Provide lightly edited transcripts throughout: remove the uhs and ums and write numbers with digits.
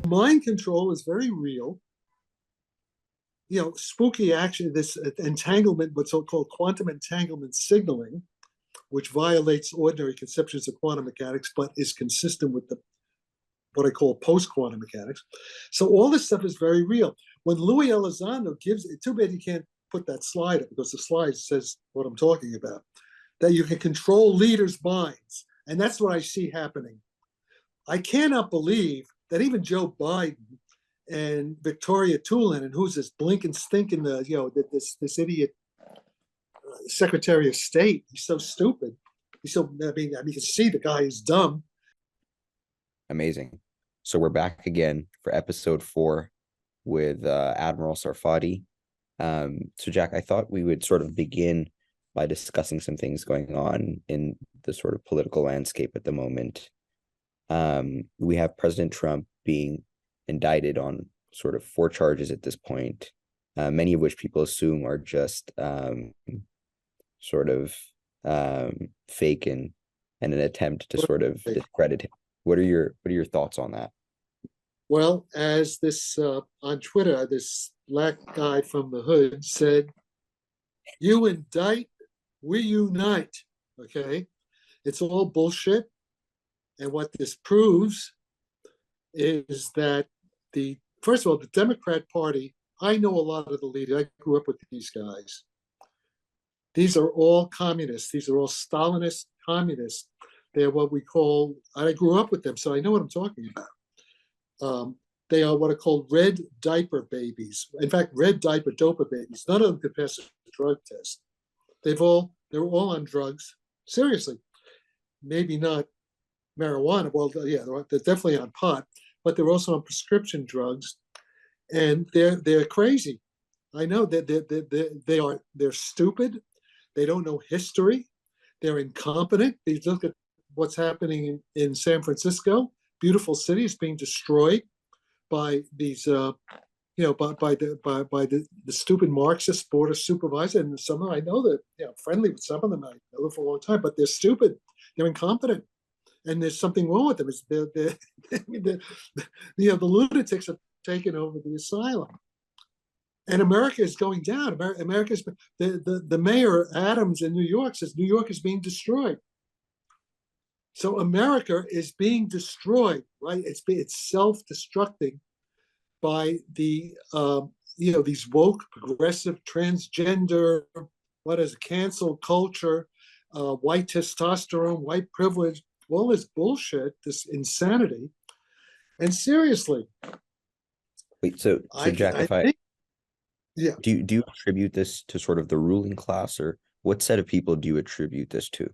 mind control is very real. Spooky action, this entanglement, what's called quantum entanglement signaling, which violates ordinary conceptions of quantum mechanics, but is consistent with what I call post-quantum mechanics. So all this stuff is very real. When Louis Elizondo gives, too bad you can't put that slide up, because the slide says what I'm talking about, that you can control leaders' minds. And that's what I see happening. I cannot believe that even Joe Biden and Victoria Nuland, and who's this blinking, stinking, this idiot Secretary of State. He's so stupid. You can see the guy is dumb. Amazing. So we're back again for episode 4 with Admiral Sarfatti. So Jack, I thought we would sort of begin by discussing some things going on in the sort of political landscape at the moment. We have President Trump being indicted on sort of 4 charges at this point, many of which people assume are just sort of fake and an attempt to sort of discredit him. What are your thoughts on that? Well, as this on Twitter, this black guy from the hood said, "You indict, we unite." Okay, it's all bullshit. And what this proves is that first of all, the Democrat Party, I know a lot of the leaders. I grew up with these guys. These are all communists. These are all Stalinist communists. They're what we call, I grew up with them, so I know what I'm talking about. They are what are called red diaper babies. In fact, red diaper dopa babies. None of them could pass a drug test. They were all on drugs. Seriously. Maybe not marijuana. Well, yeah, they're definitely on pot, but they're also on prescription drugs, and they're crazy. I know that they're stupid. They don't know history. They're incompetent. They look at what's happening in San Francisco. Beautiful city is being destroyed by these, by the stupid Marxist board of supervisors. And some of them, I know that, friendly with some of them. I know them for a long time, but they're stupid. They're incompetent. And there's something wrong with them. The lunatics have taken over the asylum, and America is going down. America's the mayor Adams in New York says New York is being destroyed. So America is being destroyed, right? It's self-destructing by these woke, progressive, transgender, cancel culture, white testosterone, white privilege. All this bullshit, this insanity. And seriously. Wait, so Jack, yeah. Do you attribute this to sort of the ruling class, or what set of people do you attribute this to?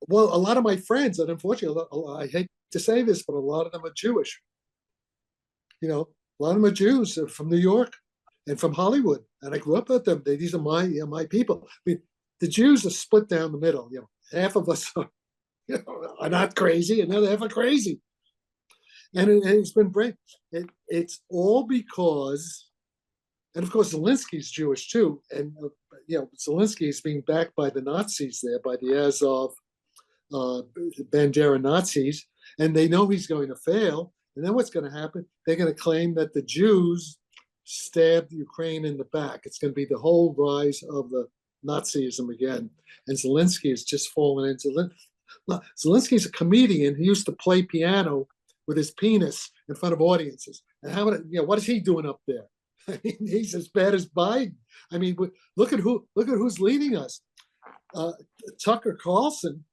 Well, a lot of my friends, and unfortunately, I hate to say this, but a lot of them are Jewish. A lot of them are Jews from New York and from Hollywood, and I grew up with them. These are my people. I mean, the Jews are split down the middle. Half of us are not crazy, and the other half are crazy. And it's been great. It's all because, and of course, Zelensky's Jewish too. And, Zelensky is being backed by the Nazis there, by the Azov Bandera Nazis. And they know he's going to fail. And then what's going to happen? They're going to claim that the Jews stabbed Ukraine in the back. It's going to be the whole rise of the Nazism again. And Zelensky has just fallen into Zelensky's a comedian. He used to play piano with his penis in front of audiences. And what is he doing up there? I mean, he's as bad as Biden. I mean, look at who's leading us. Tucker Carlson,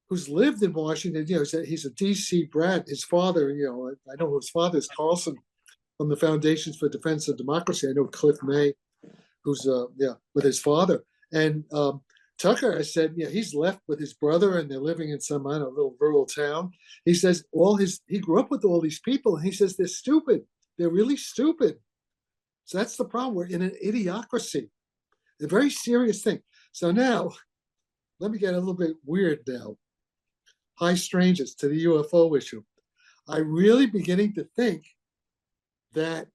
who's lived in Washington. He's a DC brat. His father, I know his father is Carlson from the Foundations for Defense of Democracy. I know Cliff May, who's with his father. And Tucker has said, he's left with his brother, and they're living in some little rural town. He says he grew up with all these people, and he says they're stupid. They're really stupid. So that's the problem. We're in an idiocracy, a very serious thing. So now, let me get a little bit weird now. Hi, strangers, to the UFO issue. I'm really beginning to think that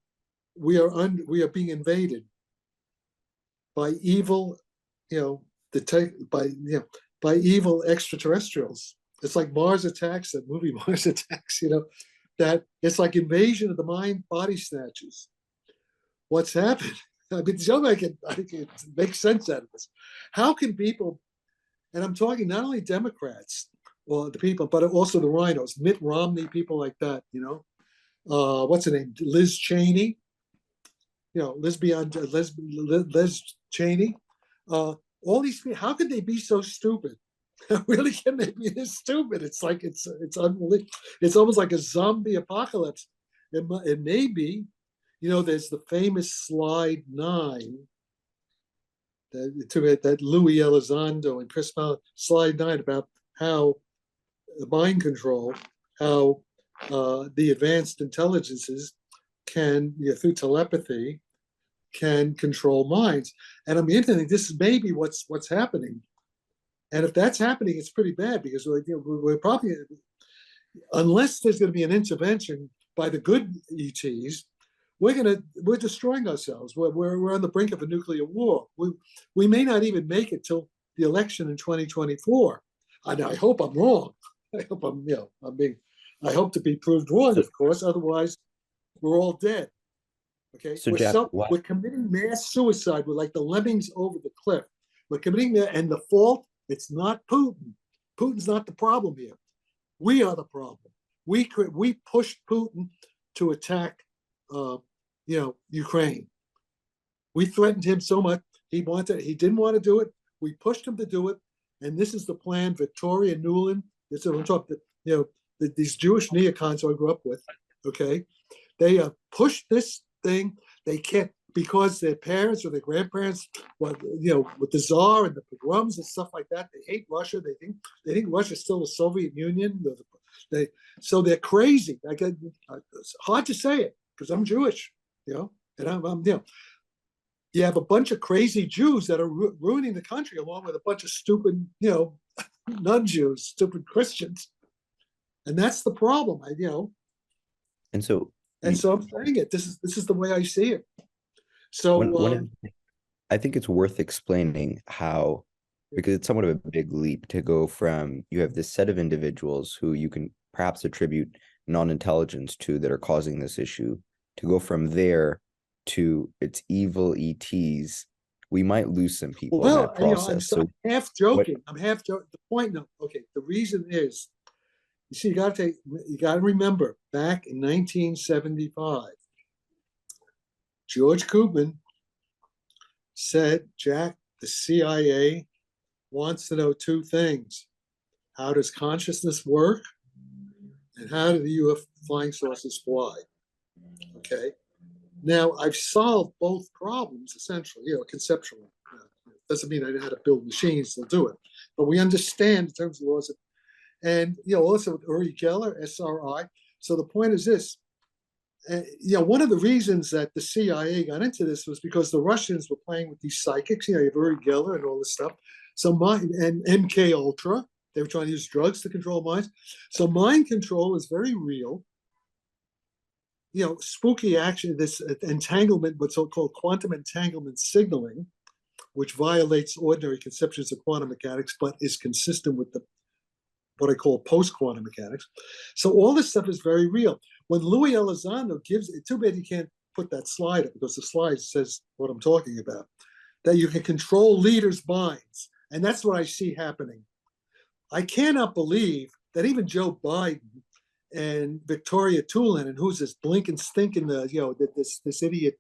we are being invaded by evil, by evil extraterrestrials. It's like Mars Attacks, that movie Mars Attacks. that it's like invasion of the mind body snatchers. What's happened? I mean, I can make sense out of this. How can people, and I'm talking not only Democrats, well, the people, but also the rhinos, Mitt Romney, people like that, what's her name? Liz Cheney, Liz Cheney. All these people, how could they be so stupid? Really, can they be this stupid? It's like it's unbelievable. It's almost like a zombie apocalypse. It may be, there's the famous slide 9 that Louis Elizondo and Chris Mallon, slide 9 about how mind control, how the advanced intelligences can, through telepathy, can control minds. And I'm beginning to think this is maybe what's happening. And if that's happening, it's pretty bad, because we're probably, unless there's going to be an intervention by the good ETs, we're destroying ourselves. We're on the brink of a nuclear war. We may not even make it till the election in 2024. And I hope I'm wrong. I hope I hope to be proved wrong, of course. Otherwise, we're all dead. Okay. So Jack, we're committing mass suicide. We're like the lemmings over the cliff. We're committing and the fault, it's not Putin. Putin's not the problem here. We are the problem. We pushed Putin to attack, Ukraine. We threatened him so much. He didn't want to do it. We pushed him to do it. And this is the plan. Victoria Nuland. This is what I'm talking. These Jewish neocons who I grew up with. Okay, they pushed this thing. They can't, because their parents or their grandparents, with the Tsar and the pogroms and stuff like that, they hate Russia. They think Russia's still the Soviet Union. So they're crazy. It's hard to say it because I'm Jewish, and I'm you have a bunch of crazy Jews that are ruining the country, along with a bunch of stupid, non-Jews, stupid Christians, and that's the problem. And so I'm saying it. This is the way I see it. So I think it's worth explaining how, because it's somewhat of a big leap to go from, you have this set of individuals who you can perhaps attribute non-intelligence to that are causing this issue, to go from there to it's evil ETs. We might lose some people in that process. I'm half joking. I'm half joking. The point, the reason is, you see, you got to remember, back in 1975, George Koopman said, Jack, the CIA wants to know 2 things. How does consciousness work? And how do the UFO flying saucers fly? Okay. Now, I've solved both problems, essentially, conceptually. Doesn't mean I know how to build machines to do it. But we understand in terms of laws. And, also with Uri Geller, SRI. So the point is this. One of the reasons that the CIA got into this was because the Russians were playing with these psychics. You have Uri Geller and all this stuff. So and MK Ultra, they were trying to use drugs to control minds. So mind control is very real. Spooky action, this entanglement, what's called quantum entanglement signaling, which violates ordinary conceptions of quantum mechanics, but is consistent with what I call post-quantum mechanics. So all this stuff is very real. When Louis Elizondo gives it, too bad you can't put that slide up, because the slide says what I'm talking about, that you can control leaders' minds. And that's what I see happening. I cannot believe that even Joe Biden and Victoria Nuland, and who's this blinking, stinking, this idiot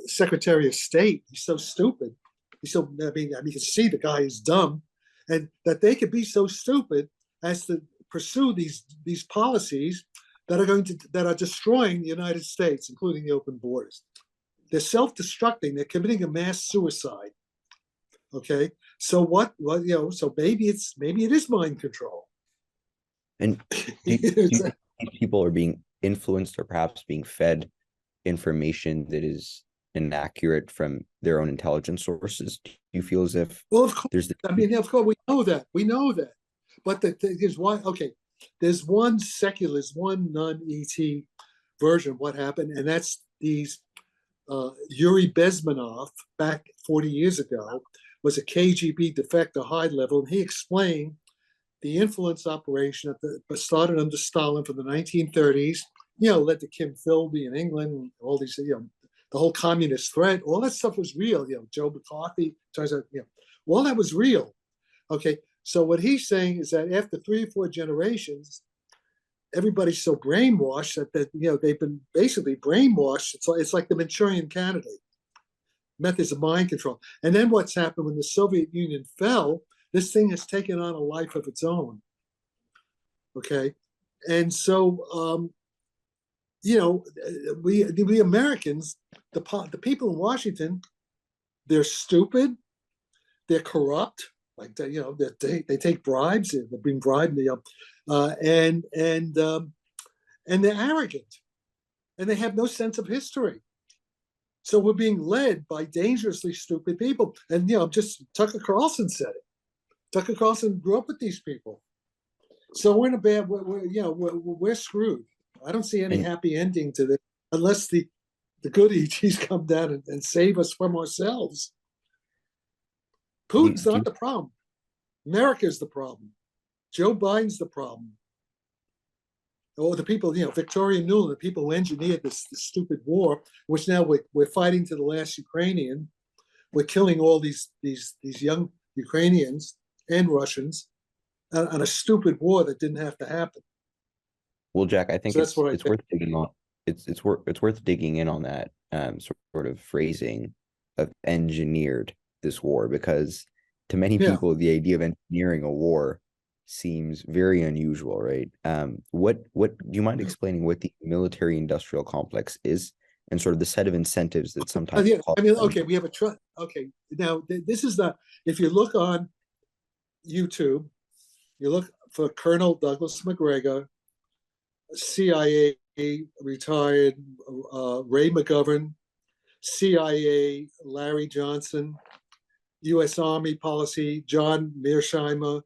Secretary of State, he's so stupid. You can see the guy is dumb, and that they could be so stupid as to pursue these policies that are destroying the United States, including the open borders. They're self-destructing. They're committing a mass suicide. Okay, so so maybe it is mind control. And do you think people are being influenced or perhaps being fed information that is inaccurate from their own intelligence sources? Do you feel as if of course, of course, we know that. But the thing is, why? Okay, there's one non-ET version of what happened, and that's these Yuri Bezmenov, back 40 years ago, was a KGB defector high level, and he explained the influence operation started under Stalin from the 1930s, led to Kim Philby in England, and all these, the whole communist threat, all that stuff was real. Joe McCarthy, turns out, all that was real. Okay, so what he's saying is that after 3 or 4 generations, everybody's so brainwashed that they've been basically brainwashed. It's like the Manchurian Candidate, methods of mind control. And then what's happened when the Soviet Union fell, this thing has taken on a life of its own. Okay, and so we Americans, the people in Washington, they're stupid, they're corrupt, like they take bribes, they're being bribed, and they're arrogant, and they have no sense of history. So we're being led by dangerously stupid people. And just Tucker Carlson said it. Tucker Carlson grew up with these people. So we're in a bad. We're screwed. I don't see any happy ending to this unless the good ETs come down and save us from ourselves. Putin's not the problem. America's the problem. Joe Biden's the problem. Or the people, Victoria Nuland, the people who engineered this stupid war, which now we're fighting to the last Ukrainian. We're killing all these young Ukrainians and Russians on a stupid war that didn't have to happen. Well, Jack, I think it's worth digging on. It's worth digging in on that sort of phrasing of engineered this war, because to many people the idea of engineering a war seems very unusual, right? What do you mind explaining what the military industrial complex is and sort of the set of incentives that sometimes we have a okay, now this is if you look on YouTube, you look for Colonel Douglas McGregor, CIA retired, Ray McGovern, CIA Larry Johnson, U.S. Army policy John Mearsheimer,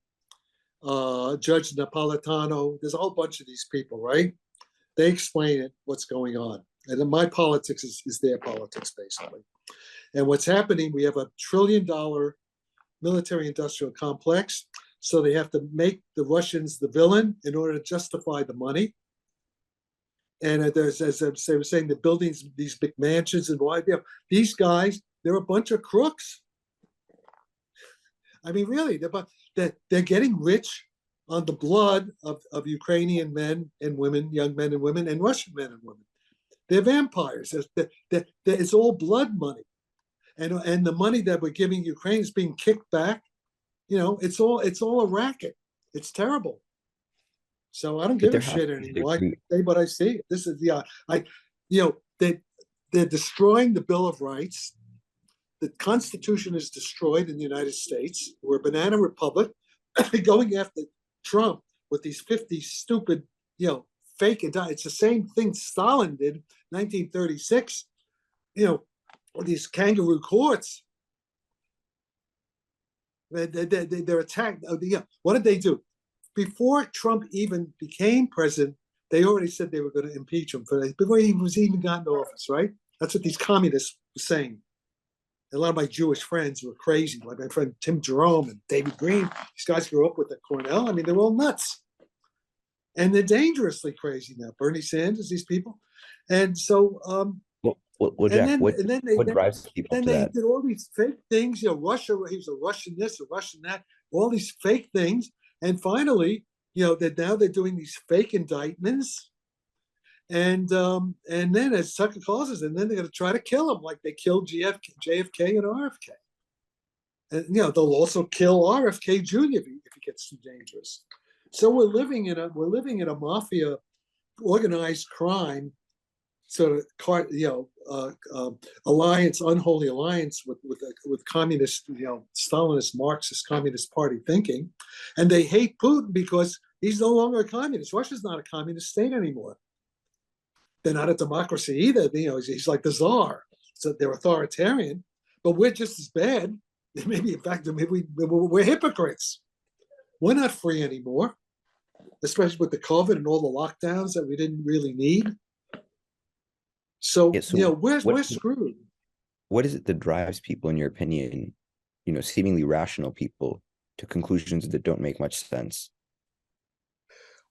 Judge Napolitano. There's a whole bunch of these people, right? They explain what's going on. And then my politics is their politics, basically. And what's happening, we have $1 trillion military-industrial complex. So they have to make the Russians the villain in order to justify the money. And as they were saying, the buildings, these big mansions and why these guys, they're a bunch of crooks. I mean, really, they're getting rich on the blood of Ukrainian men and women, young men and women, and Russian men and women. They're vampires. It's all blood money, and the money that we're giving Ukraine is being kicked back. It's all a racket. It's terrible. So I don't give a shit anymore. I say what I see. This is they're destroying the Bill of Rights. The Constitution is destroyed in the United States. We're a banana republic. Going after Trump with these 50 stupid, fake. It's the same thing Stalin did, 1936. These kangaroo courts. They're attacked. What did they do? Before Trump even became president, they already said they were going to impeach him before he was even got into office, right? That's what these communists were saying. And a lot of my Jewish friends were crazy, like my friend Tim Jerome and David Green. These guys grew up with at Cornell. I mean, they're all nuts. And they're dangerously crazy now. Bernie Sanders, these people. And so Jack, what drives people to that? They did all these fake things, Russia, he was a Russian this, a Russian that, all these fake things. And finally, now they're doing these fake indictments. And then, as Tucker calls us, and then they're going to try to kill him like they killed JFK and RFK. And they'll also kill RFK Jr. if he gets too dangerous. So we're living in a mafia, organized crime, sort of alliance, unholy alliance with communist, Stalinist, Marxist, Communist Party thinking, and they hate Putin because he's no longer a communist. Russia's not a communist state anymore. They're not a democracy either. He's like the czar. So they're authoritarian, but we're just as bad. Maybe, in fact, we're hypocrites. We're not free anymore, especially with the COVID and all the lockdowns that we didn't really need. So we're screwed. What is it that drives people, in your opinion, seemingly rational people, to conclusions that don't make much sense?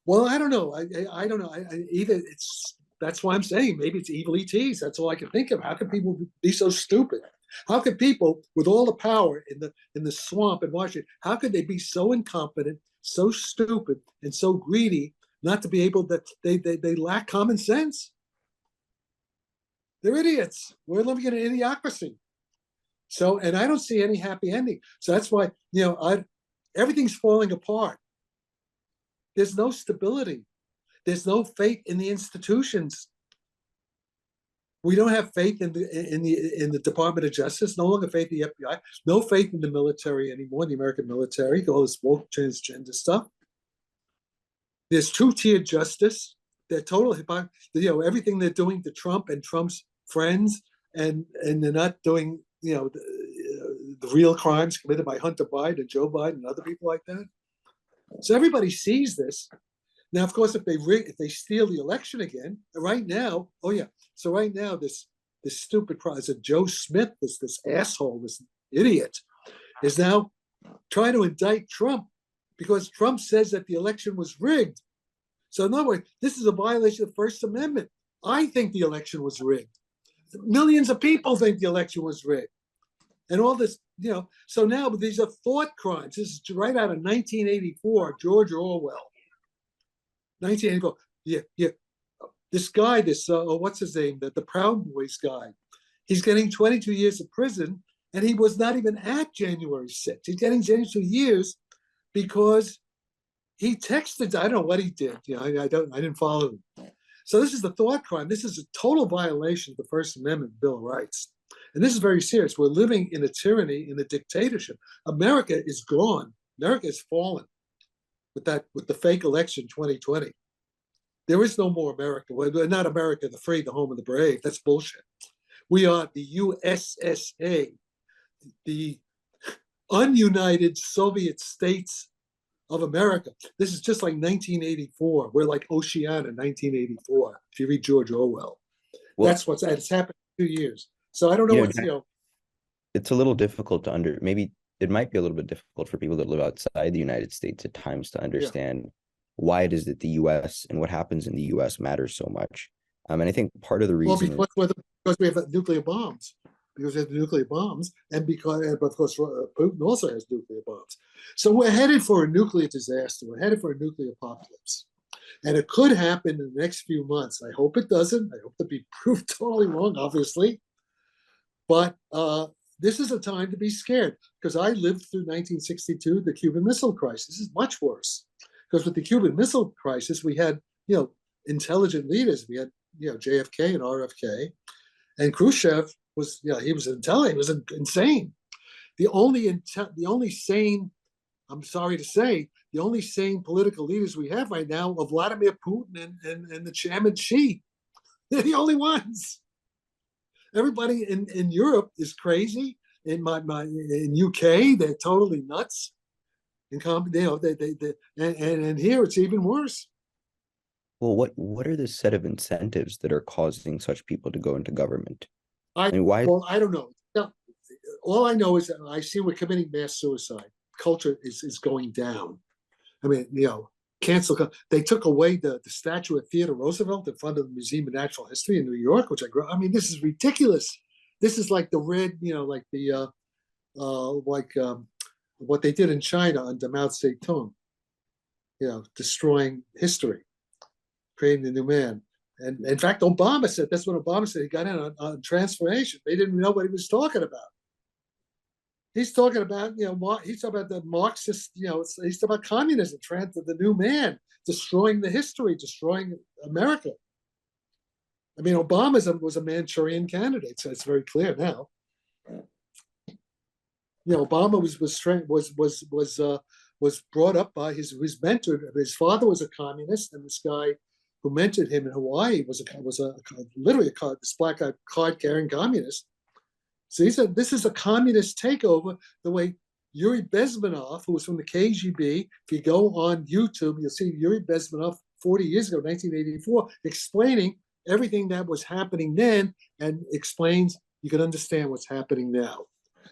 Well, I don't know. I don't know. Either it's that's why I'm saying maybe it's evil ETs. That's all I can think of. How can people be so stupid? How could people with all the power in the swamp in Washington? How could they be so incompetent, so stupid, and so greedy not to be able to? They lack common sense. They're idiots. We're living in an idiocracy. So, and I don't see any happy ending. So that's why everything's falling apart. There's no stability. There's no faith in the institutions. We don't have faith in the Department of Justice. No longer faith in the FBI. No faith in the military anymore. The American military. All this woke transgender stuff. There's two-tier justice. They're total hypocrisy. Everything they're doing to Trump and Trump's friends, and they're not doing the real crimes committed by Hunter Biden and Joe Biden and other people like that. So everybody sees this. Now, of course, if they steal the election again, right now, so right now this stupid president Joe Smith, this asshole, this idiot, is now trying to indict Trump because Trump says that the election was rigged. So in other words, this is a violation of the First Amendment. I think the election was rigged. Millions of people think the election was rigged. And all this, so now these are thought crimes. This is right out of 1984, George Orwell. 1984. Yeah. This guy, what's his name? The Proud Boys guy. He's getting 22 years of prison, and he was not even at January 6th. He's getting 22 years because he texted. I don't know what he did. I didn't follow him. So this is the thought crime. This is a total violation of the First Amendment Bill of Rights. And this is very serious. We're living in a tyranny, in a dictatorship. America is gone. America has fallen with the fake election 2020. There is no more America. We're not America, the free, the home of the brave. That's bullshit. We are the USSA, the ununited Soviet states of America. This is just like 1984. We're like Oceania in 1984, if you read George Orwell. Well, that's it's happened in 2 years. So I don't know what's, It's a little difficult to maybe it might be a little bit difficult for people that live outside the United States at times to understand why it is that the U.S. and what happens in the U.S. matters so much. And I think part of the reason because we have nuclear bombs. Because we have nuclear bombs, and of course Putin also has nuclear bombs. So we're headed for a nuclear disaster. We're headed for a nuclear apocalypse, and it could happen in the next few months. I hope it doesn't. I hope to be proved totally wrong, obviously. But this is a time to be scared because I lived through 1962, the Cuban Missile Crisis. This is much worse because with the Cuban Missile Crisis, we had intelligent leaders. We had JFK and RFK, and Khrushchev was he was intelligent. He was insane. The only sane, I'm sorry to say, the only sane political leaders we have right now are Vladimir Putin and the Chairman Xi. They're the only ones. Everybody in Europe is crazy. In UK, they're totally nuts. And here it's even worse. Well, what are the set of incentives that are causing such people to go into government? Why? Well, I don't know. No, all I know is that I see we're committing mass suicide. Culture is going down. I mean, cancel. They took away the statue of Theodore Roosevelt in front of the Museum of Natural History in New York, which I mean, this is ridiculous. This is like the red, like the what they did in China under Mao Zedong. Destroying history, creating the new man. And in fact, Obama said, that's what Obama said. He got in on transformation. They didn't know what he was talking about. He's talking about, he's talking about the Marxist, he's talking about communism, the new man, destroying the history, destroying America. I mean, Obama was a Manchurian candidate, so it's very clear now. Obama was brought up by his mentor. His father was a communist, and this guy who mentored him in Hawaii was literally this black guy card-carrying communist. So he said, this is a communist takeover, the way Yuri Bezmenov, who was from the KGB, if you go on YouTube, you'll see Yuri Bezmenov 40 years ago, 1984, explaining everything that was happening then and explains you can understand what's happening now.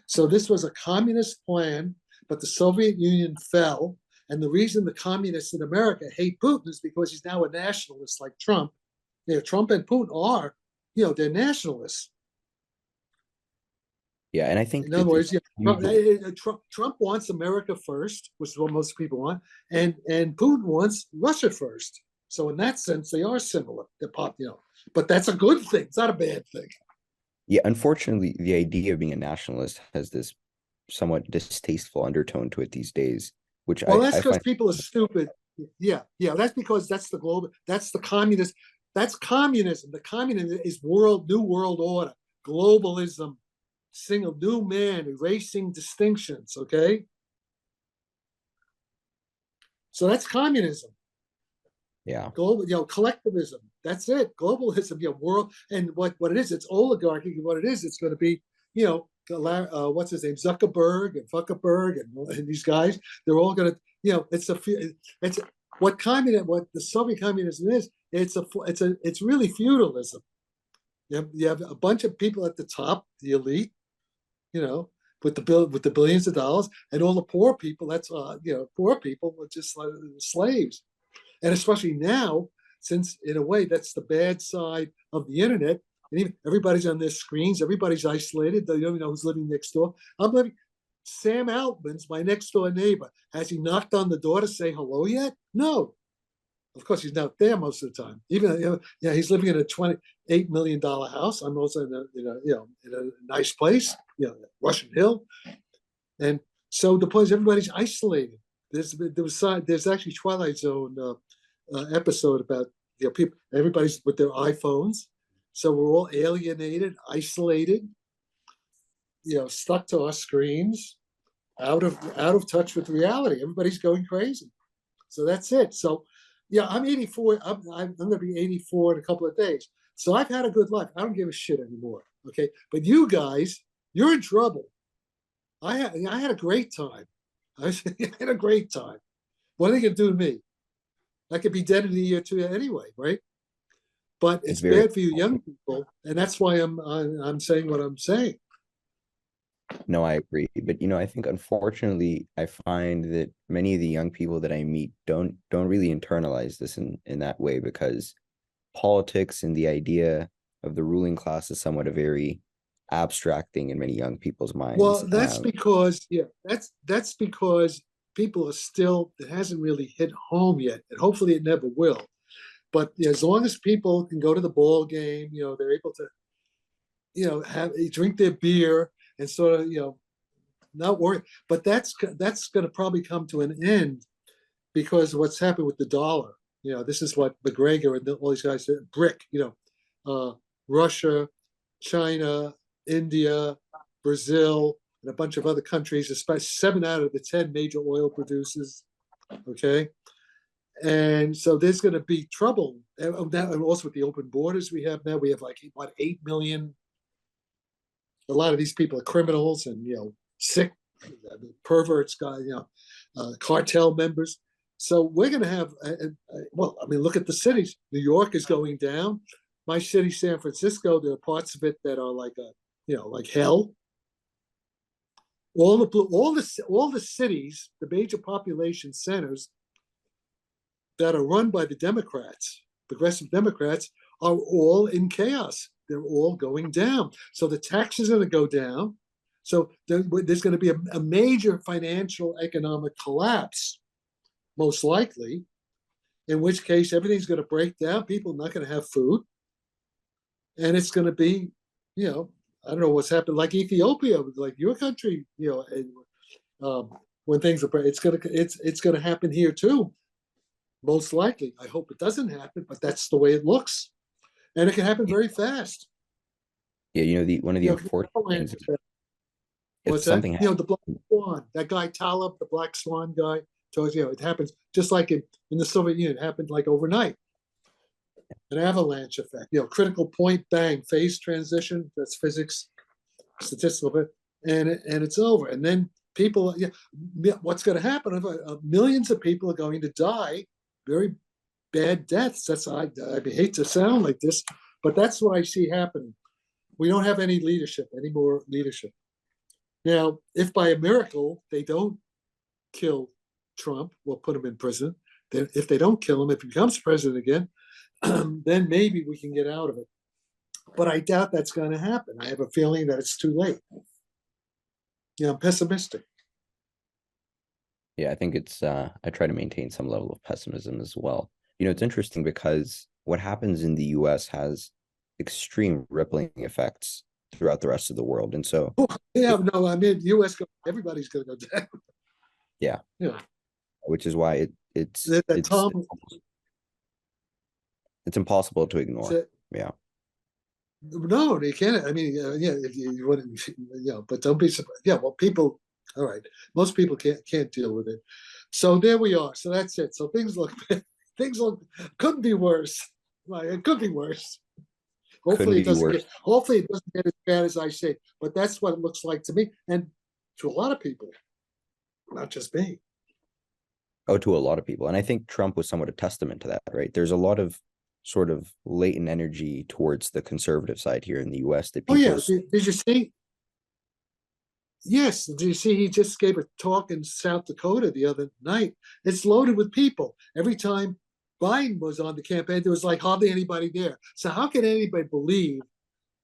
So this was a communist plan, but the Soviet Union fell, And the reason the communists in America hate Putin is because he's now a nationalist like Trump. Trump and Putin are, they're nationalists. Yeah, and I think In other words, usually, Trump wants America first, which is what most people want, and Putin wants Russia first. So in that sense, they are similar. They're but that's a good thing. It's not a bad thing. yeah, unfortunately, the idea of being a nationalist has this somewhat distasteful undertone to it these days, which Well, that's I because find. people are stupid. Yeah, that's because that's the global. That's the communist. That's communism. The communism is new world order, globalism, single new man, erasing distinctions. Okay, so that's communism. Yeah, Global, collectivism. That's it. Globalism, world, and what it is, it's oligarchy. What it is, it's going to be, what's his name, Zuckerberg and Fuckerberg and these guys. They're all going to, it's what the Soviet communism is. It's really feudalism. You have a bunch of people at the top, the elite, with the billions of dollars, and all the poor people. That's poor people are just like slaves. And especially now, since in a way that's the bad side of the internet, and even everybody's on their screens, everybody's isolated. They don't even know who's living next door. Sam Altman's my next door neighbor. Has he knocked on the door to say hello yet? No. Of course, he's not there most of the time. Even he's living in a $28 million house. I'm also in a nice place, Russian Hill, and so the point is everybody's isolated. There's actually Twilight Zone episode about people. Everybody's with their iPhones, so we're all alienated, isolated, stuck to our screens, out of touch with reality. Everybody's going crazy. So that's it. So I'm 84. I'm going to be 84 in a couple of days. So I've had a good life. I don't give a shit anymore. Okay, but you guys, you're in trouble. I had a great time. I had a great time. What are they going to do to me? I could be dead in a year or two anyway, right? But it's very. bad for you young people, and that's why I'm saying what I'm saying. No, I agree. But I think unfortunately I find that many of the young people that I meet don't really internalize this in that way, because politics and the idea of the ruling class is somewhat a very abstract thing in many young people's minds. Well, that's because that's because people are still, it hasn't really hit home yet, and hopefully it never will. But as long as people can go to the ball game, they're able to, drink their beer and sort of, not worry. But that's going to probably come to an end because of what's happened with the dollar. This is what McGregor and all these guys said. BRIC, Russia, China, India, Brazil, and a bunch of other countries, especially 7 out of the 10 major oil producers. Okay. And so there's going to be trouble. And also with the open borders we have now, we have 8 million. A lot of these people are criminals and, sick, perverts, cartel members. So we're going to have, look at the cities. New York is going down. My city, San Francisco, there are parts of it that are like hell. All the cities, the major population centers that are run by the Democrats, progressive Democrats, are all in chaos. They're all going down. So the taxes are going to go down. So there's going to be a major financial economic collapse, most likely, in which case everything's going to break down. People are not going to have food. And it's going to be, I don't know what's happened, like Ethiopia, like your country, when things are, it's going to happen here too. Most likely. I hope it doesn't happen, but that's the way it looks. And it can happen very fast. Yeah, one of the unfortunate things is what's that? The Black Swan, that guy Taleb, the Black Swan guy, told you, it happens just like in the Soviet Union, it happened like overnight. An avalanche effect, critical point, bang, phase transition, that's physics, statistical, and it's over. And then people, what's going to happen? Millions of people are going to die very bad deaths. I hate to sound like this, but that's what I see happening. We don't have any more leadership. Now, if by a miracle they don't kill Trump, will put him in prison. Then if they don't kill him, if he becomes president again, then maybe we can get out of it. But I doubt that's going to happen. I have a feeling that it's too late. I'm pessimistic. Yeah, I think it's I try to maintain some level of pessimism as well. It's interesting because what happens in the US has extreme rippling effects throughout the rest of the world. And so Yeah, no, I mean, U.S. everybody's going to go down. yeah, Yeah, which is why it's that Tom. it's impossible to ignore. Yeah. No, you can't. I mean, yeah, if you wouldn't, but don't be surprised. Yeah, well, people. All right, most people can't deal with it. So there we are. So that's it. So things look couldn't be worse. Right, it could be worse. Couldn't Hopefully it be doesn't worse. get. Hopefully it doesn't get as bad as I say. But that's what it looks like to me, and to a lot of people, not just me. Oh, to a lot of people. And I think Trump was somewhat a testament to that, right? There's a lot of sort of latent energy towards the conservative side here in the US that Oh people. yeah, did you see? Yes, did you see? He just gave a talk in South Dakota the other night. It's loaded with people. Every time Biden was on the campaign, there was like hardly anybody there. So how can anybody believe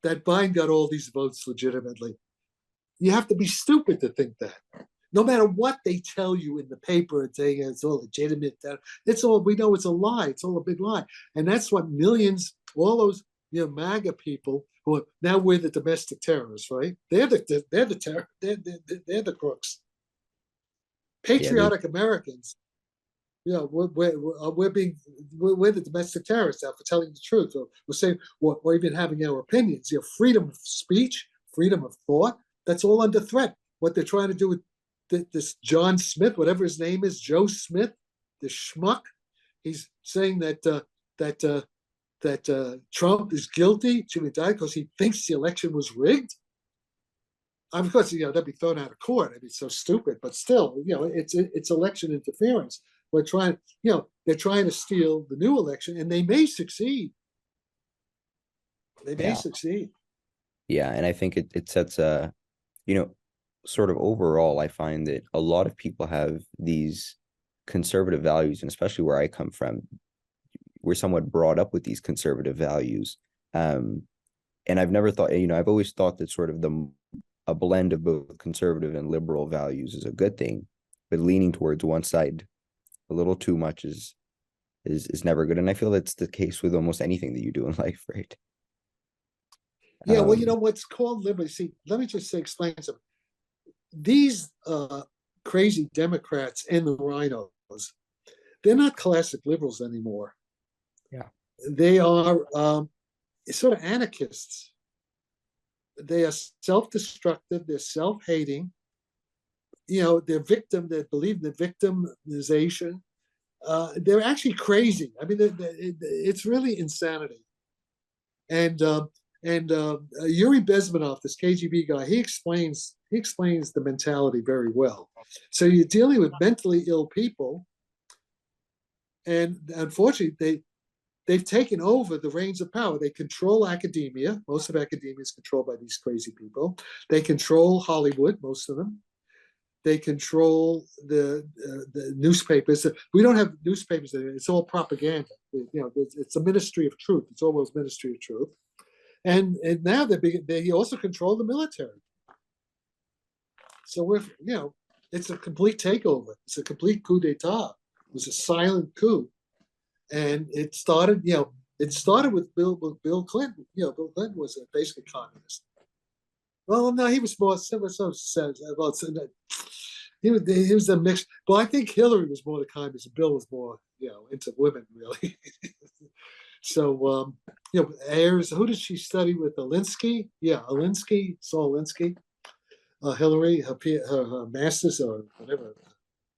that Biden got all these votes legitimately? You have to be stupid to think that. No matter what they tell you in the paper and saying it's all legitimate, it's all, we know it's a lie. It's all a big lie. And that's what millions, all those MAGA people who are now we're the domestic terrorists, right? They're the terror. They're the crooks. Patriotic Americans, we're the domestic terrorists now for telling the truth. Or we're saying, or even having our opinions. Freedom of speech, freedom of thought. That's all under threat. What they're trying to do with this John Smith, whatever his name is, Joe Smith, the schmuck, he's saying that Trump is guilty to be indicted because he thinks the election was rigged. Of course, that'd be thrown out of court. I mean, it's so stupid, but still, it's election interference. We're trying, they're trying to steal the new election, and they may succeed. They may succeed. Yeah, and I think it sets a, sort of overall, I find that a lot of people have these conservative values, and especially where I come from, we're somewhat brought up with these conservative values. And I've never thought, I've always thought that sort of a blend of both conservative and liberal values is a good thing, but leaning towards one side a little too much is never good. And I feel that's the case with almost anything that you do in life, right? Yeah, well, what's called liberty. See, let me just explain something. These crazy Democrats and the rhinos, they're not classic liberals anymore. Yeah. They are sort of anarchists. They are self-destructive. They're self-hating. They're they believe in the victimization. They're actually crazy. I mean, it's really insanity. And Yuri Bezmenov, this KGB guy, he explains the mentality very well. So you're dealing with mentally ill people, and unfortunately, they've taken over the reins of power. They control academia. Most of academia is controlled by these crazy people. They control Hollywood, most of them. They control the newspapers. We don't have newspapers. It's all propaganda. It's a ministry of truth. It's almost ministry of truth. And now they also control the military. So it's a complete takeover. It's a complete coup d'état. It was a silent coup, and it started. It started with Bill Clinton. Bill Clinton was basically communist. Well, no, he was more. So says about he was a mix. Well, I think Hillary was more the communist. Bill was more into women really. So Ayers, who did she study with? Alinsky? Yeah, Alinsky, Saul Alinsky. Hillary, her master's or whatever,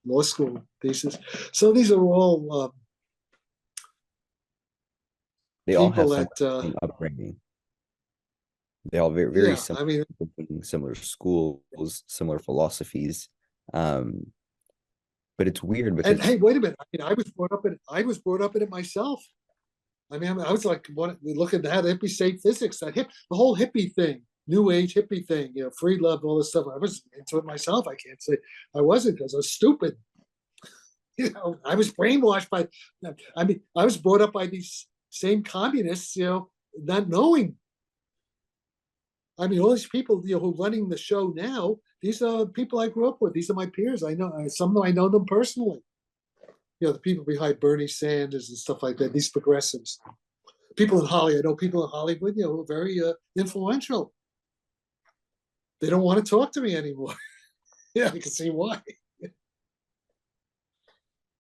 law school thesis. So these are all they all have that upbringing. They all very similar. I mean, similar schools, similar philosophies. But it's weird because. And hey, wait a minute. I mean, I was brought up in it myself. I mean, I was like, looking at hippie state physics, the whole hippie thing, new age hippie thing, free love, all this stuff. I was into it myself. I can't say I wasn't because I was stupid. I was brainwashed by, I mean, I was brought up by these same communists, not knowing. I mean, all these people, who are running the show now, these are people I grew up with. These are my peers. I know some of them, I know them personally. The people behind Bernie Sanders and stuff like that, these progressives. People in Hollywood, I know people in Hollywood, who are very influential. They don't want to talk to me anymore. Yeah, I can see why.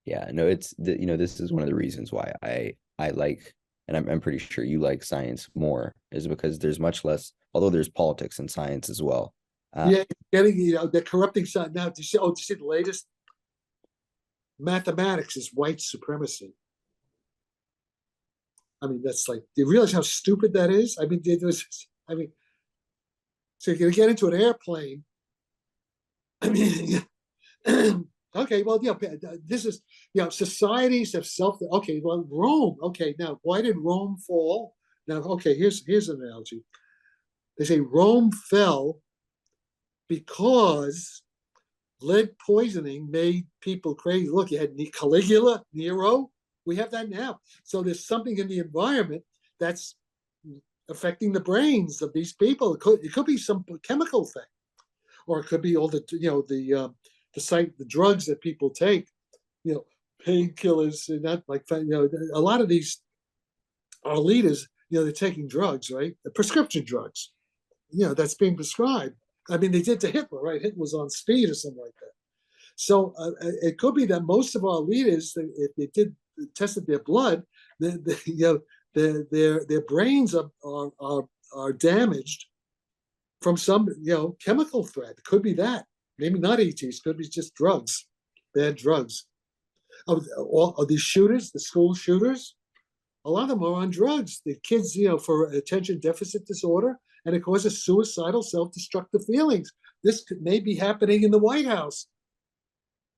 Yeah, no, this is one of the reasons why I like, and I'm pretty sure you like science more, is because there's much less, although there's politics in science as well. Yeah, getting the corrupting side. Now, do you see the latest? Mathematics is white supremacy. I mean, that's like, do you realize how stupid that is? I mean, so you're gonna get into an airplane. I mean, okay, well, this is, societies have okay, well, Rome, okay, now, why did Rome fall? Now, okay, here's an analogy. They say Rome fell because lead poisoning made people crazy. Look, you had Caligula, Nero. We have that now. So there's something in the environment that's affecting the brains of these people. It could be some chemical thing, or it could be all the the drugs that people take. Painkillers, and that, like, a lot of these are leaders. They're taking drugs, right? The prescription drugs. That's being prescribed. I mean, they did to Hitler, right? Hitler was on speed or something like that. So it could be that most of our leaders, if they tested their blood, their brains are damaged from some chemical threat. It could be that. Maybe not ETs. Could be just drugs, bad drugs. All these shooters, the school shooters, a lot of them are on drugs. The kids, for attention deficit disorder, and it causes suicidal, self-destructive feelings. This may be happening in the White House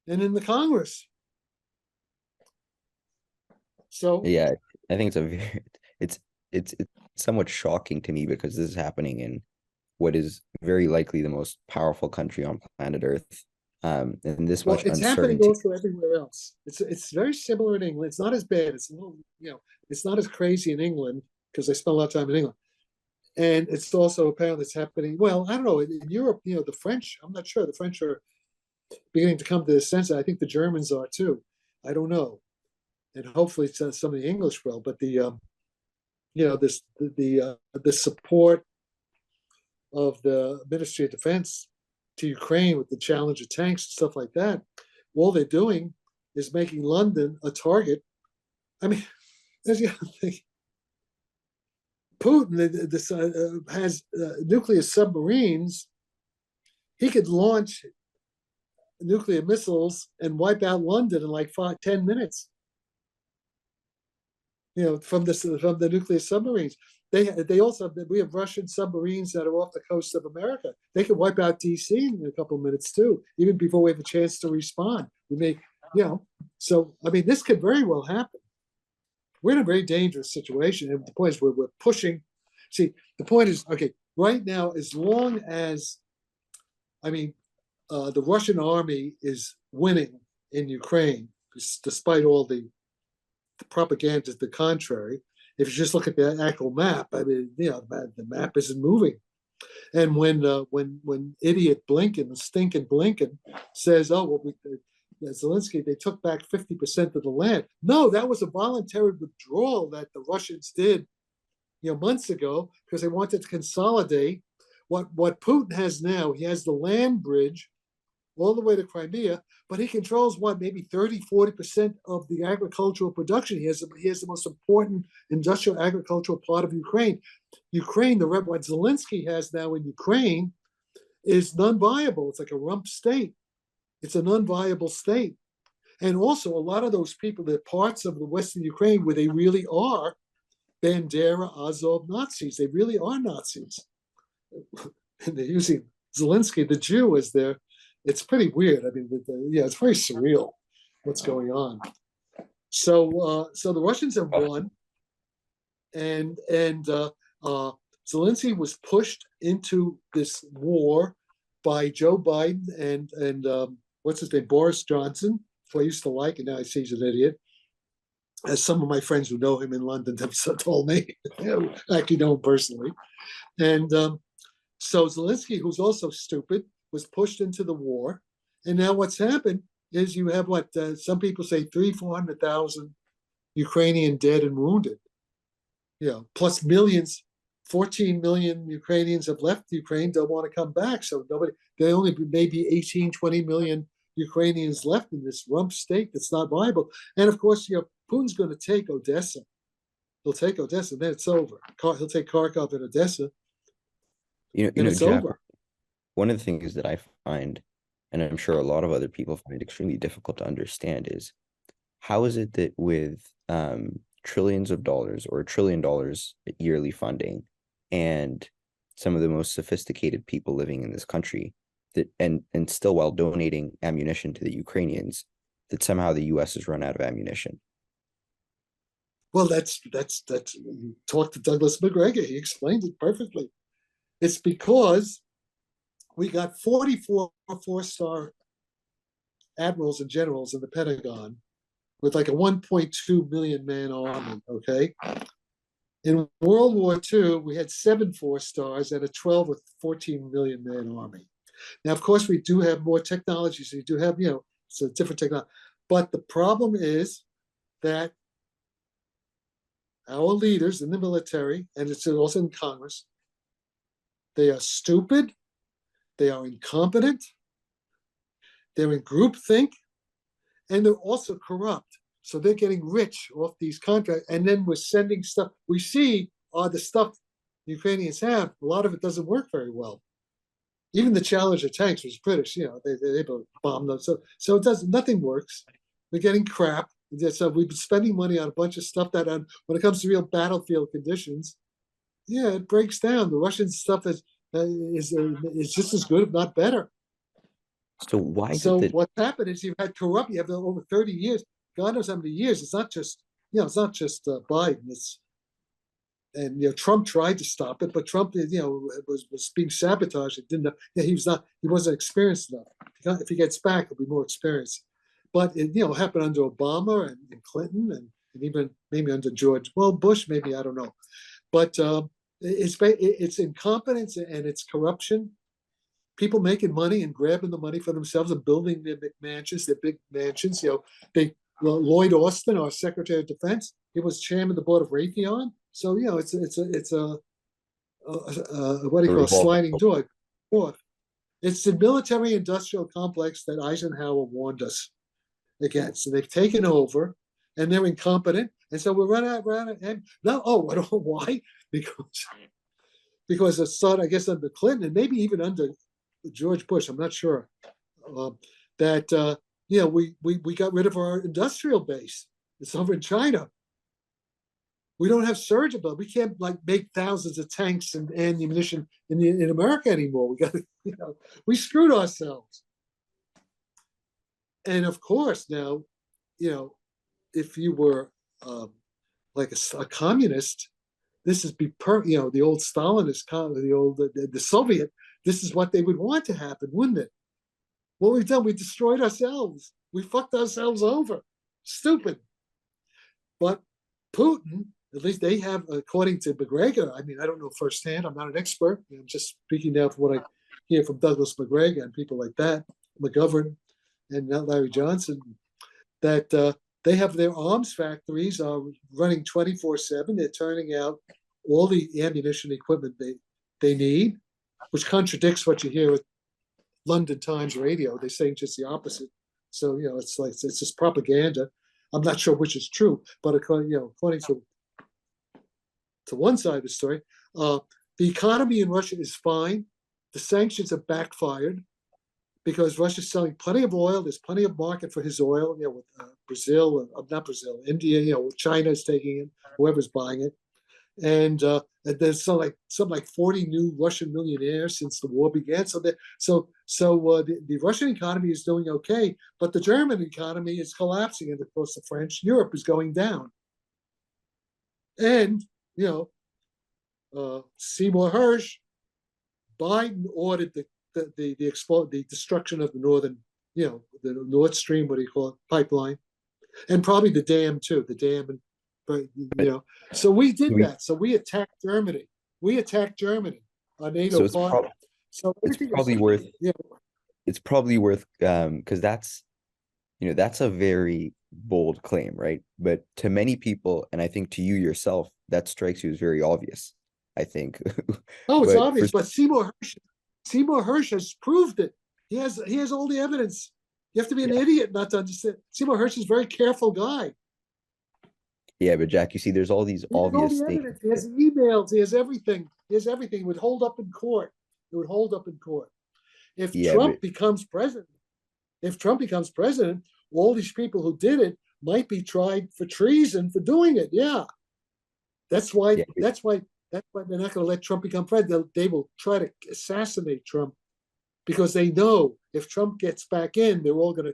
and in the Congress. So yeah, I think it's somewhat shocking to me because this is happening in what is very likely the most powerful country on planet Earth. And this much it's happening uncertainty. also everywhere else. It's very similar in England. It's not as bad. It's a little, it's not as crazy in England because I spent a lot of time in England. And it's also apparently it's happening. Well, I don't know. In Europe, the French, I'm not sure. The French are beginning to come to the sense. I think the Germans are too. I don't know. And hopefully some of the English will. But the support of the Ministry of Defense to Ukraine with the Challenger tanks and stuff like that, all they're doing is making London a target. I mean, there's the other thing. Putin has nuclear submarines. He could launch nuclear missiles and wipe out London in like 10 minutes. From the nuclear submarines. We have Russian submarines that are off the coast of America. They could wipe out DC in a couple of minutes too, even before we have a chance to respond. We may, so I mean, this could very well happen. We're in a very dangerous situation. And the point is we're pushing. See, the point is, okay, right now, as long as, the Russian army is winning in Ukraine, despite all the propaganda to the contrary. If you just look at the actual map, I mean, the map isn't moving. And when idiot Blinken, the stinking Blinken, says, "Oh, well, Zelensky, they took back 50% of the land." No, that was a voluntary withdrawal that the Russians did, months ago, because they wanted to consolidate. What Putin has now, he has the land bridge all the way to Crimea, but he controls maybe 30-40% of the agricultural production. He has the most important industrial agricultural part of Ukraine. What Zelensky has now in Ukraine is non-viable. It's like a rump state. It's a non-viable state. And also a lot of those people, the parts of the western Ukraine where they really are Bandera, Azov Nazis. They really are Nazis. And they're using Zelensky, the Jew, as their. It's pretty weird. I mean, it's very surreal what's going on. So the Russians have won, and Zelensky was pushed into this war by Joe Biden and what's his name, Boris Johnson, who I used to like, and now I see he's an idiot. As some of my friends who know him in London have told me, I actually know him personally. And so Zelensky, who's also stupid, was pushed into the war. And now what's happened is you have what some people say 400,000 Ukrainian dead and wounded, plus millions. 14 million Ukrainians have left Ukraine, don't want to come back. So there only maybe 18, 20 million Ukrainians left in this rump state that's not viable. And of course, Putin's going to take Odessa. He'll take Odessa, and then it's over. He'll take Kharkov and Odessa, You and know, it's Jack, over. one of the things that I find, and I'm sure a lot of other people find extremely difficult to understand, is how is it that with trillions of dollars or $1 trillion yearly funding and some of the most sophisticated people living in this country that and still while donating ammunition to the Ukrainians, that somehow the US has run out of ammunition? Well, that's talk to Douglas McGregor. He explained it perfectly. It's because we got 44 four-star admirals and generals in the Pentagon with like a 1.2 million man army. Okay. In World War II, we had 7 4-stars and a 12 or 14 million man army. Now, of course, we do have more technology. So you do have, it's a different technology. But the problem is that our leaders in the military, and it's also in Congress, they are stupid, they are incompetent, they're in groupthink, and they're also corrupt. So they're getting rich off these contracts, and then we're sending stuff. We see the stuff the Ukrainians have. A lot of it doesn't work very well. Even the Challenger tanks, which British, they're able to bomb them. So it doesn't. Nothing works. We're getting crap. So we've been spending money on a bunch of stuff that, when it comes to real battlefield conditions, it breaks down. The Russian stuff is just as good, if not better. So why is So it that what happened is you have over 30 years. God knows how many years. It's not just Biden. And Trump tried to stop it, but Trump was being sabotaged. It didn't. He wasn't experienced enough. If he gets back, he'll be more experienced. But it happened under Obama and Clinton and even maybe under George. Well, Bush maybe, I don't know. But it's incompetence and it's corruption. People making money and grabbing the money for themselves and building their mansions, their big mansions. Lloyd Austin, our Secretary of Defense, he was chairman of the board of Raytheon. So it's a what do you call a sliding door. It's the military-industrial complex that Eisenhower warned us against. So they've taken over, and they're incompetent, and so we're running out. And no, I don't know why, because it started, I guess, under Clinton and maybe even under George Bush. I'm not sure that we got rid of our industrial base. It's over in China. We don't have surgical. We can't make thousands of tanks and ammunition in America anymore. We got we screwed ourselves. And of course now, if you were like a communist, this is the old Stalinist, the Soviet. This is what they would want to happen, wouldn't it? What we've done, we destroyed ourselves. We fucked ourselves over. Stupid. But Putin, at least they have, according to McGregor, I mean, I don't know firsthand. I'm not an expert. I'm just speaking now from what I hear from Douglas McGregor and people like that, McGovern and not Larry Johnson, that they have their arms factories are running 24/7. They're turning out all the ammunition equipment they need, which contradicts what you hear with London Times Radio. They're saying just the opposite. So it's just propaganda. I'm not sure which is true, but according to one side of the story, the economy in Russia is fine. The sanctions have backfired because Russia's selling plenty of oil. There's plenty of market for his oil. With Brazil, not Brazil, India. China is taking it. Whoever's buying it. And there's something like 40 new Russian millionaires since the war began. So the Russian economy is doing okay, but the German economy is collapsing, and of course the French. Europe is going down. And Seymour Hersh, Biden ordered the destruction of the northern the Nord Stream, what do you call it, pipeline, and probably the dam too, the dam, and but so we did we, that. So we attacked Germany. We attacked Germany, a NATO so partner. So it's everything probably is, worth it's probably worth because that's a very bold claim, right? But to many people, and I think to you yourself, that strikes you as very obvious, I think. oh, it's But for obvious. But Seymour Hersh has proved it. He has all the evidence. You have to be an yeah, idiot not to understand. Seymour Hersh is a very careful guy. yeah, but Jack, you see, there's all these He has all obvious the things. evidence. He has the emails. He has everything. He has everything. It would hold up in court. It would hold up in court. If Yeah, but Trump becomes president, if Trump becomes president, all these people who did it might be tried for treason for doing it. Yeah, that's why. yeah, That's why. That's why they're not going to let Trump become president. They will try to assassinate Trump because they know if Trump gets back in, they're all going to,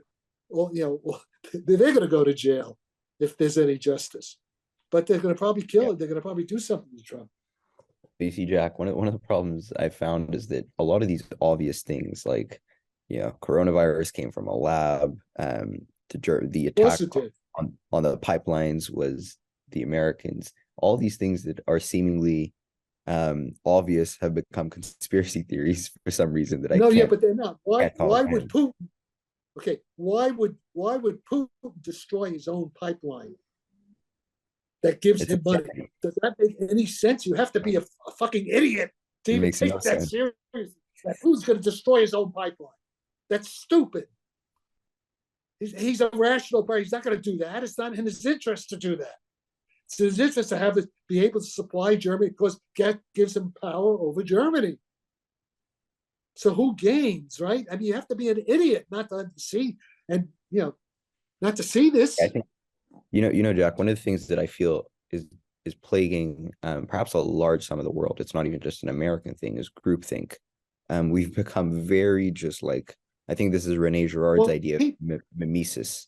they're going to go to jail if there's any justice. But they're going to probably kill yeah. it. They're going to probably do something to Trump. But you see, Jack, one of the problems I found is that a lot of these obvious things, like coronavirus came from a lab. The Of course attack it did. on the pipelines was the Americans. All these things that are seemingly obvious have become conspiracy theories for some reason that I No, yeah, can't but they're not. Why? can't Why would comprehend. Putin? Okay, why would Putin destroy his own pipeline that gives It's him money? insanity. Does that make any sense? You have to be a fucking idiot to It even makes no take that sense. seriously. That Putin's going to destroy his own pipeline. That's stupid. He's a rational person. He's not going to do that. It's not in his interest to do that. It's in his interest to have be able to supply Germany because that gives him power over Germany. So who gains, right? I mean, you have to be an idiot not to see and not to see I this. think Jack, one of the things that I feel is plaguing perhaps a large sum of the world. It's not even just an American thing, is groupthink. We've become very just like, I think this is Rene Girard's Well, idea of mimesis.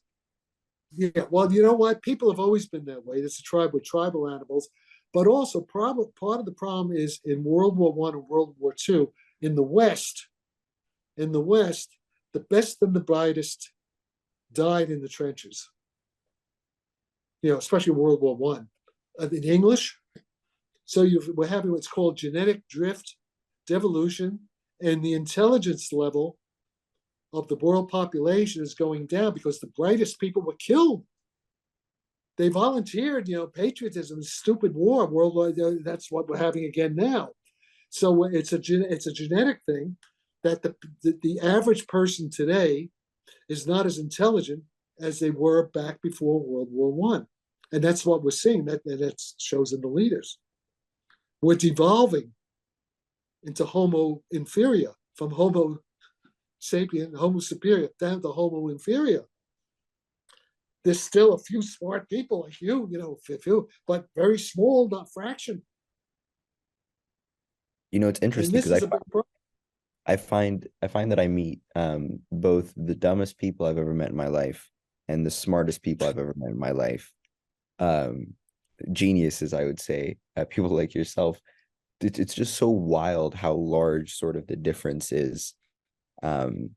yeah. Well, you know what? People have always been that way. It's a tribe with tribal animals, but also part of the problem is in World War I and World War II in the West. In the West, the best and the brightest died in the trenches. Especially World War One. In English, so we're having what's called genetic drift, devolution, and the intelligence level of the world population is going down because the brightest people were killed. They volunteered, patriotism, stupid war, world war. That's what we're having again now. So it's a genetic thing that the average person today is not as intelligent as they were back before World War One, and that's what we're seeing. That shows in the leaders. We're devolving into Homo inferior from Homo sapien, Homo superior, down to Homo inferior. There's still a few smart people like a few, but very small, not fraction. It's And interesting this because is a big problem. I find that I meet both the dumbest people I've ever met in my life and the smartest people I've ever met in my life. Um, Geniuses, I would say, people like yourself. It's just so wild how large sort of the difference is. Um,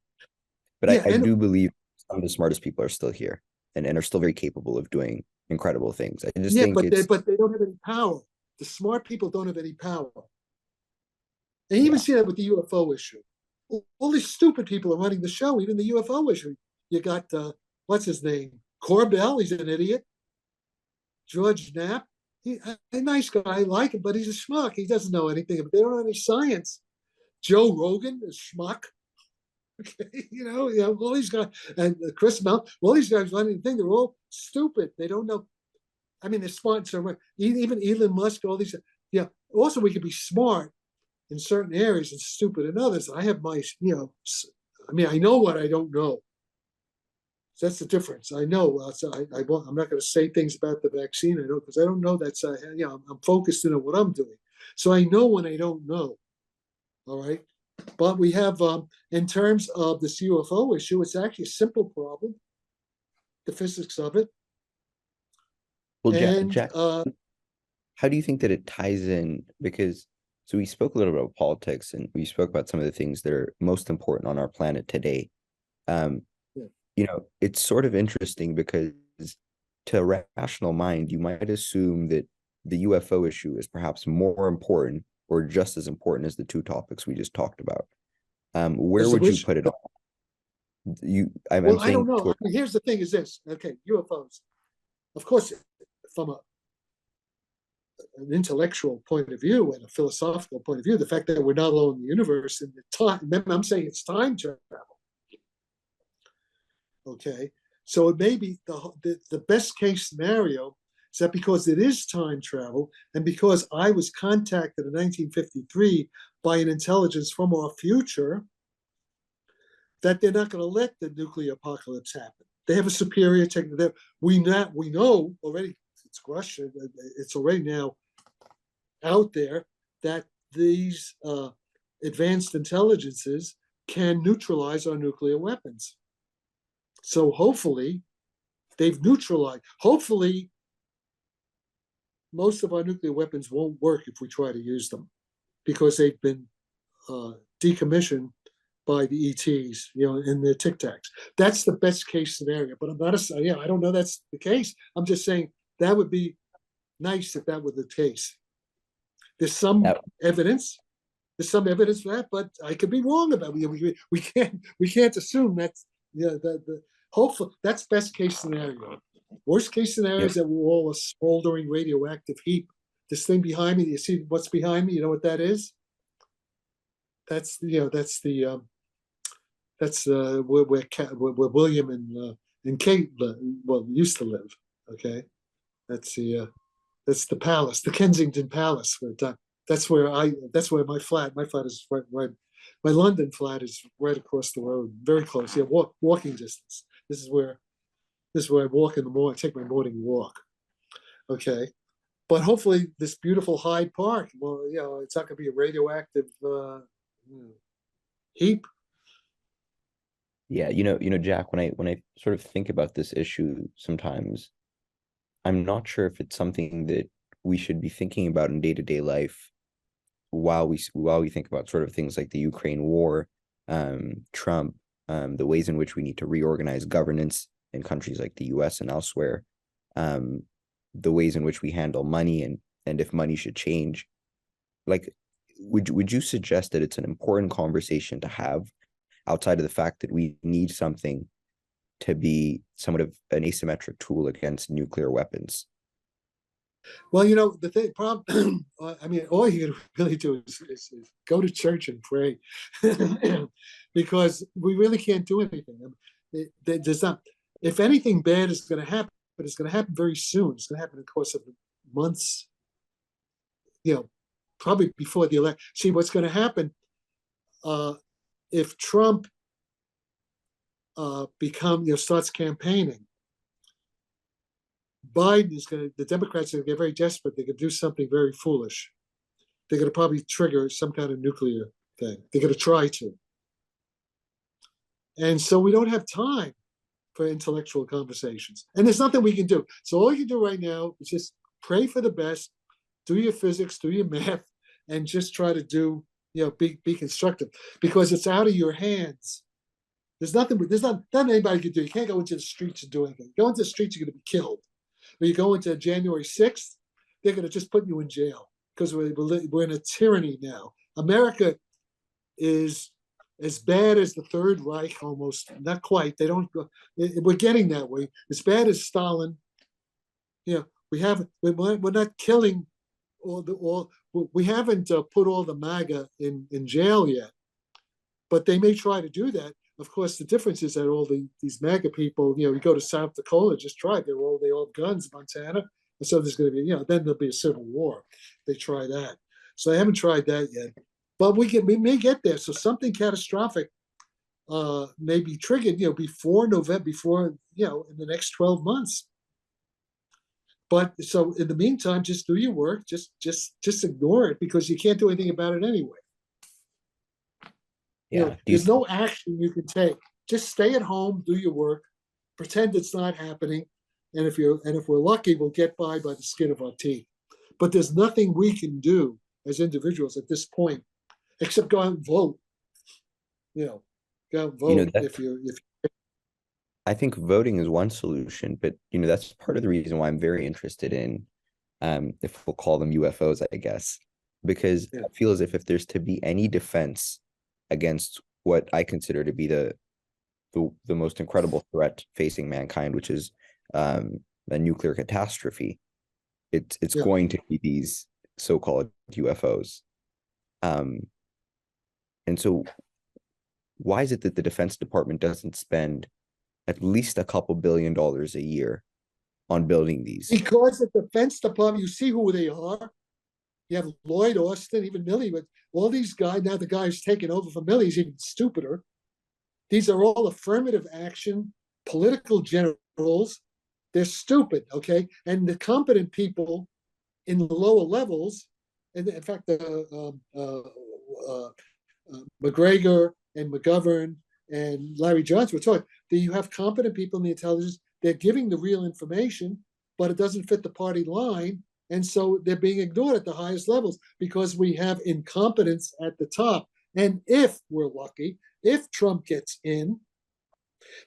but Yeah, I and do believe some of the smartest people are still here and are still very capable of doing incredible things. I just yeah, think but they it's but they don't have any power. The smart people don't have any power. And you even yeah. see that with the UFO issue. All these stupid people are running the show, even the UFO issue. You got what's his name? Corbell, he's an idiot. George Knapp, a nice guy, I like him, but he's a schmuck. He doesn't know anything. They don't know any science. Joe Rogan is schmuck. All these guys and Chris Mount, all these guys running the thing, they're all stupid. They don't know. I mean, they're smart. So even Elon Musk, all these. Yeah. Also, we could be smart in certain areas and stupid in others. I have I know what I don't know. So that's the difference. I know. So I'm not going to say things about the vaccine. I know because I don't know. That's I'm focused in on what I'm doing. So I know when I don't know. All right. But we have, in terms of this UFO issue, it's actually a simple problem, the physics of it. Well, And Jack, how do you think that it ties in? Because so we spoke a little bit about politics and we spoke about some of the things that are most important on our planet today. Um, It's sort of interesting because to a rational mind, you might assume that the UFO issue is perhaps more important or just as important as the two topics we just talked about. Where As the would you which, put it on? I'm well, I don't saying know. I mean, here's the thing: is this okay? UFOs, of course, from an intellectual point of view and a philosophical point of view, the fact that we're not alone in the universe and the time. Remember, I'm saying it's time travel. Okay, so it may be the best case scenario is that because it is time travel and because I was contacted in 1953 by an intelligence from our future, that they're not going to let the nuclear apocalypse happen. They have a superior technology. We know already. It's already now out there that these advanced intelligences can neutralize our nuclear weapons. So hopefully they've neutralized. Hopefully most of our nuclear weapons won't work if we try to use them because they've been decommissioned by the ETs, in the Tic Tacs. That's the best case scenario. But I'm not I don't know that's the case. I'm just saying that would be nice if that were the case. There's some evidence. There's some evidence for that, but I could be wrong about it. We can't assume that's hopefully that's best case scenario. Worst case scenario is that we're all a smoldering radioactive heap. This thing behind me, you see what's behind me? You know what that is? That's where William and Kate used to live. Okay, that's the palace, the Kensington Palace. That's where my flat is right. My London flat is right across the road, very close. Yeah, walking distance. This is where I walk in the morning. Take my morning walk. Okay, but hopefully this beautiful Hyde Park. Well, it's not going to be a radioactive heap. Yeah, Jack, when I sort of think about this issue sometimes, I'm not sure if it's something that we should be thinking about in day-to-day life while we think about sort of things like the Ukraine war, Trump, the ways in which we need to reorganize governance in countries like the US and elsewhere, the ways in which we handle money and if money should change. Like, would you suggest that it's an important conversation to have outside of the fact that we need something to be somewhat of an asymmetric tool against nuclear weapons? Well, the problem. I mean, all you can really do is go to church and pray, because we really can't do anything. There's not. If anything bad is going to happen, but it's going to happen very soon. It's going to happen in the course of months. Probably before the election. See, what's going to happen if Trump starts campaigning? The Democrats are going to get very desperate. They're going to do something very foolish. They're going to probably trigger some kind of nuclear thing. They're going to try to. And so we don't have time for intellectual conversations. And there's nothing we can do. So all you can do right now is just pray for the best, do your physics, do your math, and just try to be constructive, because it's out of your hands. There's nothing anybody can do. You can't go into the streets and do anything. Go into the streets, you're going to be killed. When you go into January 6th, they're going to just put you in jail because we're in a tyranny now. America is as bad as the Third Reich, almost. Not quite. We're getting that way. As bad as Stalin. We're not killing we haven't put all the MAGA in jail yet, but they may try to do that. Of course, the difference is that all these MAGA people, you go to South Dakota, just tried. They all have guns, Montana, and so there's going to be, then there'll be a civil war. They try that, so they haven't tried that yet, but we may get there. So something catastrophic may be triggered, before November, in the next 12 months. But so in the meantime, just do your work. Just ignore it, because you can't do anything about it anyway. Yeah. There's no action you can take. Just stay at home, do your work, pretend it's not happening, and if we're lucky, we'll get by the skin of our teeth. But there's nothing we can do as individuals at this point except go out and vote. Go out and vote if you. I think voting is one solution, but that's part of the reason why I'm very interested in, if we'll call them UFOs, I guess, because Yeah, I feel as if there's to be any defense against what I consider to be the most incredible threat facing mankind, which is a nuclear catastrophe, it's yeah. going to be these so-called UFOs. Um, and so why is it that the Defense Department doesn't spend at least a couple $1 billion a year on building these? Because the Defense Department, you see who they are. You have Lloyd Austin, even Milley, but all these guys, now the guy who's taken over from Milley is even stupider. These are all affirmative action, political generals. They're stupid, okay? And the competent people in the lower levels, and in fact, McGregor and McGovern and Larry Johnson were talking that you have competent people in the intelligence. They're giving the real information, but it doesn't fit the party line. And so they're being ignored at the highest levels because we have incompetence at the top. And if we're lucky, if Trump gets in,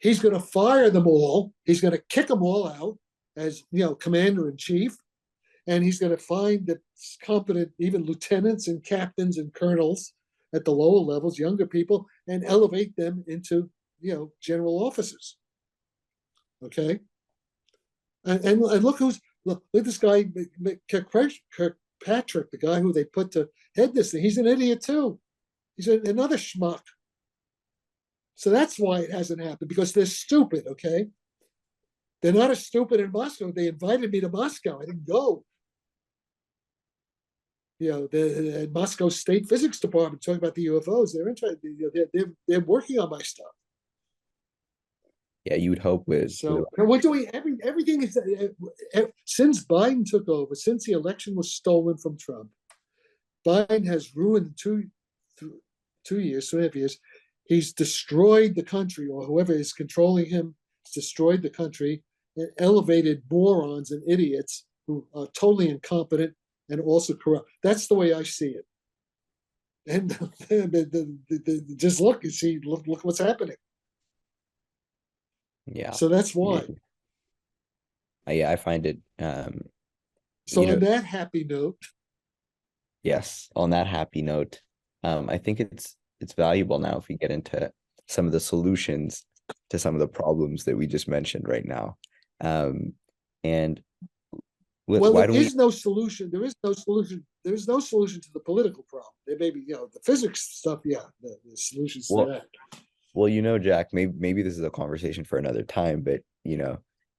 he's going to fire them all. He's going to kick them all out as commander in chief, and he's going to find that competent even lieutenants and captains and colonels at the lower levels, younger people, and elevate them into general officers. Okay, and look look at this guy Kirkpatrick, the guy who they put to head this thing. He's an idiot too. He's another schmuck. So that's why it hasn't happened, because they're stupid, okay? They're not as stupid in Moscow. They invited me to Moscow. I didn't go. The Moscow State Physics Department talking about the UFOs. They're interested. They're working on my stuff. Yeah, you would hope with. So what do we? Everything is since Biden took over, since the election was stolen from Trump. Biden has ruined 2 years, 2.5 years. He's destroyed the country, or whoever is controlling him has destroyed the country and elevated morons and idiots who are totally incompetent and also corrupt. That's the way I see it. And just look and see, look what's happening. Yeah. So that's why. Yeah, I find it. So on that happy note. Yes, on that happy note, I think it's valuable now if we get into some of the solutions to some of the problems that we just mentioned right now. And there is no solution. There is no solution. There is no solution to the political problem. There may be, the physics stuff. Yeah, the solutions to that. Well, Jack, maybe this is a conversation for another time, but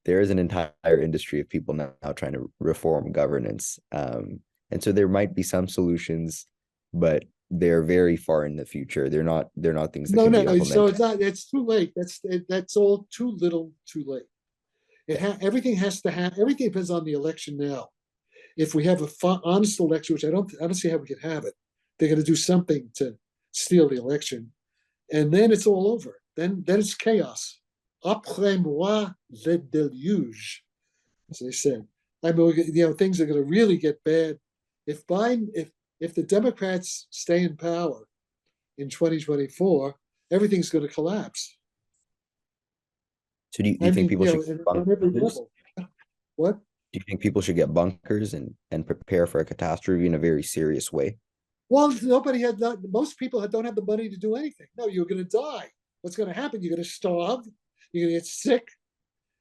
there is an entire industry of people now trying to reform governance. And so there might be some solutions, but they're very far in the future. They're not things that can be implemented. So it's not. It's too late. That's all too little, too late. Everything has to happen. Everything depends on the election now. If we have a honest election, which I don't see how we can have it, they're going to do something to steal the election, and then it's all over. Then it's chaos. Après moi le déluge, as they said. I mean, things are going to really get bad if the Democrats stay in power in 2024. Everything's going to collapse. So do you think people should get bunkers? What? Do you think people should get bunkers and prepare for a catastrophe in a very serious way? Well, most people don't have the money to do anything. No, you're going to die. What's going to happen? You're going to starve. You're going to get sick,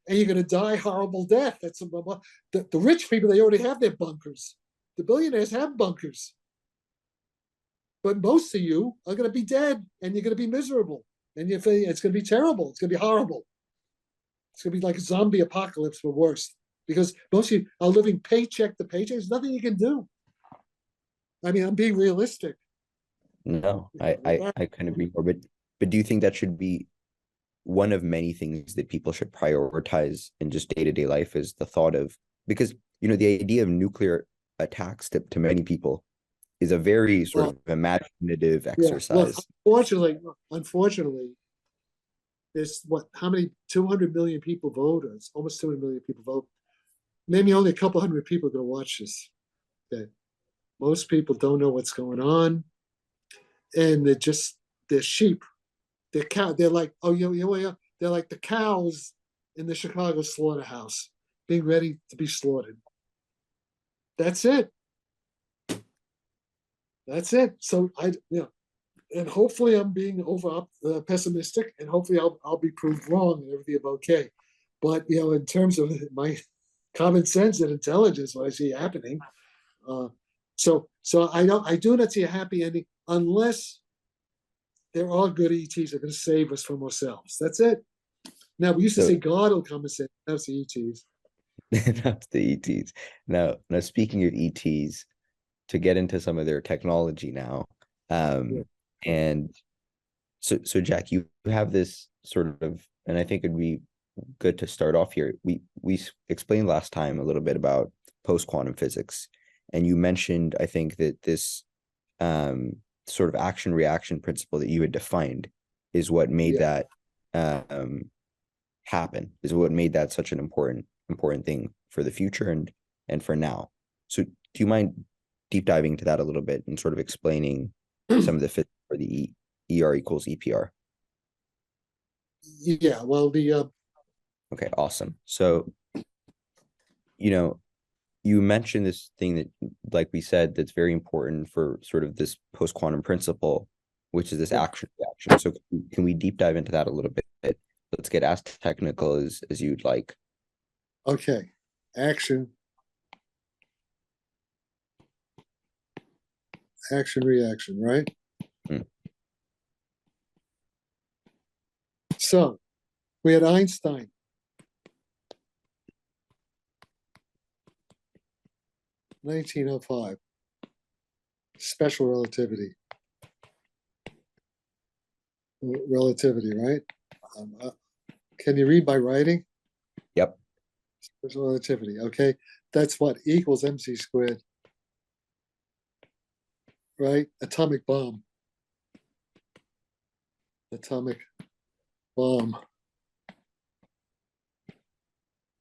and you're going to die horrible death. That's the rich people. They already have their bunkers. The billionaires have bunkers. But most of you are going to be dead, and you're going to be miserable, and it's going to be terrible. It's going to be horrible. It's going to be like a zombie apocalypse, but worse, because most of you are living paycheck to paycheck. There's nothing you can do. I mean, I'm being realistic. No, I couldn't agree more. But do you think that should be one of many things that people should prioritize in just day-to-day life, is the thought of, because the idea of nuclear attacks to many people is a very sort of imaginative exercise. Well, unfortunately, there's how many 200 million people vote? It's almost 200 million people vote. Maybe only a couple hundred people are going to watch this. Okay. Most people don't know what's going on, and they're sheep. They're like, they're like the cows in the Chicago slaughterhouse, being ready to be slaughtered. That's it. That's it. So and hopefully I'm being over pessimistic, and hopefully I'll be proved wrong and everything will be okay. But in terms of my common sense and intelligence, what I see happening, so I do not see a happy ending unless there are good ETs that are going to save us from ourselves. That's it. Now we used to say God will come and save. That's the ETs. That's the ETs. Now, speaking of ETs, to get into some of their technology now, Yeah. and so Jack, you have this sort of, and I think it'd be good to start off here. We explained last time a little bit about post-quantum physics, and you mentioned, I think, that this sort of action-reaction principle that you had defined is what made that happen, is what made that such an important thing for the future and for now. So do you mind deep diving into that a little bit and sort of explaining some of the physics for the ER equals EPR? Yeah, well, Okay, awesome. So, you mentioned this thing that, like we said, that's very important for sort of this post-quantum principle, which is this action reaction. So can we deep dive into that a little bit? Let's get as technical as you'd like. Okay, action reaction, right? So we had Einstein. (1905), special relativity. Right? Can you read my writing? Yep. Special relativity. Okay, that's what equals mc squared. Right? Atomic bomb.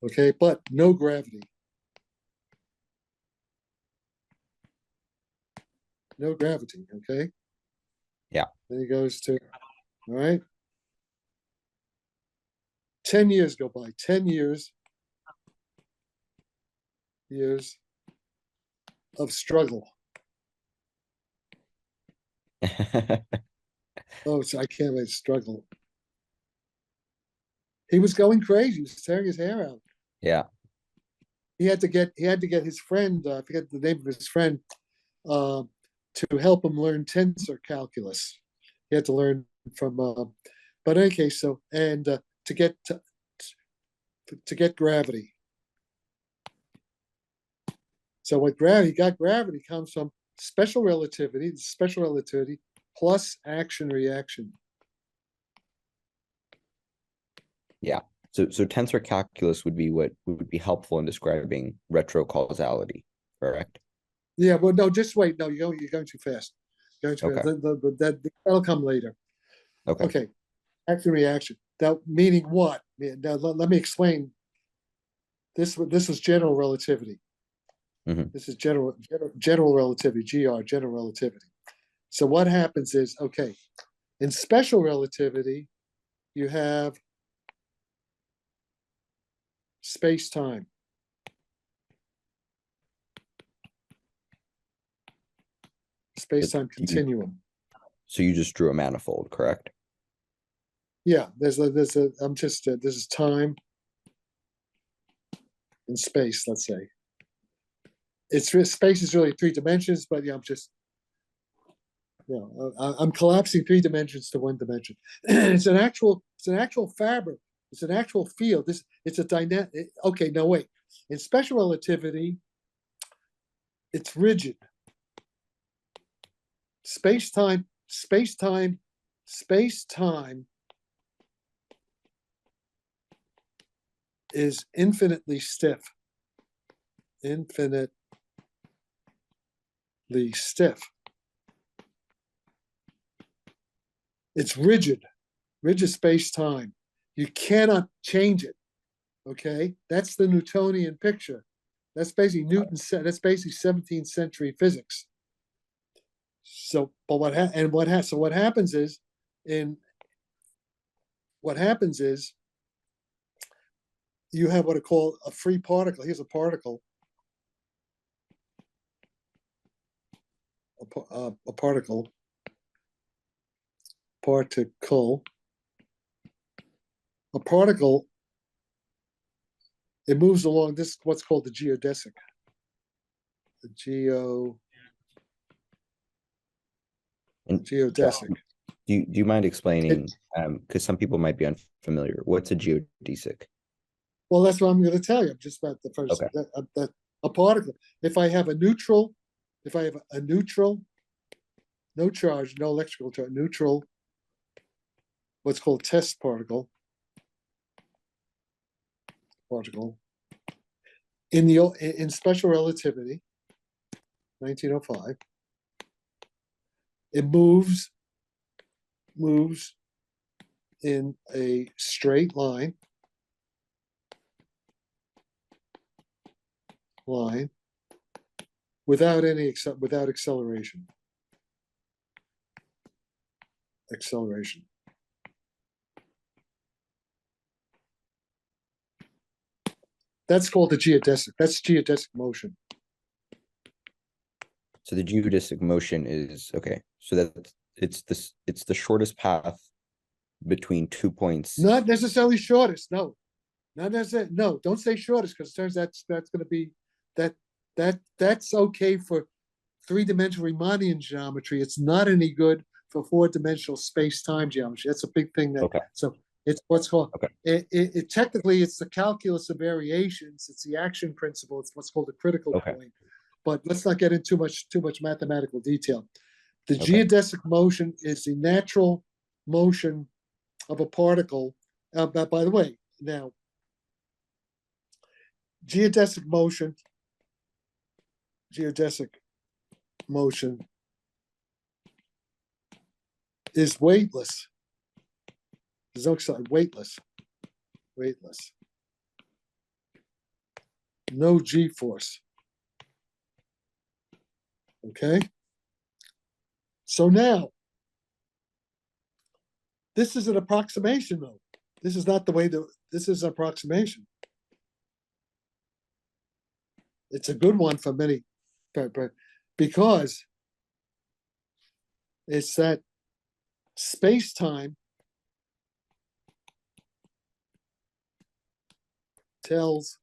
Okay, but no gravity. No gravity. Okay. Yeah. Then he goes to, all right. 10 years go by. 10 years of struggle. Oh, so I can't wait. Struggle. He was going crazy. He was tearing his hair out. Yeah. He had to get his friend. I forget the name of his friend, to help him learn tensor calculus. He had to learn from. But in any case, so and to get gravity. So what gravity comes from special relativity. Special relativity plus action reaction. Yeah. So tensor calculus would be what would be helpful in describing retrocausality, correct? Yeah, well, no, just wait. No, you're going too fast. You're going too Okay. fast. That'll come later. Okay. Okay, action reaction. That meaning what? Now let me explain. This was general relativity. Mm-hmm. This is general relativity. General relativity. So what happens is, okay, in special relativity, you have space-time. Space-time continuum. So you just drew a manifold, correct? Yeah, this is time and space, let's say. Space is really 3 dimensions, but yeah, I'm collapsing 3 dimensions to 1 dimension. It's an actual fabric. It's an actual field. It's a dynamic. Okay, no, wait. In special relativity, it's rigid. Space-time is infinitely stiff. Infinitely stiff. It's rigid space-time. You cannot change it. Okay, that's the Newtonian picture. That's basically Newton said. That's basically 17th century physics. So, but what happens is you have what I call a free particle. Here's a particle. A particle. Particle. A particle. It moves along. This is what's called the geodesic. The geodesic. Do you mind explaining? Because some people might be unfamiliar. What's a geodesic? Well, that's what I'm going to tell you. I'm just about the first. Okay. A particle. If I have a neutral, no charge, no electrical charge, neutral, what's called test particle. In special relativity, 1905, it moves in a straight line without acceleration. That's called the geodesic. That's geodesic motion. So the geodesic motion is okay. So that it's the shortest path between 2 points. Not necessarily shortest. No, not necessarily. No, don't say shortest, because it turns out that's going to be that's okay for three-dimensional Riemannian geometry. It's not any good for four-dimensional space-time geometry. That's a big thing. Okay. So it's what's called. Okay. It technically it's the calculus of variations. It's the action principle. It's what's called a critical point. But let's not get into too much mathematical detail. The geodesic motion is the natural motion of a particle. By the way, now geodesic motion is weightless. There's no side, weightless. No G force. Okay. So now, this is an approximation, though. This is not the way this is an approximation. It's a good one for many, because it's that space-time tells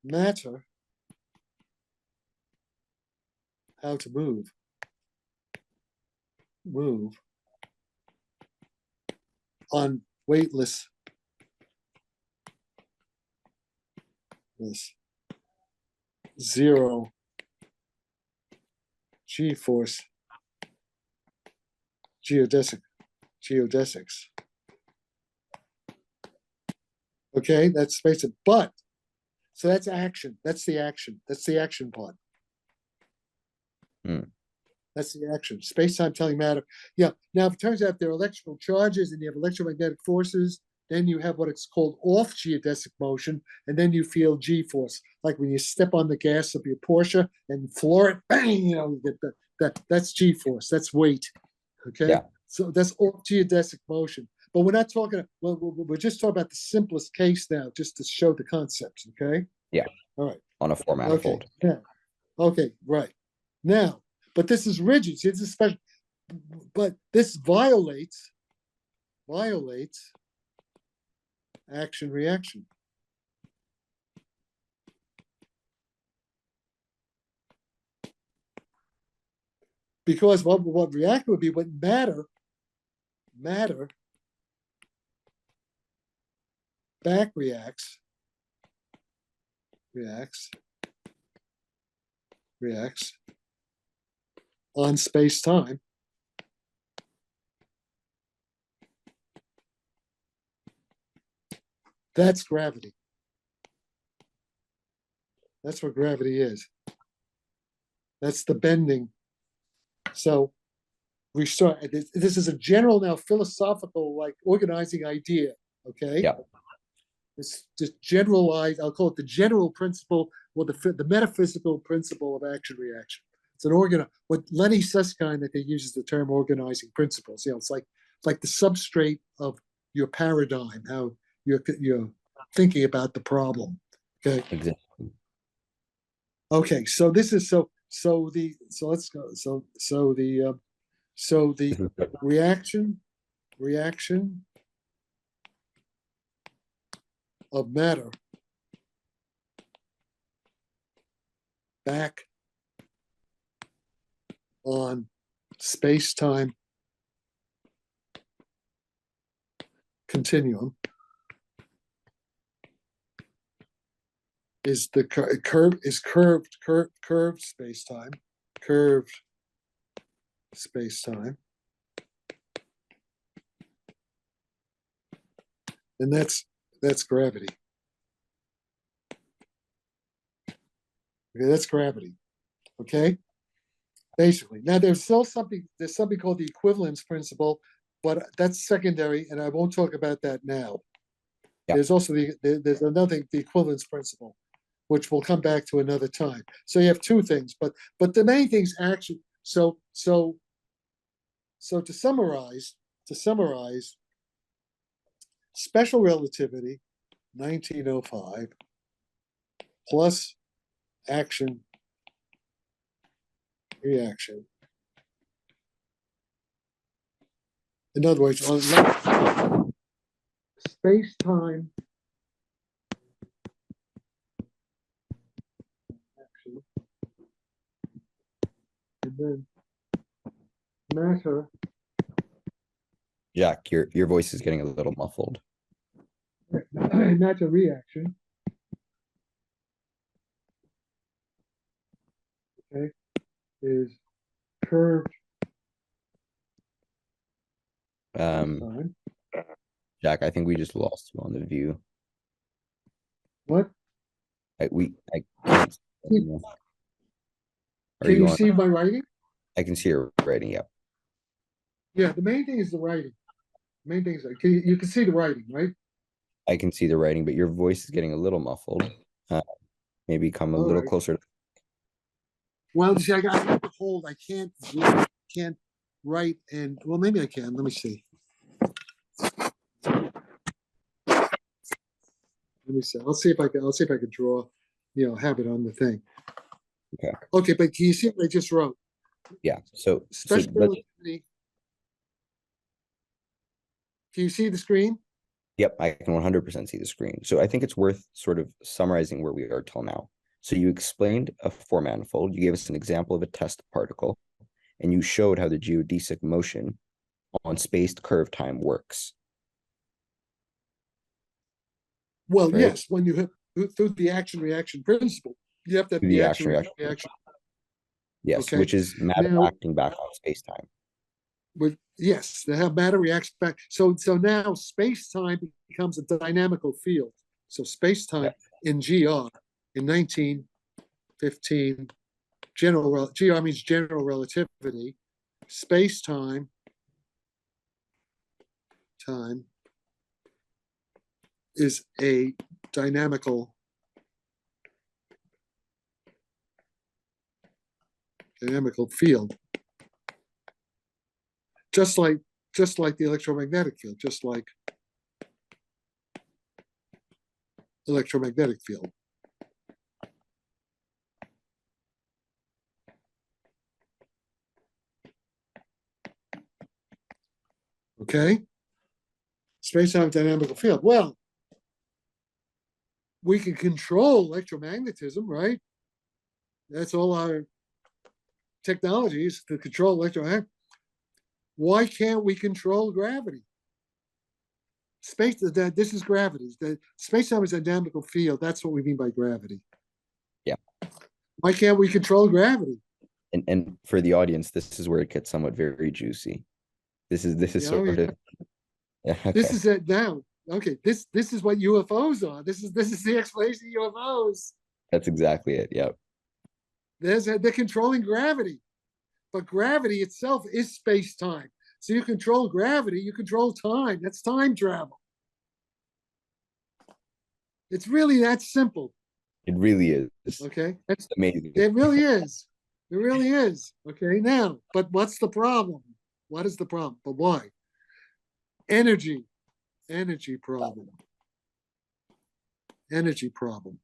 matter how to move on weightless zero G force geodesics. Okay, that's basic. But so that's action. That's the action part. That's the action. Space-time telling matter. Yeah. Now, if it turns out there are electrical charges and you have electromagnetic forces, then you have what it's called off geodesic motion, and then you feel G force, like when you step on the gas of your Porsche and floor it, bang, you get that's G force. That's weight. Okay. Yeah. So that's off geodesic motion. But we're not talking. Well, we're just talking about the simplest case now, just to show the concepts. Okay. Yeah. All right. On a four manifold. Okay. Yeah. Okay. Right. Now, but this is rigid. See, it's a special. But this violates action reaction. Because what reaction would be what matter back reacts on space-time. That's gravity. That's what gravity is. That's the bending. So we start. This is a general now philosophical, like organizing idea. Okay. Yeah. It's just generalized. I'll call it the general principle, or the metaphysical principle of action reaction. It's an what Lenny Susskind, I think, uses the term organizing principles. You know, it's like the substrate of your paradigm, how your thinking about the problem. Okay. Exactly. Okay. So this is so let's go. So the This is good. reaction of matter back on space-time continuum is the curved space-time, and that's gravity. Okay, that's gravity. Okay, basically. Now there's something called the equivalence principle, but that's secondary, and I won't talk about that now. Yeah. There's also there's another thing, the equivalence principle, which we'll come back to another time. So you have two things, but the main things actually. So to summarize, special relativity, 1905, plus action reaction. In other words, on space-time action, and then matter. Jack, your voice is getting a little muffled. Matter reaction. Okay, is curved. Time. Jack, I think we just lost you on the view. What? I can't see it anymore. Are Can you on? see my writing? I can see your writing. Yep. Yeah, the main thing is the writing. The main thing is you can see the writing, right? I can see the writing, but your voice is getting a little muffled. Maybe come a little closer. Well, you see, I got to hold. I can't write, and well, maybe I can. Let me see. Let me see. I'll see if I can draw. Have it on the thing. Okay. Okay, but can you see what I just wrote? Yeah. So Special relativity. Can you see the screen? Yep, I can 100% see the screen. So I think it's worth sort of summarizing where we are till now. So you explained a four-manifold, you gave us an example of a test particle, and you showed how the geodesic motion on spaced curve time works. Well, right? Yes, when you have through the action-reaction principle, you have to have the action-reaction. Yes, okay. Which is matter acting back on space-time. Yes, they have matter reacts back. So now space-time becomes a dynamical field. So space-time in GR in 1915, GR means general relativity. Space-time is a dynamical field. Just like the electromagnetic field, just like electromagnetic field. Okay? Space-time dynamical field. Well, we can control electromagnetism, right? That's all our technologies to control electromagnetism. Why can't we control gravity? This is gravity. The space-time is a dynamical field. That's what we mean by gravity. Yeah. Why can't we control gravity? And for the audience, this is where it gets somewhat very juicy. This is sort of. Yeah, okay. This is it now. Okay, this is what UFOs are. This is the explanation of UFOs. That's exactly it. Yep. They're controlling gravity, but gravity itself is space-time. So you control gravity, you control time. That's time travel. It's really that simple. It really is. Okay, that's amazing. It really is. It really is. Okay, now, but what's the problem? What is the problem? But why? Energy problem. energy problem.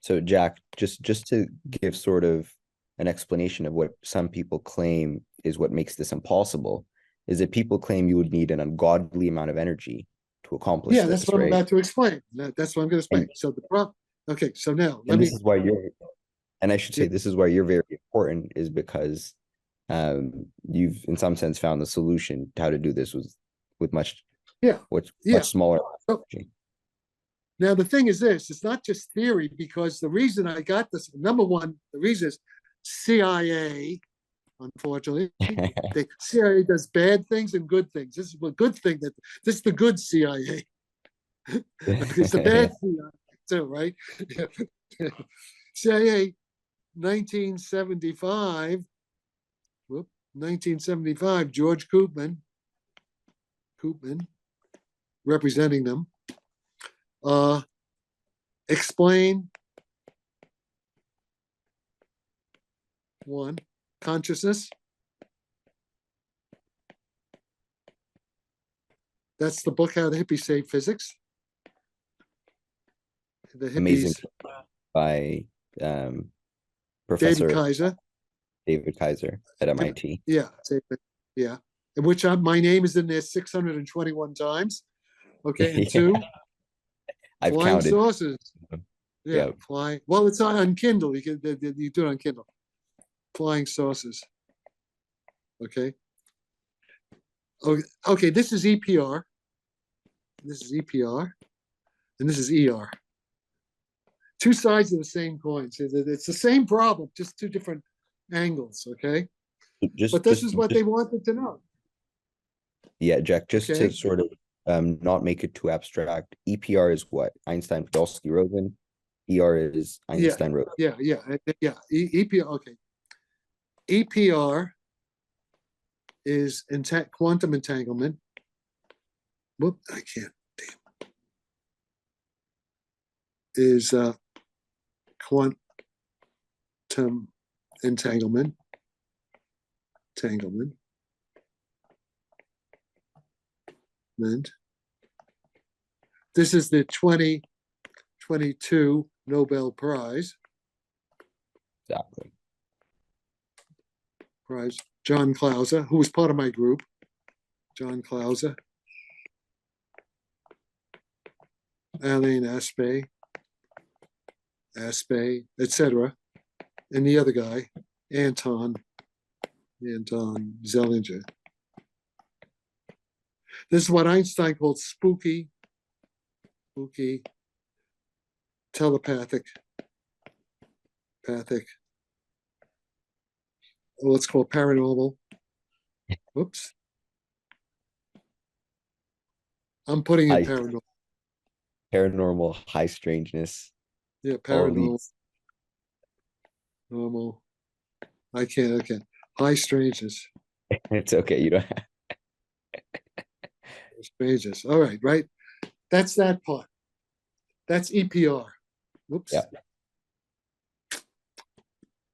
So Jack, just to give sort of an explanation of what some people claim is what makes this impossible, is that people claim you would need an ungodly amount of energy to accomplish Yeah, that's this, what I'm right? about to explain. That's what I'm going to explain. And, So the problem. Okay, so now let and this me. is why you're, and I should Yeah, say this is why you're very important, is because you've in some sense found the solution to how to do this with much yeah, yeah. smaller So energy. now the thing is this: it's not just theory, because the reason I got this, number one, the reason is CIA. Unfortunately, the CIA does bad things and good things. This is a good thing, that this is the good CIA. It's the bad CIA too, right? CIA 1975, 1975, George Koopman representing them, explain one, consciousness. That's the book, How the Hippies Saved Physics. The Amazing hippies, by David Professor Kaiser. David Kaiser at And, MIT. yeah, yeah. In which my name is in there 621 times. Okay, and two, I've flying counted. saucers. Yeah, Yeah. flying. Well, it's on Kindle. You do it on Kindle. Flying saucers. Okay. Okay. This is EPR. This is EPR, and this is ER. Two sides of the same coin. It's the same problem, just two different angles. Okay. But this is what they wanted to know. Yeah, Jack, just to Okay. sort of not make it too abstract, EPR is what? Einstein, Podolsky, Rosen. ER is Yeah. Einstein, Rosen. Yeah. EPR. Okay. EPR is quantum entanglement. Whoop, I can't. Damn. Is quantum entanglement. This is the 2022 Nobel Prize. Exactly. John Clauser, who was part of my group. John Clauser. Alain Aspect, etc. And the other guy, Anton Zellinger. This is what Einstein called spooky, telepathic, let's call it paranormal. Whoops. I'm putting in paranormal. Paranormal, high strangeness. Yeah, paranormal. Normal. I can't. High strangeness. It's okay. You don't have. Strangeness. All right, right? That's that part. That's EPR. Whoops. Yeah.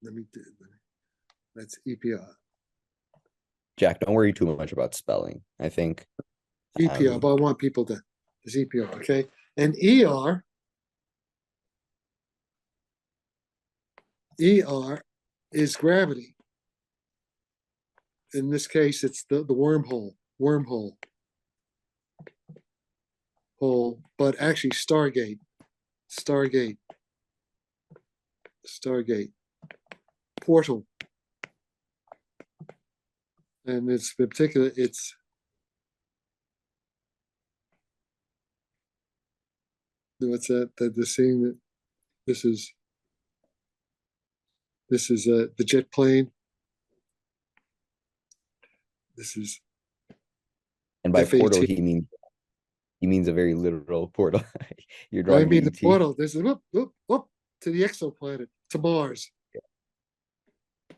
Let me do it. That's EPR. Jack, don't worry too much about spelling. I think EPR, but I want people to. It's EPR, okay? And ER is gravity. In this case, it's the wormhole. Hole, but actually Stargate. Portal. And it's in particular, it's what's that? The scene that this is the jet plane. This is, and by FAT. portal he means a very literal portal. You're I drawing mean the ET. portal. This is whoop to the exoplanet, to Mars.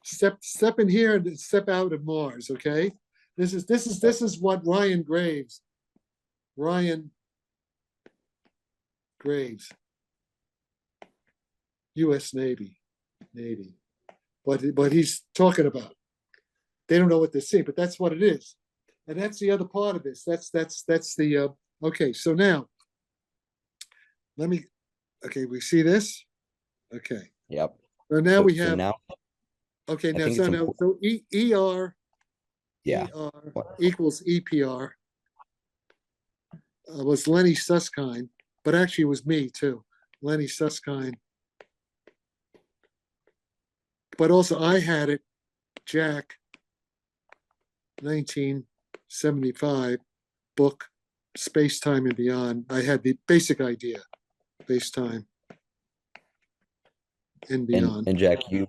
Step in here and step out of Mars. Okay, this is what Ryan Graves, U.S. Navy, but he's talking about. They don't know what they're seeing, but that's what it is, and that's the other part of this. That's the okay. So now, let me, okay, we see this? Okay. Yep. So now So we so have, now okay, I now, think it's so now, important. so ER Yeah. equals EPR was Lenny Susskind, but actually it was me too, Lenny Susskind. But also I had it, Jack, 1975 book, Space, Time and Beyond. I had the basic idea, space, time and beyond. And Jack, you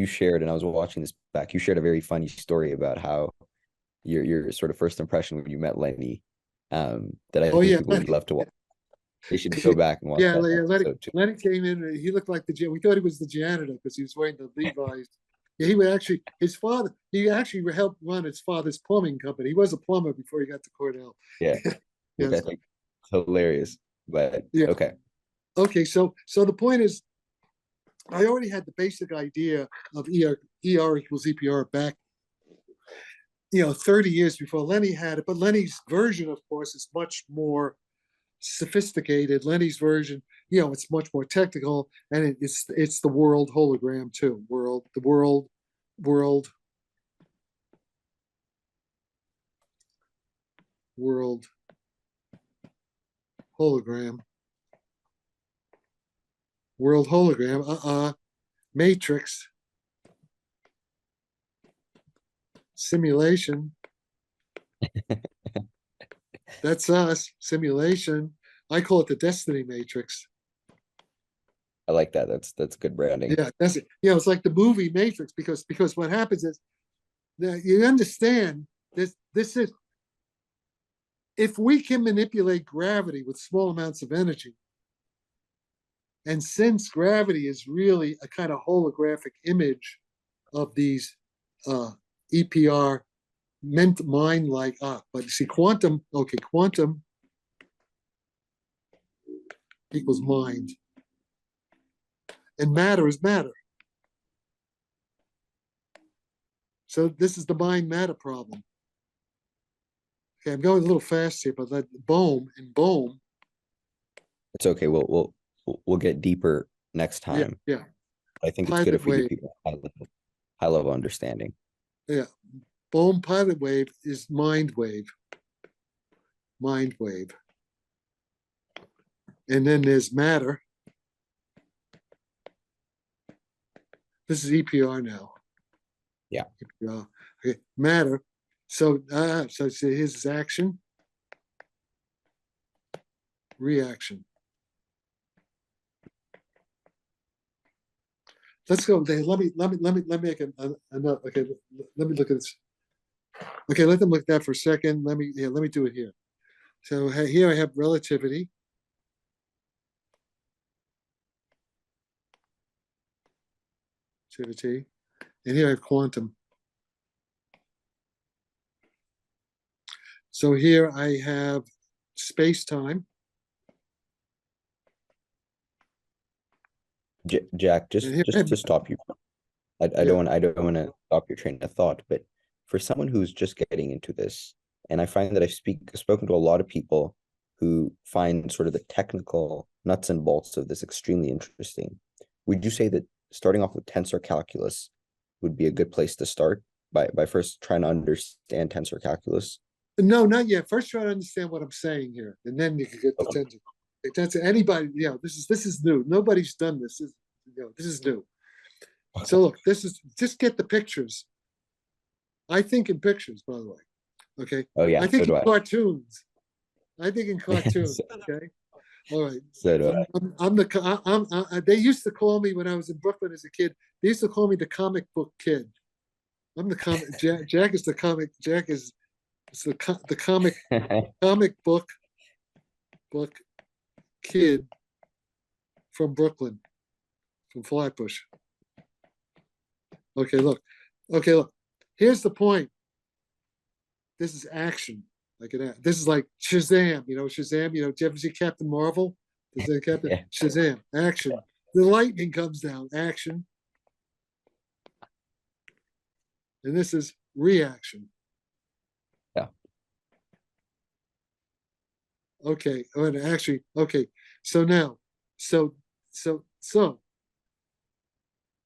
shared, and I was watching this back. You shared a very funny story about how your sort of first impression when you met Lenny, that I Oh think yeah, people Lenny. would love to watch. They should go back and watch Yeah, that yeah, episode too. Lenny came in. He looked like we thought he was the janitor because he was wearing the Levi's. Yeah, he would actually, his father, he actually helped run his father's plumbing company. He was a plumber before he got to Cornell. Yeah, which I Yes. think is hilarious. But Yeah. okay, Okay. So the point is, I already had the basic idea of ER equals EPR back, 30 years before Lenny had it. But Lenny's version, of course, is much more sophisticated. Lenny's version, it's much more technical, and it's the world hologram too. World, world hologram, world hologram. Matrix simulation. That's us. Simulation. I call it the Destiny Matrix. I like that. That's good branding. Yeah, that's it. It's like the movie Matrix because what happens is that you understand this. This is, if we can manipulate gravity with small amounts of energy, and since gravity is really a kind of holographic image of these EPR meant mind like but you see quantum, okay, quantum equals mind, and matter is matter. So this is the mind matter problem. Okay, I'm going a little fast here, but Bohm. It's okay. We'll get deeper next Yeah, time. yeah, I think it's good pilot if we give wave. people high level understanding. Yeah, Bohm pilot wave is mind wave. Mind wave. And then there's matter. This is EPR now. Yeah. EPR. Okay, matter. So here's action, reaction. Let's go there. Let me make another. Okay, let me look at this. Okay, let them look at that for a second. Let me do it here. So here I have relativity. And here I have quantum. So here I have space-time. Jack, And just here I just have, to stop you. I yeah. don't want to stop your train of thought, but for someone who's just getting into this, and I find that I've spoken to a lot of people who find sort of the technical nuts and bolts of this extremely interesting. Would you say that starting off with tensor calculus would be a good place to start by first trying to understand tensor calculus? No, not yet. First, try to understand what I'm saying here, and then you can get the Okay. tensor. That's anybody. This is new. Nobody's done this. This is new. So look, this is just get the pictures. I think in pictures, by the way. Okay. Oh I yeah, so think in do I. cartoons. I think in cartoons. So, Okay. All right. so do I. I'm the. They used to call me when I was in Brooklyn as a kid. They used to call me the comic book kid. I'm the comic. Jack is the comic. Jack is the comic book kid from Brooklyn, from Flatbush. Okay, look. Okay, look. Here's the point. This is action. This is like Shazam. Shazam. Do you ever see Captain Marvel? Does that Captain Yeah. Shazam? Action. The lightning comes down. Action. And this is reaction. Yeah. Okay. And actually, okay. So now, so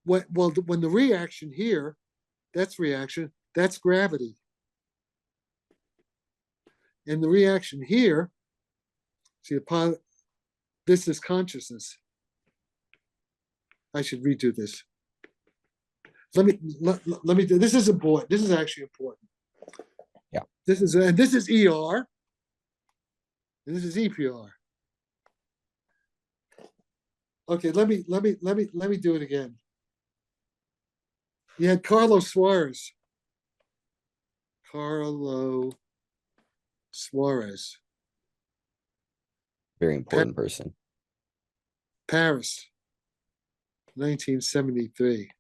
when the reaction here, that's reaction, that's gravity. And the reaction here, see, this is consciousness. I should redo this. Let me do this. Is important. This is actually important. Yeah. This is ER, and this is EPR. Okay, let me do it again. You had Carlos Suarez. Carlo Suarez. Very important person. Paris, 1973.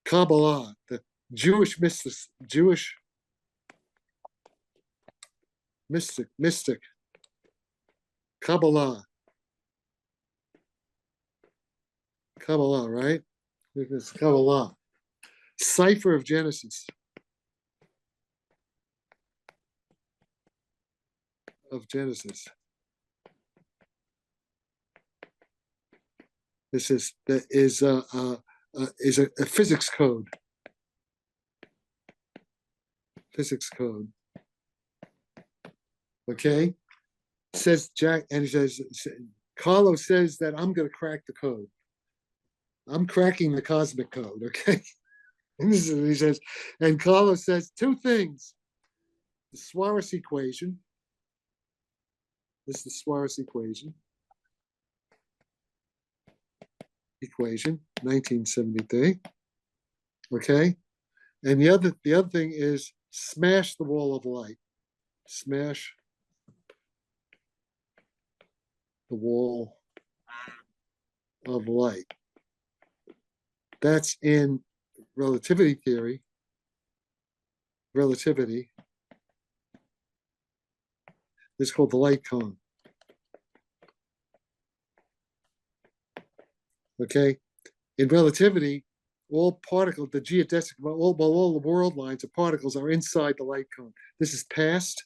Kabbalah, the Jewish mystic. Kabbalah, right? It's Kabbalah. Cipher of Genesis. This is a physics code. Okay, says Jack, and he says Carlos says that I'm going to crack the code. I'm cracking the cosmic code. Okay, and this is what he says, and Carlos says two things: the Suarez equation. This is the Suarez equation. 1973. Okay, and the other thing is smash the wall of light. Smash the wall of light. That's in relativity theory. Relativity. It's called the light cone. Okay, in relativity, all particles, the geodesic, all the world lines of particles are inside the light cone. This is past.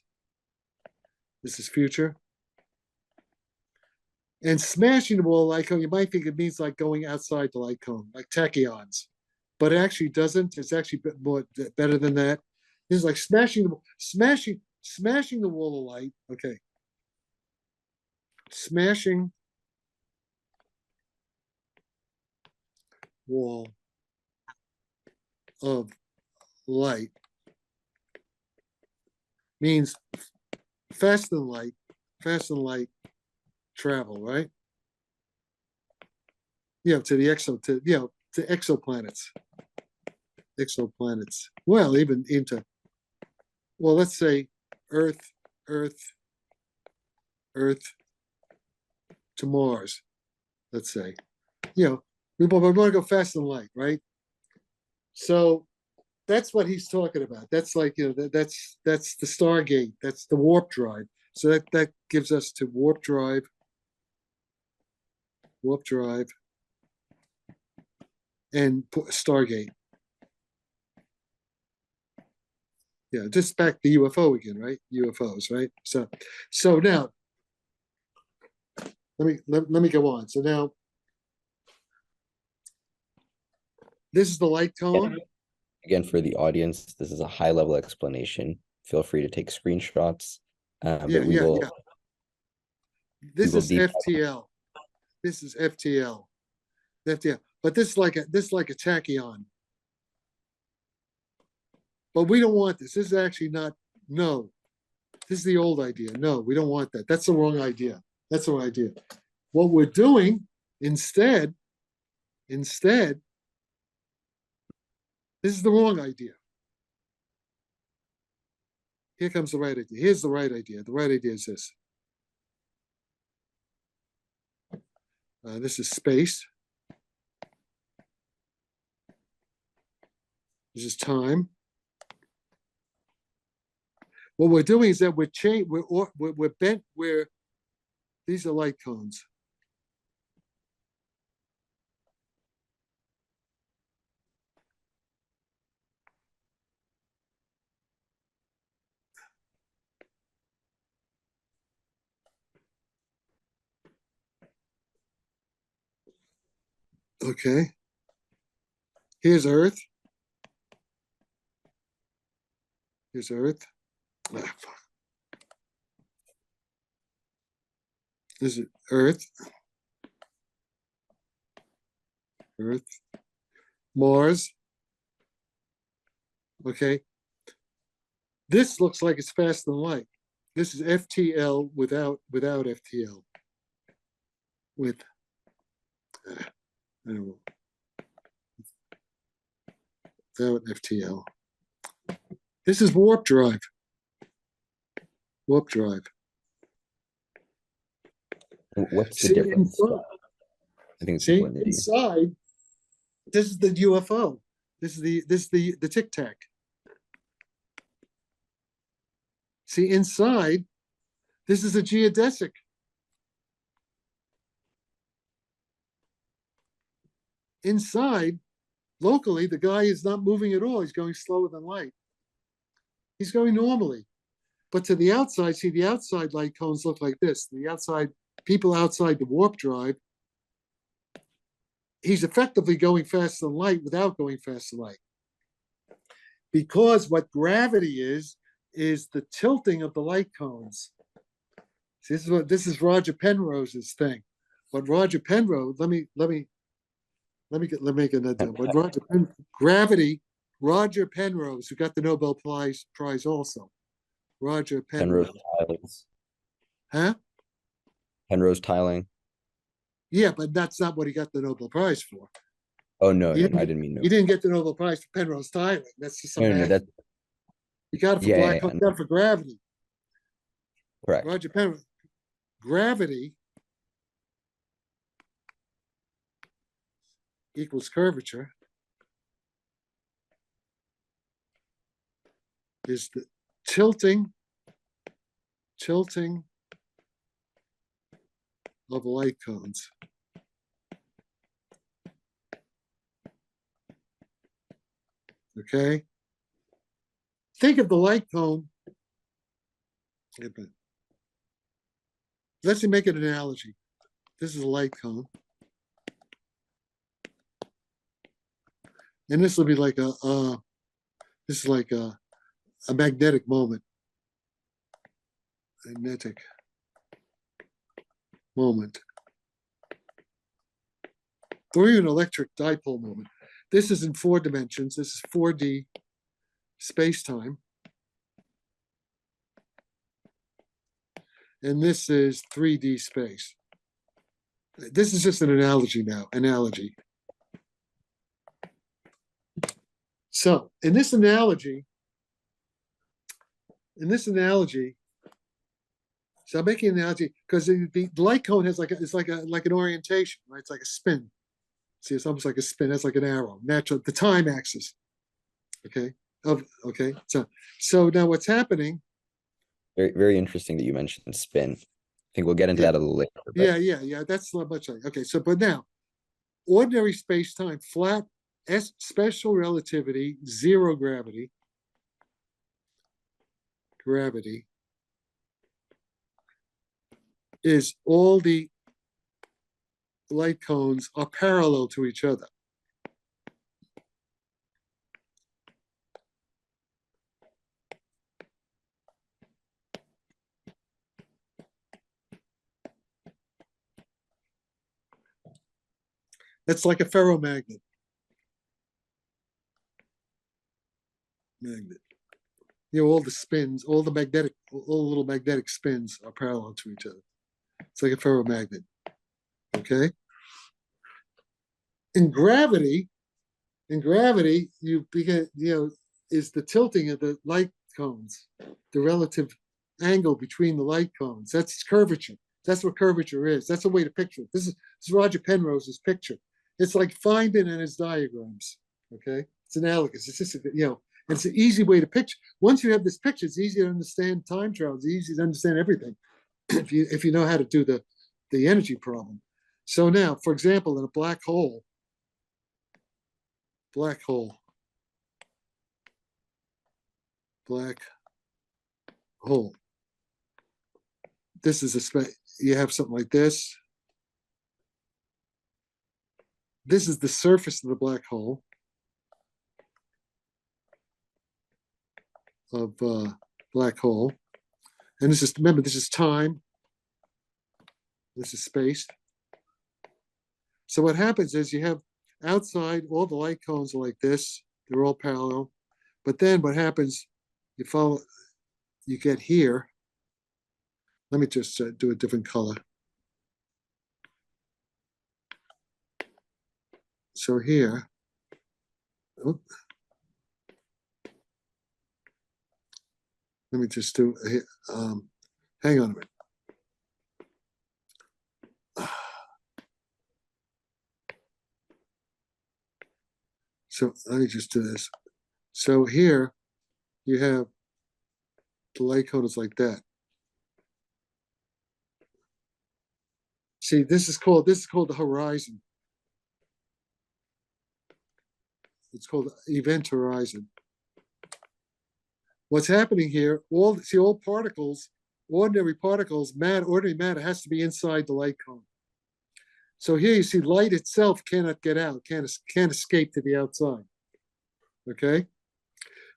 This is future. And smashing the wall light cone, you might think it means like going outside the light cone, like tachyons, but it actually doesn't. It's actually better than that. This is like smashing the wall of light. Okay, smashing wall of light means faster than light travel, right? To the to exoplanets. Well, even into, well, let's say Earth to Mars, let's say. We want to go faster than light, right? So that's what he's talking about. That's like, that's the Stargate. That's the warp drive. So that gives us to warp drive, and Stargate. Yeah, just back to UFO again, right? UFOs, right? So now, let me go on. So now, this is the light cone. Again, for the audience, this is a high-level explanation. Feel free to take screenshots. But we will. This is FTL. This is FTL. But this is like a tachyon. But we don't want this. This is actually not. No, this is the old idea. No, we don't want that. That's the wrong idea. What we're doing instead, this is the wrong idea. Here comes the right idea. Here's the right idea. The right idea is this. This is space. This is time. What we're doing is that we're bent where these are light cones. Okay. Here's Earth. Here's Earth. Ah, fuck. This is Earth. Earth. Mars. Okay. This looks like it's faster than light. This is FTL without FTL. With I don't know, without FTL. This is warp drive. Warp drive. What's the See difference? inside. I think it's See important to do. inside. This is the UFO. This is the Tic Tac. See inside. This is a geodesic. Inside, locally, the guy is not moving at all. He's going slower than light. He's going normally. But to the outside, see, the outside light cones look like this. The outside, people outside the warp drive, he's effectively going faster than light without going faster than light. Because what gravity is the tilting of the light cones. See, this is Roger Penrose's thing. But Roger Penrose, let me make another down. But gravity, Roger Penrose, who got the Nobel Prize also. Roger Penrose. Penrose tilings. Huh? Penrose tiling. Yeah, but that's not what he got the Nobel Prize for. Oh no, no, I didn't mean no. He didn't get the Nobel Prize for Penrose tiling. That's just some No, that's he got it for black hole, got it for gravity. correct. Roger Penrose. Gravity equals curvature is the tilting of light cones. Okay? Think of the light cone. Let's make an analogy. This is a light cone. And this will be like a magnetic moment. Magnetic moment. Or even electric dipole moment. This is in 4 dimensions. This is 4D space-time. And this is 3D space. This is just an analogy now. So in this analogy, so I'm making an analogy because the light cone has like an orientation, right? It's like a spin. See, it's almost like a spin. That's like an arrow. Natural, the time axis. Okay. Okay. So now what's happening? Very, very interesting that you mentioned spin. I think we'll get into that a little later. Yeah. That's not much like okay. So, but now, ordinary space-time, flat, special relativity, zero gravity. Gravity is all the light cones are parallel to each other. It's like a ferromagnet. All the spins, all the little magnetic spins are parallel to each other. It's like a ferromagnet. Okay. In gravity, is the tilting of the light cones, the relative angle between the light cones. That's curvature. That's what curvature is. That's a way to picture it. This is Roger Penrose's picture. It's like Feynman and his diagrams. Okay, it's analogous. It's just it's an easy way to picture. Once you have this picture, it's easy to understand time travel. It's easy to understand everything if you know how to do the energy problem. So now, for example, in a black hole, black hole. This is you have something like this. this is the surface of the black hole black hole. And this is, remember, this is time. This is space. So what happens is you have outside, all the light cones are like this. They're all parallel. But then what happens, you get here. Let me just do a different color. So here, let me just do, hang on a minute. So let me just do this. So here you have the light cone is like that. See, this is called the horizon. It's called event horizon. What's happening here, all particles, ordinary particles, ordinary matter has to be inside the light cone. So here you see light itself cannot get out, can't escape to the outside. Okay?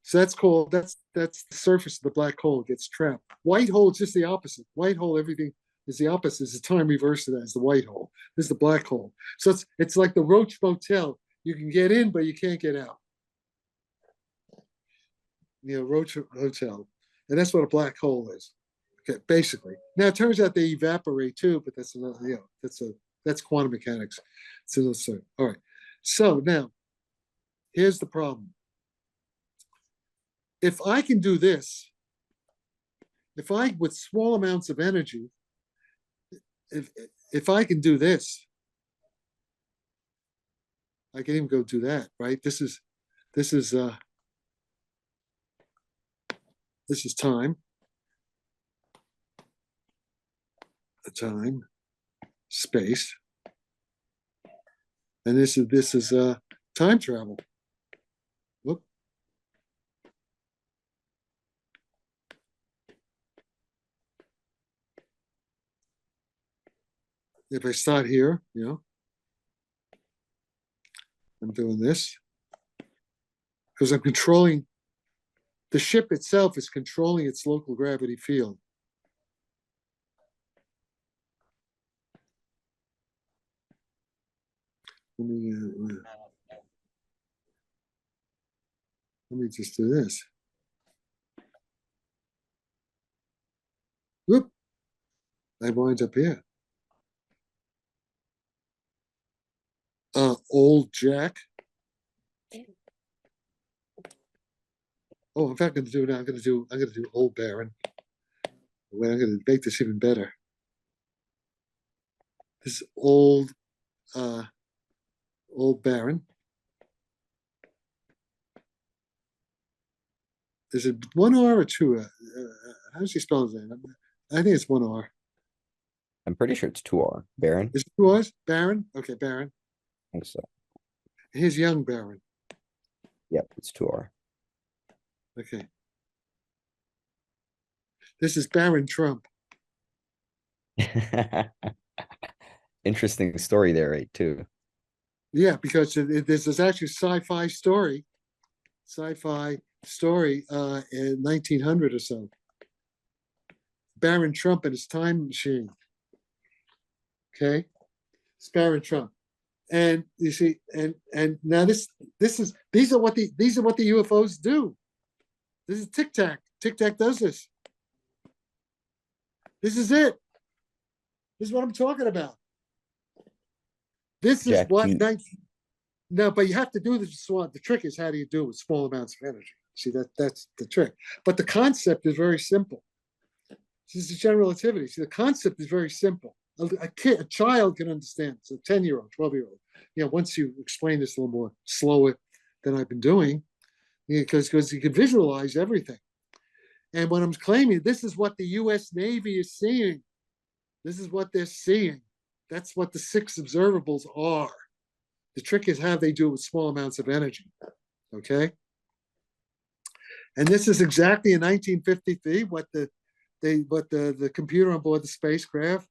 So that's the surface of the black hole. It gets trapped. White hole is just the opposite. White hole, everything is the opposite. It's the time reverse of that. It's the white hole. This is the black hole. So it's like the Roach Motel. You can get in, but you can't get out. Roach Hotel. And that's what a black hole is. Okay, basically. Now it turns out they evaporate too, but that's another, that's quantum mechanics. It's another story. All right. So now, here's the problem. If I can do this, with small amounts of energy, if I can do this, I can even go do that, right? This is time. Time, space, and this is time travel. Whoop. If I start here, I'm doing this because I'm controlling. The ship itself is controlling its local gravity field. Let me just do this. Whoop! I wind up here. Old Jack. Oh, in fact, I'm gonna do Old Baron. Wait, I'm gonna make this even better. This is Old Baron. Is it one R or two? How does he spell his name? I think it's one R. I'm pretty sure it's 2R. Baron? Is it two R's? Baron? Okay, Baron. I think so. Here's young Baron. Yep, it's 2R. Okay. This is Baron Trump. Interesting story there, right, too. Yeah, because this is actually sci-fi story in 1900 or so. Baron Trump and his time machine. Okay, it's Baron Trump, and you see, and now these are what the UFOs do. This is Tic Tac. Tic Tac does this. This is it. This is what I'm talking about. This Jack, is what. No, but you have to do this. The trick is, how do you do it with small amounts of energy? See, that's the trick. But the concept is very simple. This is general relativity. See, the concept is very simple. A child can understand. So 10-year-old, 12-year-old. Once you explain this a little more slower than I've been doing, because you can visualize everything. And what I'm claiming, this is what the U.S. Navy is seeing. This is what they're seeing. That's what the 6 observables are. The trick is how they do it with small amounts of energy. Okay? And this is exactly in 1953 what the computer on board the spacecraft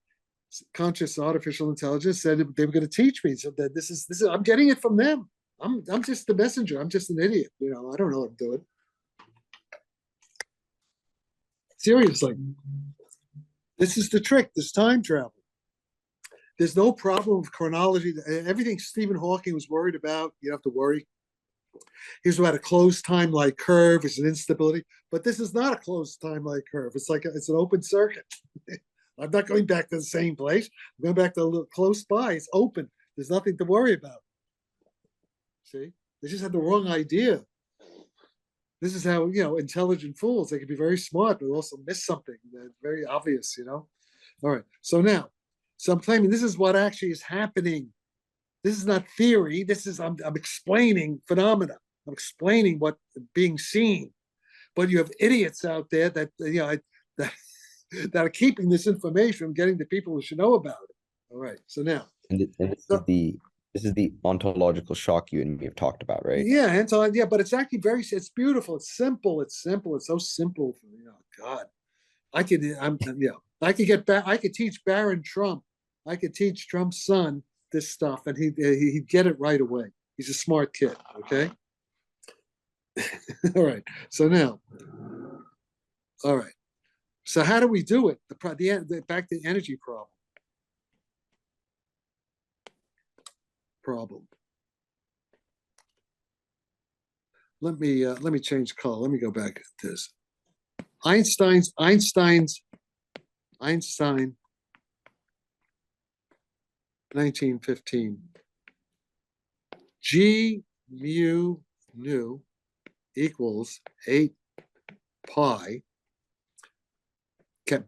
conscious artificial intelligence said they were going to teach me. So that this is I'm getting it from them. I'm just the messenger. I'm just an idiot. I don't know what I'm doing. Seriously, this is the trick. This time travel. There's no problem with chronology. Everything Stephen Hawking was worried about, you don't have to worry. He was about a closed time-like curve. It's an instability, but this is not a closed time-like curve. It's like it's an open circuit. I'm not going back to the same place. I'm going back to a little close by. It's open. There's nothing to worry about. See, they just had the wrong idea. This is how intelligent fools. They can be very smart, but also miss something that's very obvious. All right. So I'm claiming this is what actually is happening. This is not theory. This is I'm explaining phenomena. I'm explaining what being seen. But you have idiots out there that that are keeping this information from getting the people who should know about it. All right. So now, this is the ontological shock you and me have talked about, right? Yeah, but it's actually it's beautiful. It's simple. It's so simple. God, I could get back. I could teach Barron Trump. I could teach Trump's son this stuff, and he'd get it right away. He's a smart kid. Okay. All right. So now, all right. So how do we do it? Back to the energy problem. Let me change color. Let me go back at this. Einstein, 1915. G mu nu equals 8 pi,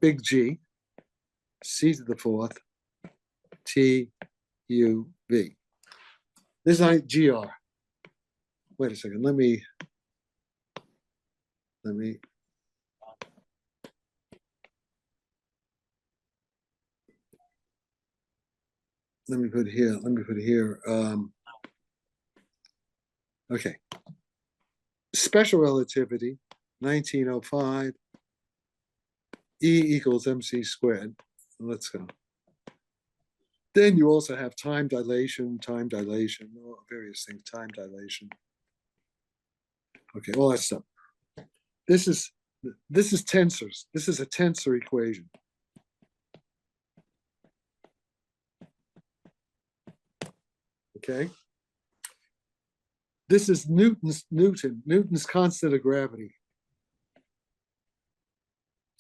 big G, c to the 4th, T U V. This is GR. Wait a second. Let me put here. Okay. Special relativity, 1905. E equals mc squared. Let's go. Then you also have time dilation, various things, time dilation. Okay, all that stuff. This is tensors. This is a tensor equation. Okay. This is Newton's constant of gravity.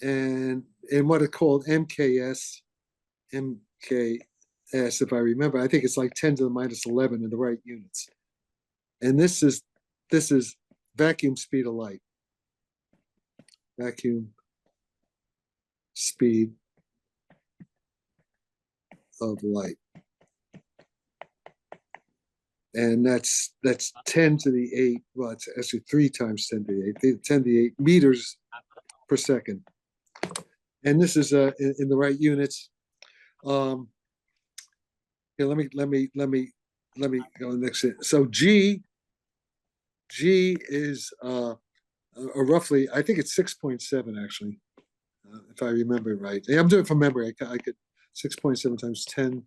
And what it's called MKS, if I remember, I think it's like 10 to the minus 11 in the right units. And this is vacuum speed of light. Vacuum speed of light. And that's 10 to the 8. Well, it's actually 3 times 10 to the 8. 10 to the 8 meters per second. And this is in the right units. Here, let me go next. So G is roughly, I think it's 6.7 actually, if I remember right. I'm doing it from memory. I could 6.7 times 10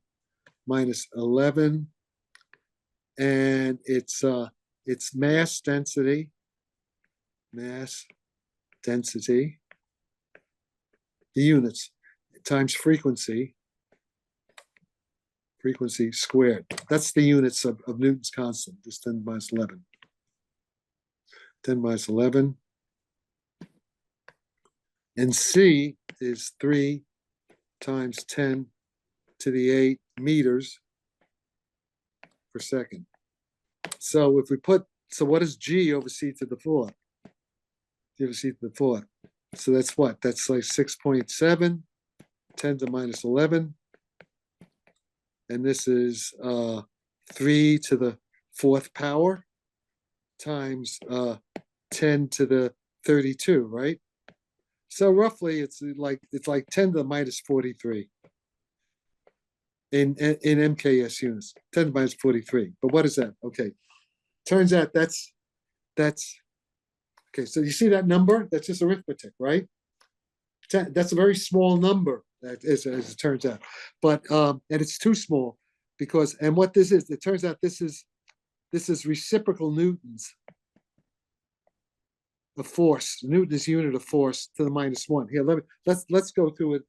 minus 11, and it's mass density, the units times frequency squared. That's the units of Newton's constant, just 10 minus 11. 10 minus 11. And C is 3 times 10 to the 8 meters per second. So if we so what is G over C to the 4th? G over C to the 4th. So that's what? That's like 6.7, 10 to minus 11. And this is 3 to the 4th power times 10 to the 32, right? So roughly it's like 10 to the minus 43 in MKS units, 10 to the minus 43. But what is that? Okay. Turns out that's okay. So you see that number? That's just arithmetic, right? That's a very small number. as it turns out. But and it's too small because, and what this is, it turns out this is reciprocal newtons of force. Newton is unit of force to the -1. Here, let's go through it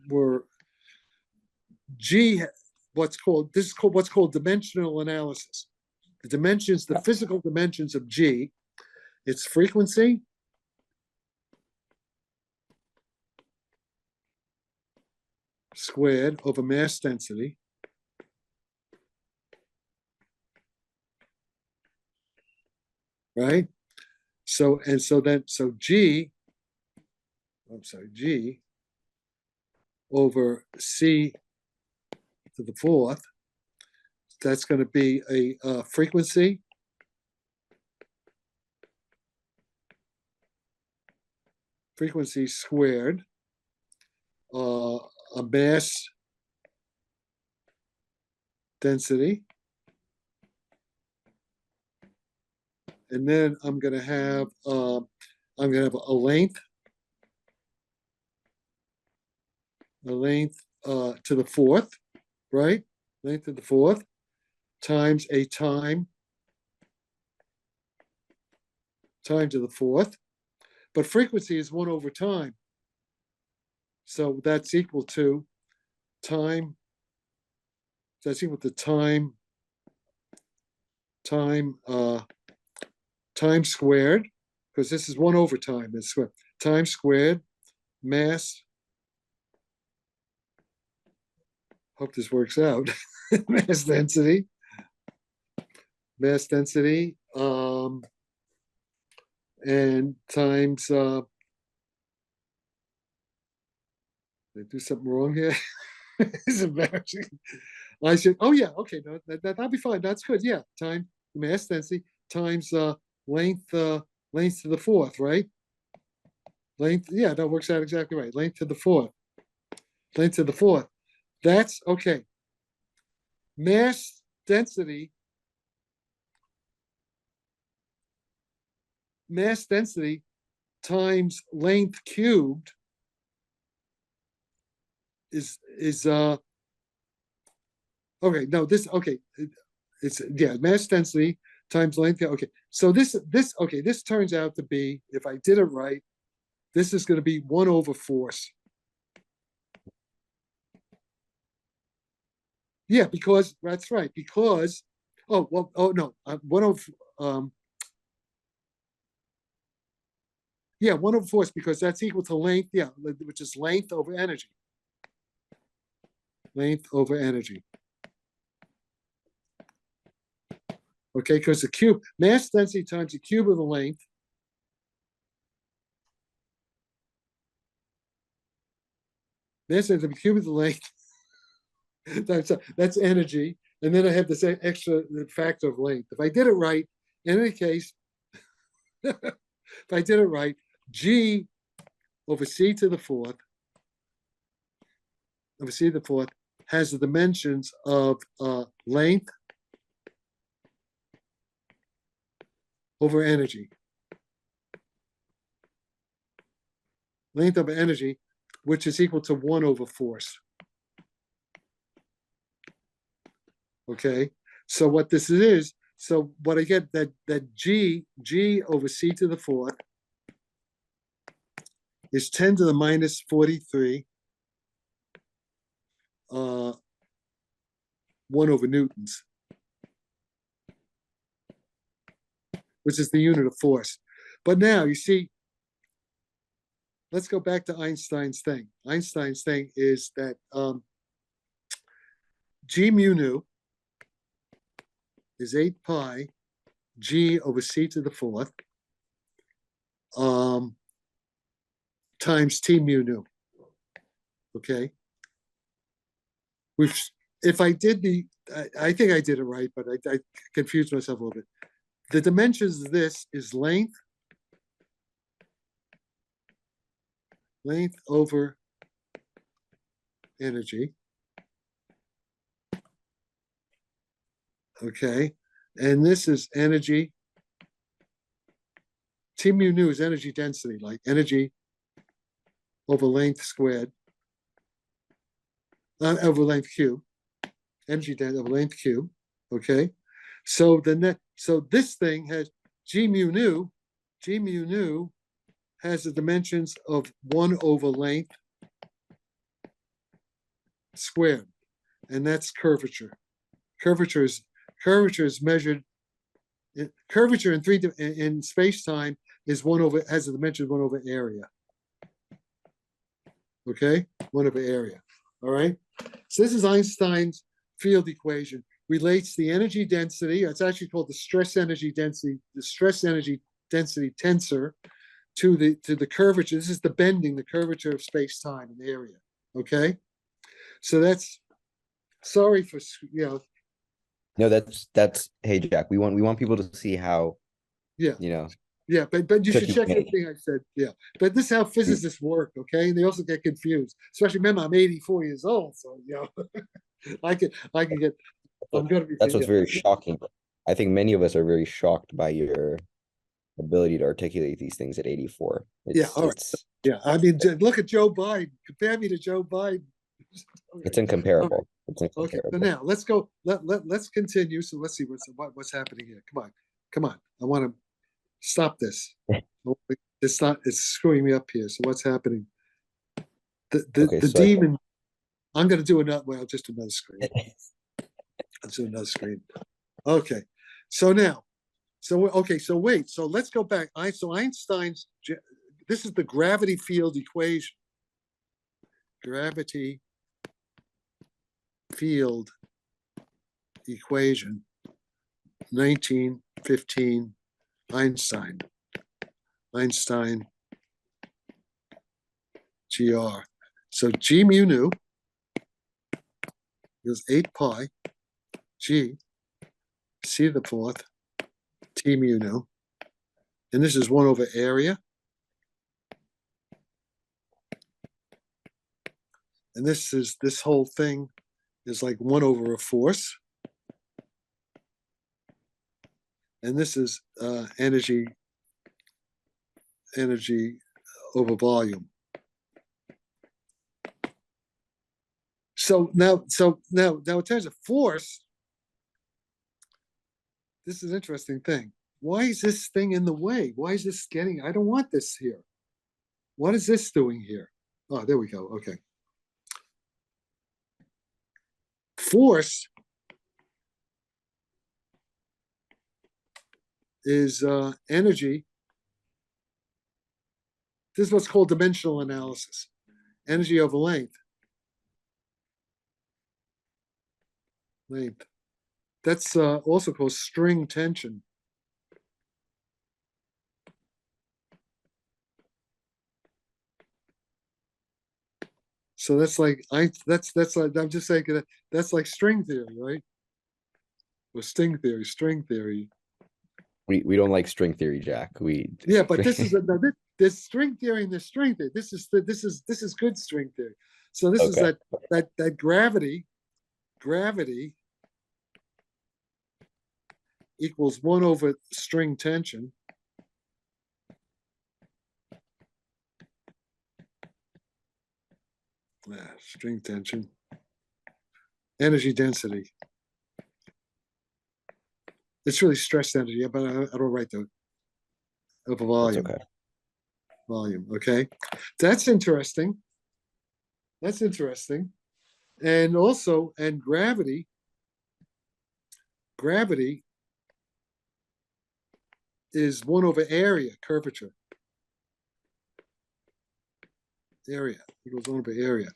more. G, what's called dimensional analysis. The dimensions, the physical dimensions of G, its frequency, squared over mass density, right? So G, G over C to the fourth, that's going to be a frequency squared, a mass density, and then I'm going to have a length to the fourth, right? Length to the fourth times a time to the fourth, but frequency is 1 over time, so that's equal to time. That's equal to time squared, because this is 1 over time. It's squared. Time squared mass. Hope this works out. mass density, and times. Did I do something wrong here? It's embarrassing. I should. Oh yeah. Okay. No, that'll be fine. That's good. Yeah. Time mass density times length to the fourth, right? Length. Yeah, that works out exactly right. Length to the fourth. That's okay. Mass density times length cubed is okay. No, this okay. It's mass density times length. Okay, so this turns out to be, if I did it right, this is going to be 1 over force. Yeah, because that's right. Because no, 1 over 1 over force, because that's equal to length. Yeah, which is length over energy. Length over energy. Okay, because the cube, mass density times the cube of the length. Mass density times the cube of the length. That's energy. And then I have the same extra factor of length. If I did it right, in any case, if I did it right, G over C to the fourth has the dimensions of length over energy. Length over energy, which is equal to 1 over force. Okay, so what this is, so what I get, that G over C to the fourth is 10 to the minus 43 1 over newtons, which is the unit of force. But now you see, let's go back to Einstein's thing. Einstein's thing is that G mu nu is 8 pi G over C to the fourth times T mu nu. Okay. Which, if I did I think I did it right, but I confused myself a little bit. The dimensions of this is length over energy. Okay, and this is energy. T mu nu is energy density, like energy over length squared. over length q, energy density over length q. Okay, so so this thing has g mu nu. G mu nu has the dimensions of 1 over length squared, and that's curvature. Curvature is measured. Curvature in space time is 1 over, has a dimension of 1 over area. Okay, 1 over area. All right. So this is Einstein's field equation. Relates the energy density. It's actually called the stress energy density. The stress energy density tensor to the curvature. This is the bending, the curvature of space time and area. Okay. So that's, sorry for, No, that's hey Jack, we want people to see how, yeah, you know, yeah, but you should tricky check we make. everything I said. Yeah, but this is how physicists work. Okay, and they also get confused. Especially, remember, I'm 84 years old, so I can get. I'm gonna be. That's what's Yeah, very shocking. I think many of us are very shocked by your ability to articulate these things at 84. yeah. It's All right. it's Yeah, I mean, look at Joe Biden. Compare me to Joe Biden. it's Okay. All right. incomparable. It's Okay. So incomparable. now let's go. Let's continue. So let's see what's happening here. Come on, come on. I want to stop this. It's not. It's screwing me up here. So what's happening? Okay, The so I demon. I'm going to do another. Well, just another screen. Let's do another screen. Okay. So now, okay. So wait. So let's go back. So Einstein's. This is the gravity field equation. Gravity field equation. 1915. Einstein. Einstein. GR. So G mu nu is 8 pi G C to the fourth T mu nu. And this is 1 over area. And this whole thing is like 1 over a force. And this is energy over volume. So now in terms of force, this is an interesting thing. Why is this thing in the way? Why is this getting? I don't want this here. What is this doing here? Oh, there we go. Okay. Force is energy. This is what's called dimensional analysis. Energy over length. Length. That's also called string tension. So that's like that's like, I'm just saying that's like string theory, right? Or string theory. we don't like string theory, Jack. We Yeah, but this is there's string theory and there's string theory. This is good string theory. So this is okay. that gravity equals 1 over string tension. String tension. Energy density. It's really stress energy, but I don't write the over volume. That's okay. Volume. Okay, that's interesting. That's interesting. And also, and gravity is 1 over area, curvature. Area equals 1 over area.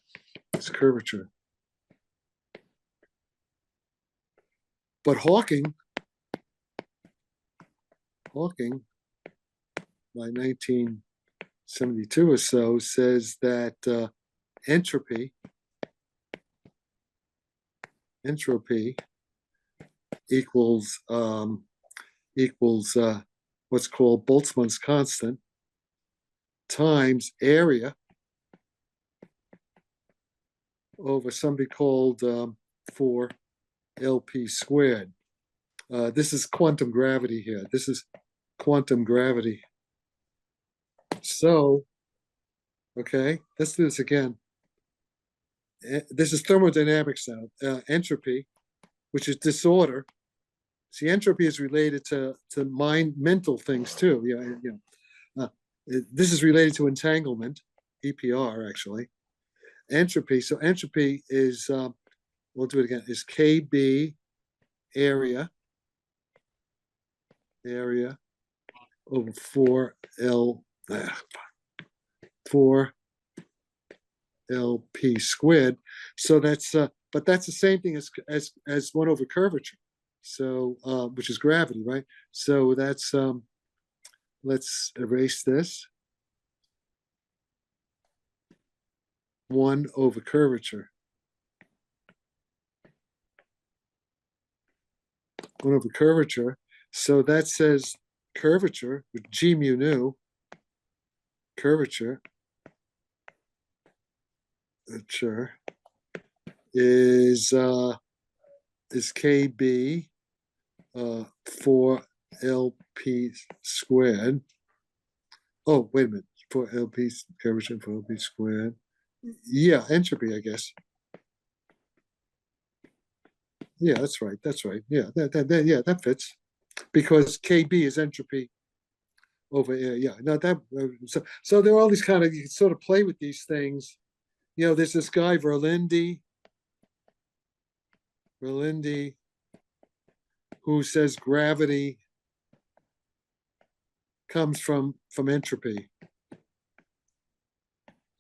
It's curvature. But Hawking by 1972 or so says that entropy equals what's called Boltzmann's constant times area over something called 4 LP squared. This is quantum gravity here. This is quantum gravity. So, okay, let's do this again. this is thermodynamics now, entropy, which is disorder. See, entropy is related to mental things too. This is related to entanglement, EPR actually. Entropy. So entropy is, we'll do it again, is KB area over 4L 4LP squared. So that's but that's the same thing as 1 over curvature. So which is gravity, right? So that's let's erase this. 1 over curvature. 1 over curvature. So that says curvature with G mu nu. Curvature is KB 4LP squared. Oh, wait a minute. 4LP curvature 4LP squared. Yeah, entropy, I guess. Yeah, that's right. That's right. Yeah, that fits because KB is entropy over air. Yeah, no, that so there are all these kind of, you can sort of play with these things. There's this guy Verlinde, who says gravity comes from entropy.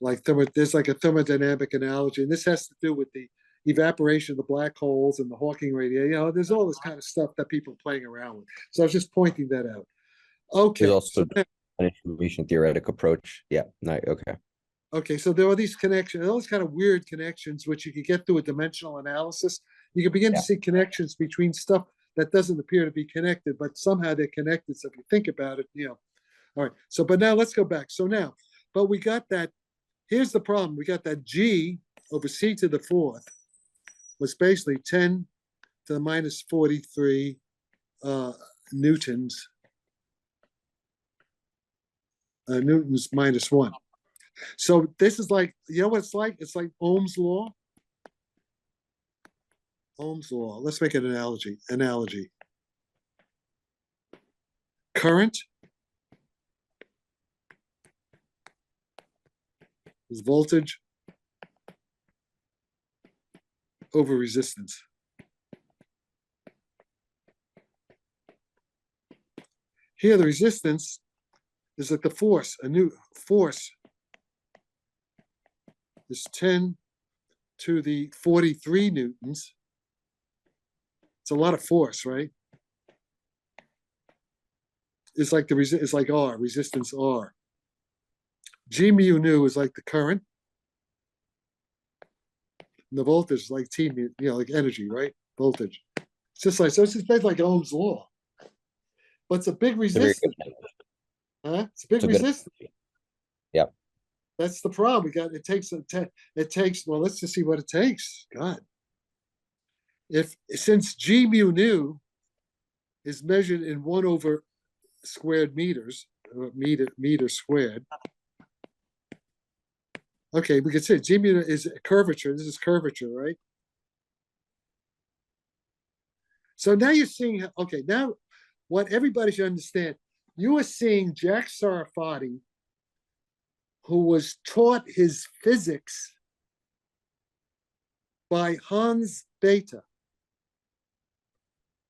Like there's like a thermodynamic analogy, and this has to do with the evaporation of the black holes and the Hawking radiation. There's all this kind of stuff that people are playing around with. So I was just pointing that out. Okay. There's also an information theoretic approach. Yeah. No, okay. Okay, so there are these connections, all these kind of weird connections, which you could get through a dimensional analysis. You can begin to see connections between stuff that doesn't appear to be connected, but somehow they're connected. So if you think about it, all right. So, but now let's go back. So now, but we got that. Here's the problem. We got that G over C to the 4th was basically 10 to the minus 43 newtons. Newtons minus 1. So this is like, what it's like? It's like Ohm's law. Ohm's law. Let's make an analogy. Current is voltage over resistance. Here, the resistance is like the force. A new force is 10 to the 43 newtons. It's a lot of force, right? It's like it's like R, resistance R. G mu nu is like the current. And the voltage is like T mu, like energy, right? Voltage. It's just like, so it's just like Ohm's law. But it's a big resistance. It's a big resistance. Yep. That's the problem. It takes, well, let's just see what it takes. God. Since G mu nu is measured in 1 over squared meters, meter squared. Okay, we can say G mu is curvature. This is curvature, right? So now you're seeing, okay, now what everybody should understand, you are seeing Jack Sarfatti, who was taught his physics by Hans Bethe,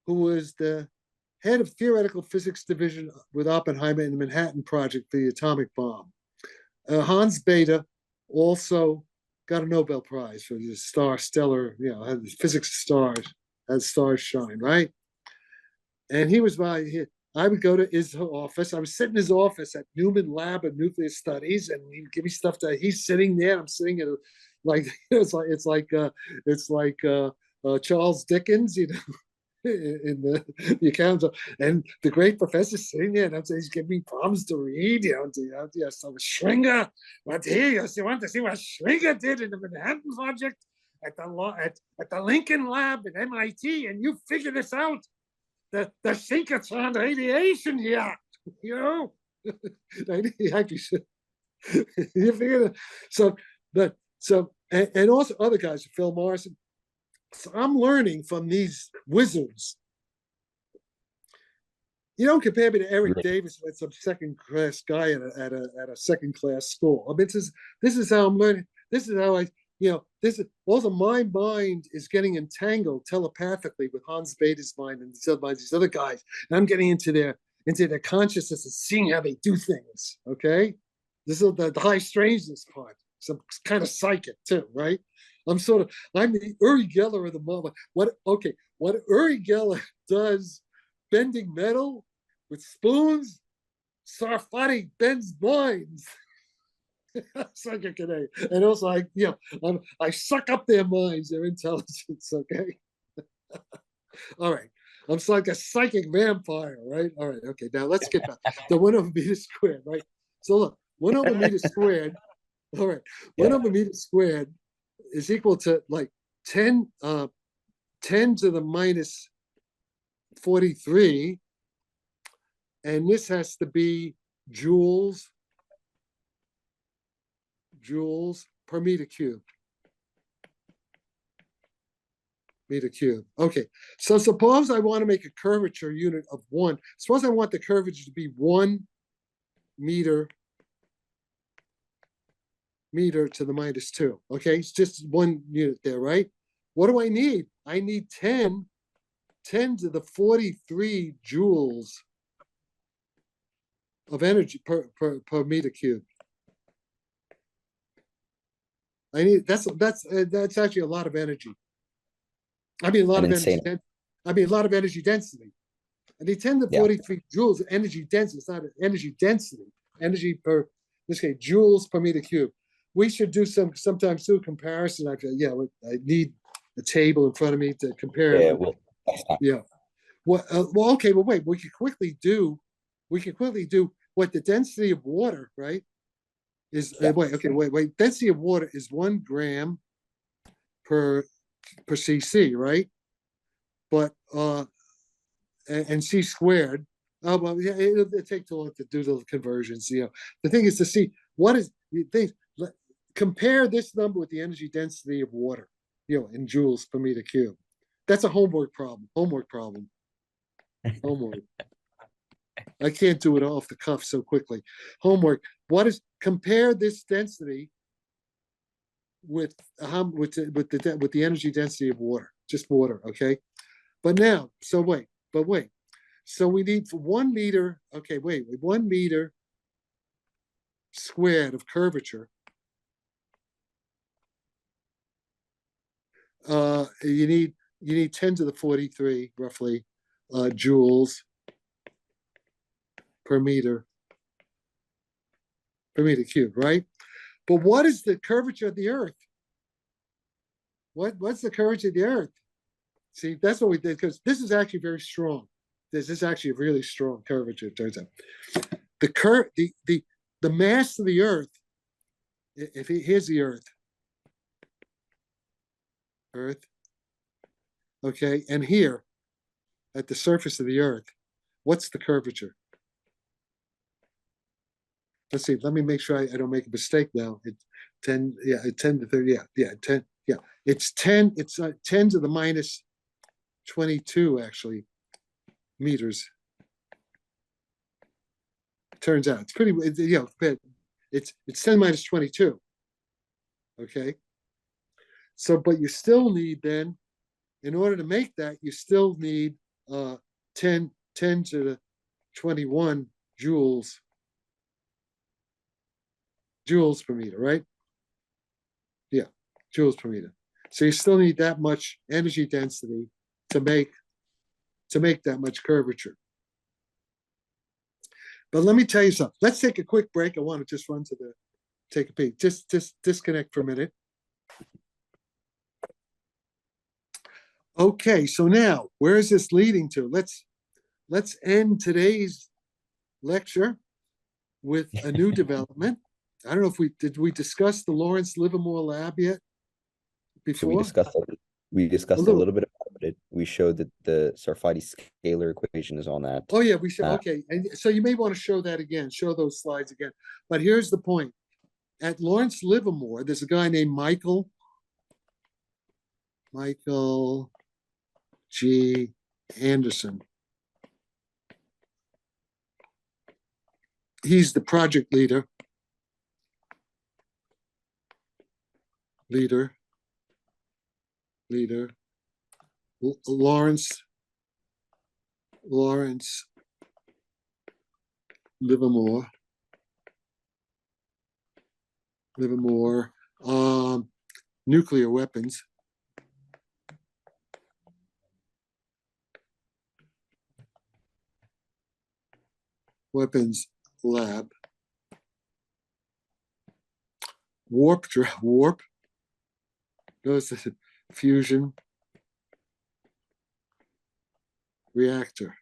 who was the head of theoretical physics division with Oppenheimer in the Manhattan Project for the atomic bomb. Hans Bethe also got a Nobel Prize for his stellar, had physics stars, as stars shine, right? And he was I would go to his office. I was sitting in his office at Newman Lab of Nuclear Studies, and he'd give me stuff he's sitting there. I'm sitting at it's like Charles Dickens, in the accounts, and the great professor sitting there, and he's giving me problems to read. So Schwinger, but here you want to see what Schwinger did in the Manhattan Project at the Lincoln Lab at MIT, and you figure this out. The synchrotron radiation here, you actually, you figure it. So and also other guys, Phil Morrison. So I'm learning from these wizards. You don't compare me to Eric Davis, like some second class guy at a second class school. I mean, this is how I'm learning. This is how this is also my mind is getting entangled telepathically with Hans Better's mind and these other guys, and I'm getting into their consciousness and seeing how they do things. Okay, this is the high strangeness part. So I'm kind of psychic too, right? I'm the Uri Geller of the moment. What Uri Geller does, bending metal with spoons, Sarfatti bends minds. Psychic today. And also I suck up their minds, their intelligence, okay? All right. I'm like a psychic vampire, right? All right, okay. Now let's get back. The 1/meter squared, right? So look, 1/meter squared, all right, 1/meter squared is equal to like 10 to the minus 43, and this has to be joules per meter cubed. Meter cubed. Okay, so suppose I want to make a curvature unit of 1. Suppose I want the curvature to be 1 meter to the minus 2. Okay, it's just 1 unit there, right? What do I need? I need 10 to the 43 joules of energy per meter cubed. I need that's actually a lot of energy. I mean, a lot of energy. A lot of energy density. I need 10 to 43 joules of energy density. It's not energy density. Energy per, in this case, joules per meter cubed. We should do sometimes do a comparison. I need a table in front of me to compare. Yeah. Well, okay. Well, wait. We can quickly do what the density of water, right? Is wait. Density of water is 1 gram per cc, right? But and c squared. Oh well, yeah, it'll take too long to do the conversions. The thing is to see what is the thing. Compare this number with the energy density of water, in joules per meter cube. That's a homework problem. Homework. I can't do it off the cuff so quickly. Homework. Compare this density with the energy density of water, just water, okay? But wait. So we need for 1 meter, 1 meter squared of curvature. You need 10 to the 43 roughly joules per meter cubed, right? But what is the curvature of the Earth? What's the curvature of the Earth? See, that's what we did, because this is actually very strong. This is actually a really strong curvature, it turns out. The mass of the Earth, here's the Earth. Okay, and here, at the surface of the Earth, what's the curvature? Let's see, let me make sure I don't make a mistake now. 10 to 30, 10, It's 10 to the minus 22, actually, meters. Turns out it's pretty, it's 10 minus 22. Okay. So, but you still need then, in order to make that, you still need 10 to the 21 joules per meter, right? Yeah, joules per meter. So you still need that much energy density to make that much curvature. But let me tell you something. Let's take a quick break. I want to just take a peek. Just disconnect for a minute. Okay, so now where is this leading to? Let's end today's lecture with a new development. I don't know if we discuss the Lawrence Livermore lab yet before? So we discussed a little bit about it. We showed that the Sarfatti scalar equation is on that. Oh yeah, we should. Okay, and so you may want to show that again. Show those slides again. But here's the point: at Lawrence Livermore, there's a guy named Michael Michael G. Anderson. He's the project leader. Lawrence Livermore. Nuclear weapons. Weapons lab. Warp. Goes to fusion reactor.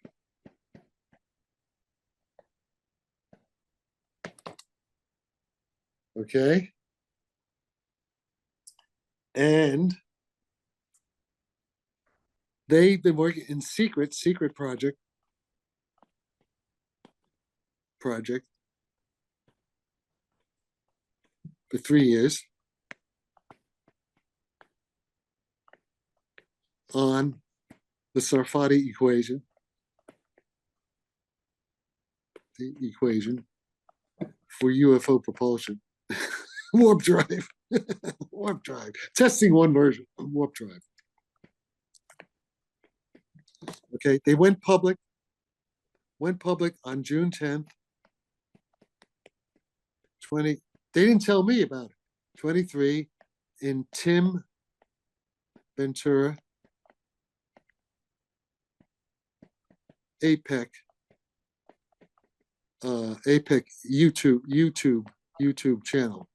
Okay. And they've been working in secret project for 3 years on the Sarfatti equation. The equation for UFO propulsion. Warp drive. Warp drive. Testing one version of warp drive. Okay, they went public on June 10th. 20. They didn't tell me about it. 23 in Tim Ventura APEC YouTube channel.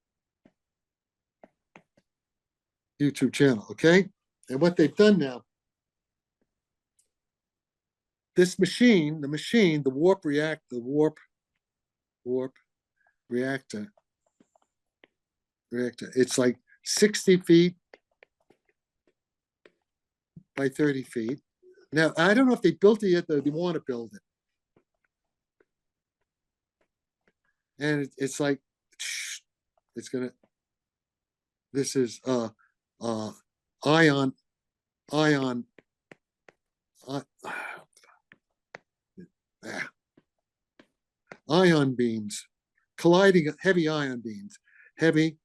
Okay? And what they've done now, this machine, the warp reactor, it's like 60 feet by 30 feet. Now, I don't know if they built it yet, though they want to build it. And it's like, it's gonna, this is ion beams, colliding heavy ion beams, heavy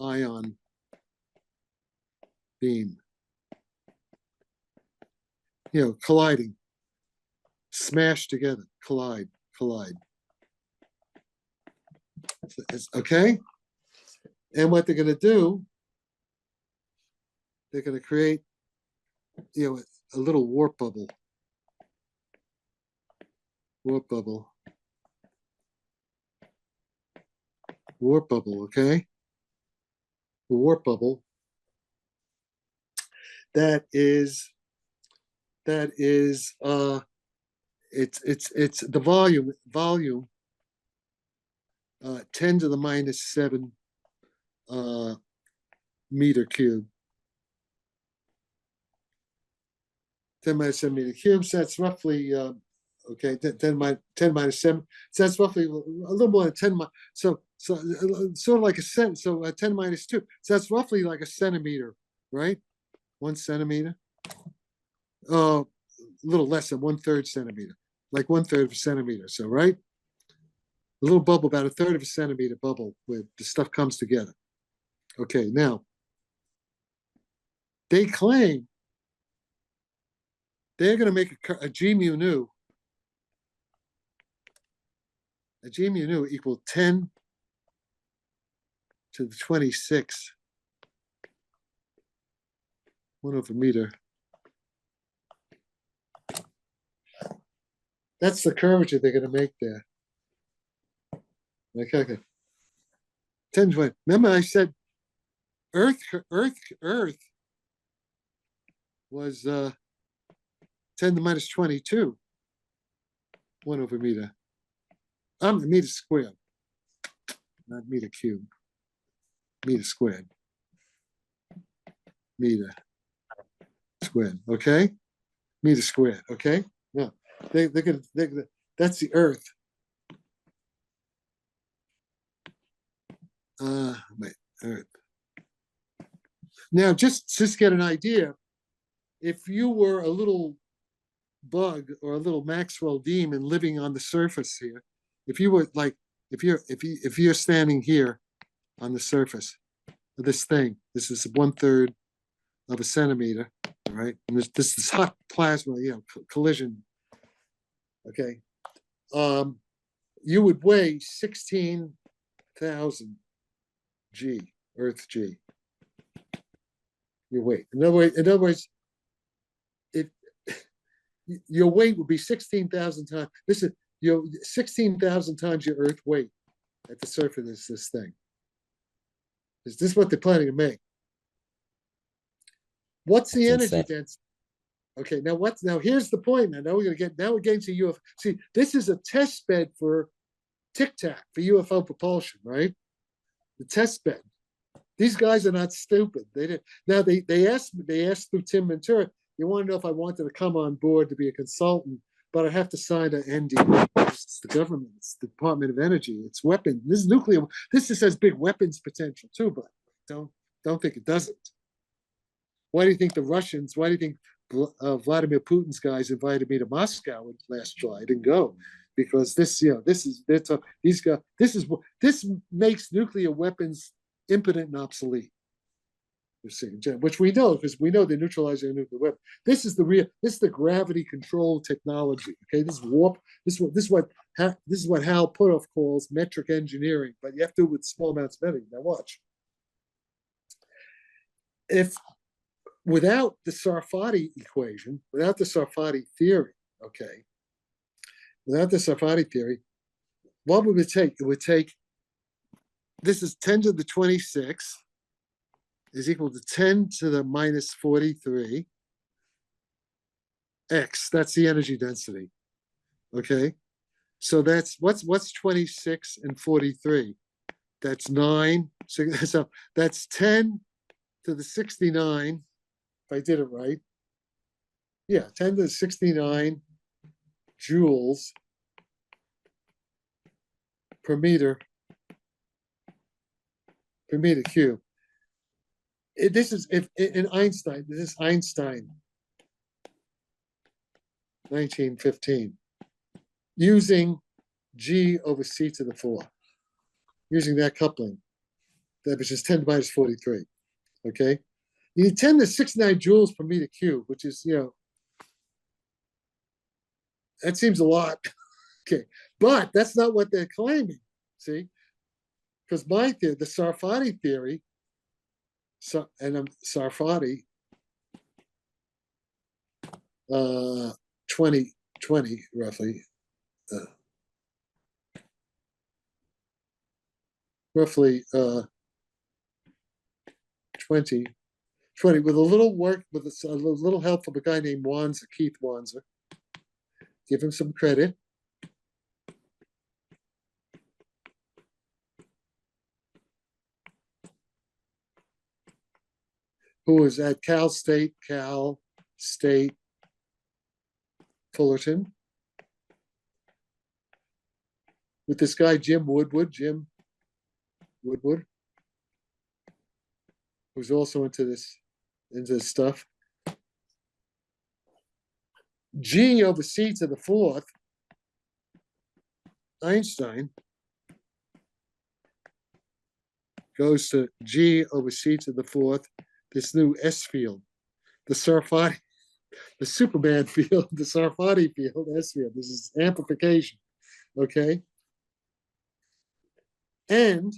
ion beam, colliding, smash together, collide. Okay. And what they're going to do, they're going to create, a little warp bubble. Okay. The warp bubble that is it's the volume 10 to the minus 7 meter cube. 10 minus 7 meter cubes, that's roughly 10 minus 7, so that's roughly a little more than 10. So sort of like a cent. So 10 minus 2, so that's roughly like a centimeter, right? 1 centimeter. A little less than 1/3 centimeter, like 1/3 of a centimeter. So right, a little bubble, about 1/3 of a centimeter bubble, where the stuff comes together. Okay, now they claim they're going to make a G mu nu. A G mu nu equal 10 to the 26 1/meter. That's the curvature they're going to make there. Okay. 10 20. Remember, I said Earth was 10 to the minus 22 1/meter. Meter squared, not meter cube. Meter squared. Meter squared. Okay. Meter squared. Okay. Now they're gonna. That's the Earth. Wait, all right. Now, just get an idea. If you were a little bug or a little Maxwell demon living on the surface here, if you were like, if you're standing here on the surface of this thing, this is 1/3 of a centimeter, all right? And this is hot plasma, collision. Okay, you would weigh 16,000 G, Earth G. Your weight. In other words, it your weight would be 16,000 times. This is 16,000 times your Earth weight at the surface of this thing. Is this what they're planning to make? What's the energy density? Okay, now here's the point, man. Now we're getting to UFO. See, this is a test bed for Tic Tac, for UFO propulsion, right? The test bed. These guys are not stupid. They asked through Tim Ventura, you want to know if I wanted to come on board to be a consultant, but I have to sign an NDA. It's the government, it's the Department of Energy, it's weapons. This is nuclear. This just has big weapons potential too, but don't think it doesn't. Why do you think the Russians? Why do you think Vladimir Putin's guys invited me to Moscow last July? I didn't go because this makes nuclear weapons impotent and obsolete. Which we know because we know they're neutralizing a nuclear weapon. This is the gravity control technology. Okay, this is warp. This is what Hal Puthoff calls metric engineering, but you have to do it with small amounts of energy. Now watch. If without the Sarfatti equation, without the Sarfatti theory, okay, without the Sarfatti theory, what would it take? It would take, this is 10 to the 26 is equal to 10 to the minus 43 x. That's the energy density. Okay, so that's what's 26 and 43. That's 9. So that's 10 to the 69. If I did it right, yeah, 10 to the 69 joules per meter cube. This is in Einstein. This is Einstein, 1915, using G over C to the 4, using that coupling, that which is 10 to the minus 43. Okay, you need 10 to 69 joules per meter cube, which is that seems a lot. Okay, but that's not what they're claiming. See, because my theory, the Sarfatti theory. So, and Sarfatti, 2020 roughly, roughly 20 with a little work, with a little help from a guy named Wanzer, Keith Wanzer. Give him some credit. Who was at Cal State Fullerton, with this guy Jim Woodward, who's also into this stuff. G over C to the 4th, Einstein, goes to G over C to the 4th, this new S field, the Sarfatti, the Superman field, the Sarfatti field, S field. This is amplification, okay? And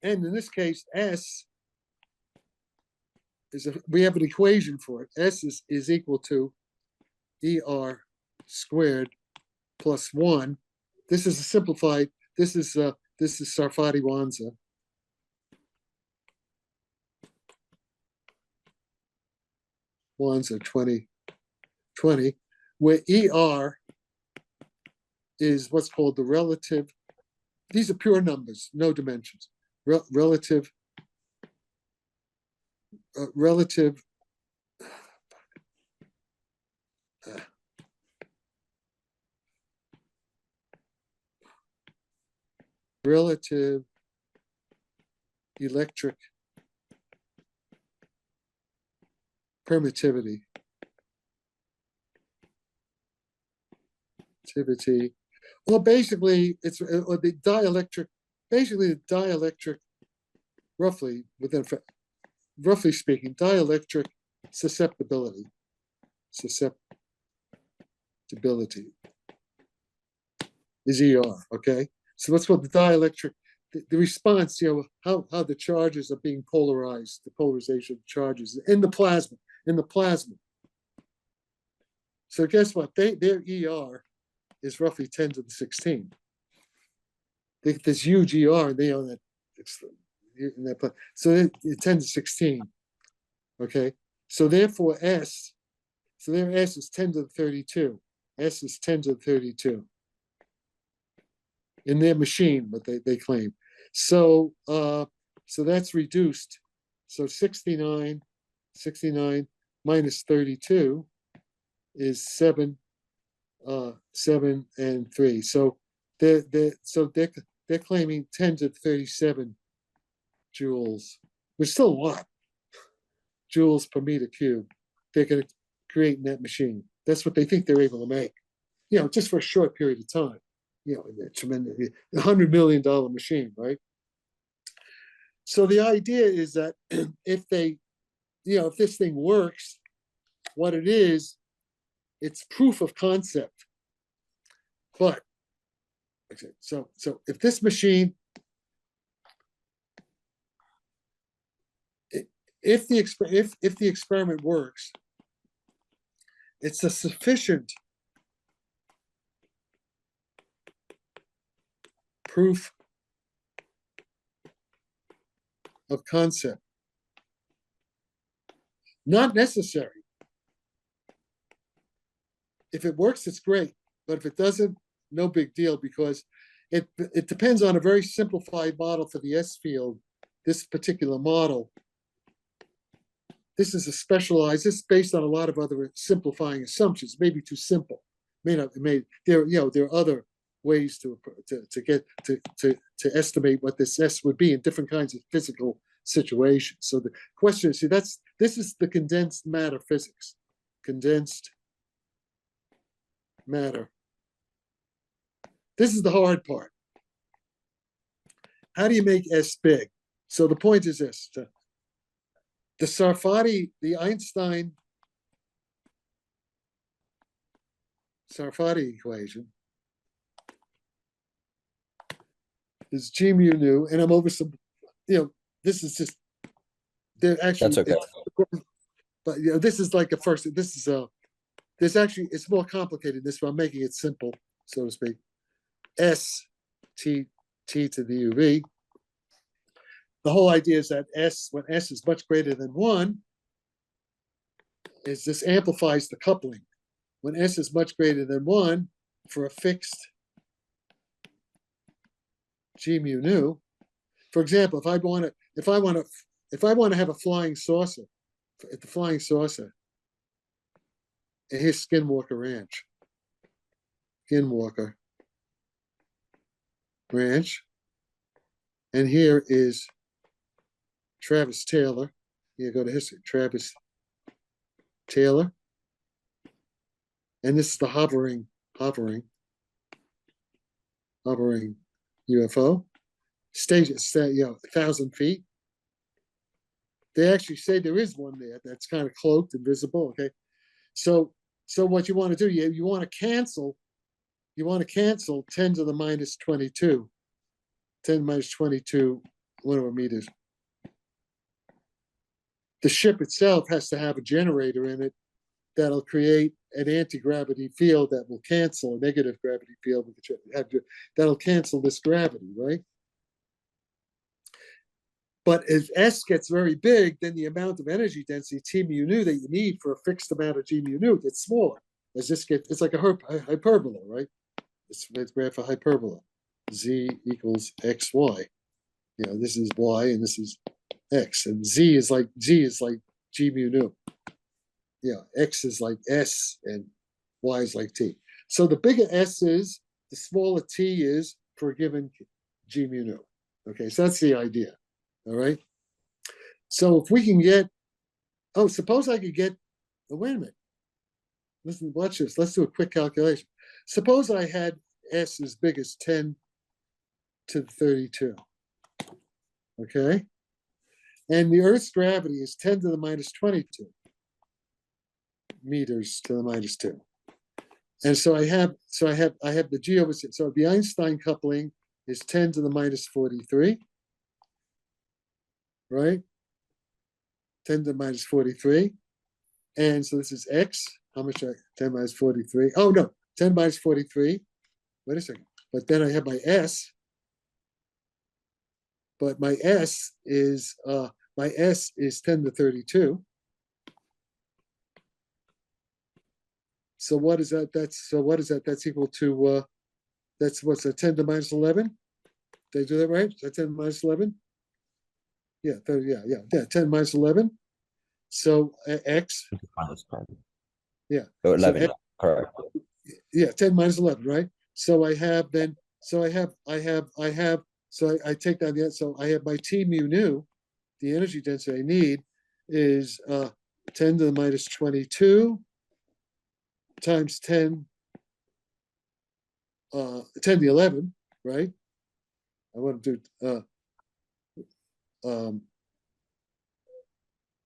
in this case, S we have an equation for it. S is equal to ER squared plus 1. This is a simplified, this is Sarfatti Wanzer. Wanzer 2020, where ER is what's called the relative, these are pure numbers, no dimensions. Relative relative electric permittivity. Well, basically, it's the dielectric. Basically, the dielectric, roughly speaking, dielectric susceptibility. Susceptibility is ER. Okay, so that's what the dielectric. The response, how the charges are being polarized, the polarization of charges in the plasma. So guess what? Their ER is roughly 10 to the 16. This huge ER, they own that. So it's 10 to 16. Okay, so therefore S, so their S is 10 to the 32. S is 10 to the 32 in their machine, but they claim. So that's reduced. So 69 minus 32 is 7 and 3. So they're claiming 10 to 37 joules, which is still a lot. Joules per meter cubed. They're going to create in that machine. That's what they think they're able to make. Just for a short period of time. A tremendous $100 million machine, right? So the idea is that if this thing works, what it is, it's proof of concept. But so if this machine, if the experiment works, it's a sufficient proof of concept. Not necessary. If it works, it's great. But if it doesn't, no big deal, because it depends on a very simplified model for the S field. This particular model. This is this is based on a lot of other simplifying assumptions. Maybe too simple. There are other ways to estimate what this S would be in different kinds of physical situations. So the question is, this is the condensed matter physics. Condensed matter. This is the hard part. How do you make S big? So the point is this. The Sarfatti, the Einstein Sarfatti equation is G mu nu, and I'm over some, this is just, they're actually, That's okay. But this is like a first, this is there's actually, it's more complicated this, but I'm making it simple, so to speak. S T to the UV. The whole idea is that when S is much greater than 1, is this amplifies the coupling. When S is much greater than 1, for a fixed G mu nu, for example, if I want to have a flying saucer, at the flying saucer, and here's Skinwalker Ranch. Skinwalker Ranch. And here is Travis Taylor. You go to history. Travis Taylor. And this is the hovering UFO. Stage, 1,000 feet. They actually say there is one there that's kind of cloaked and visible. Okay, so what you want to do, you want to cancel 10 to the minus 22, 10 minus 22 linear meters. The ship itself has to have a generator in it that'll create an anti-gravity field that will cancel a negative gravity field. That'll cancel this gravity, right? But as S gets very big, then the amount of energy density T mu nu that you need for a fixed amount of G mu nu gets smaller. As this gets, it's like a hyperbola, right? It's a graph of hyperbola. Z equals XY. This is Y and this is X, and Z is like G mu nu. X is like S and Y is like T. So the bigger S is, the smaller T is for a given G mu nu. Okay, so that's the idea. All right. So if we can get, suppose I could get, wait a minute. Listen, watch this. Let's do a quick calculation. Suppose I had S as big as 10 to the 32. Okay. And the Earth's gravity is 10 to the minus 22 meters to the minus 2. And so I have the G over C. So the Einstein coupling is 10 to the minus 43, right? 10 to the minus 43. And so this is X. How much? 10 minus 43. Oh, no, 10 minus 43. Wait a second. But then I have my S. But my S is 10 to 32. So what is that? That's equal to that's what's a 10 to minus 11? Did I do that right? Is that 10 to minus 11? Yeah, 30, yeah, 10 minus 11. So X. Yeah. So 11, X, correct. yeah, 10 minus 11, right? So I have then, so I take down the, so I have my T mu nu, the energy density I need is 10 to the minus 22 times 10 to the 11, right? I want to do,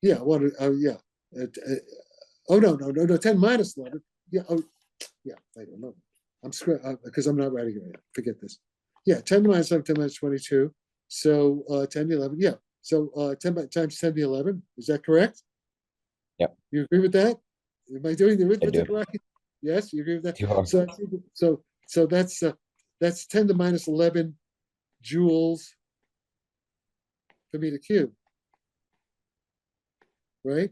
yeah, I want to, yeah. No, 10 minus 11. Yeah, yeah, I don't know. I'm screwed because I'm not writing it right. Forget this. Yeah, 10 to minus 11, 10 minus 22. So 10 to 11, yeah. So 10 times 10 to 11, is that correct? Yep. You agree with that? Am I doing the arithmetic do. right? Yes, you agree with that? You are. So that's 10 to minus 11 joules per meter cube, right?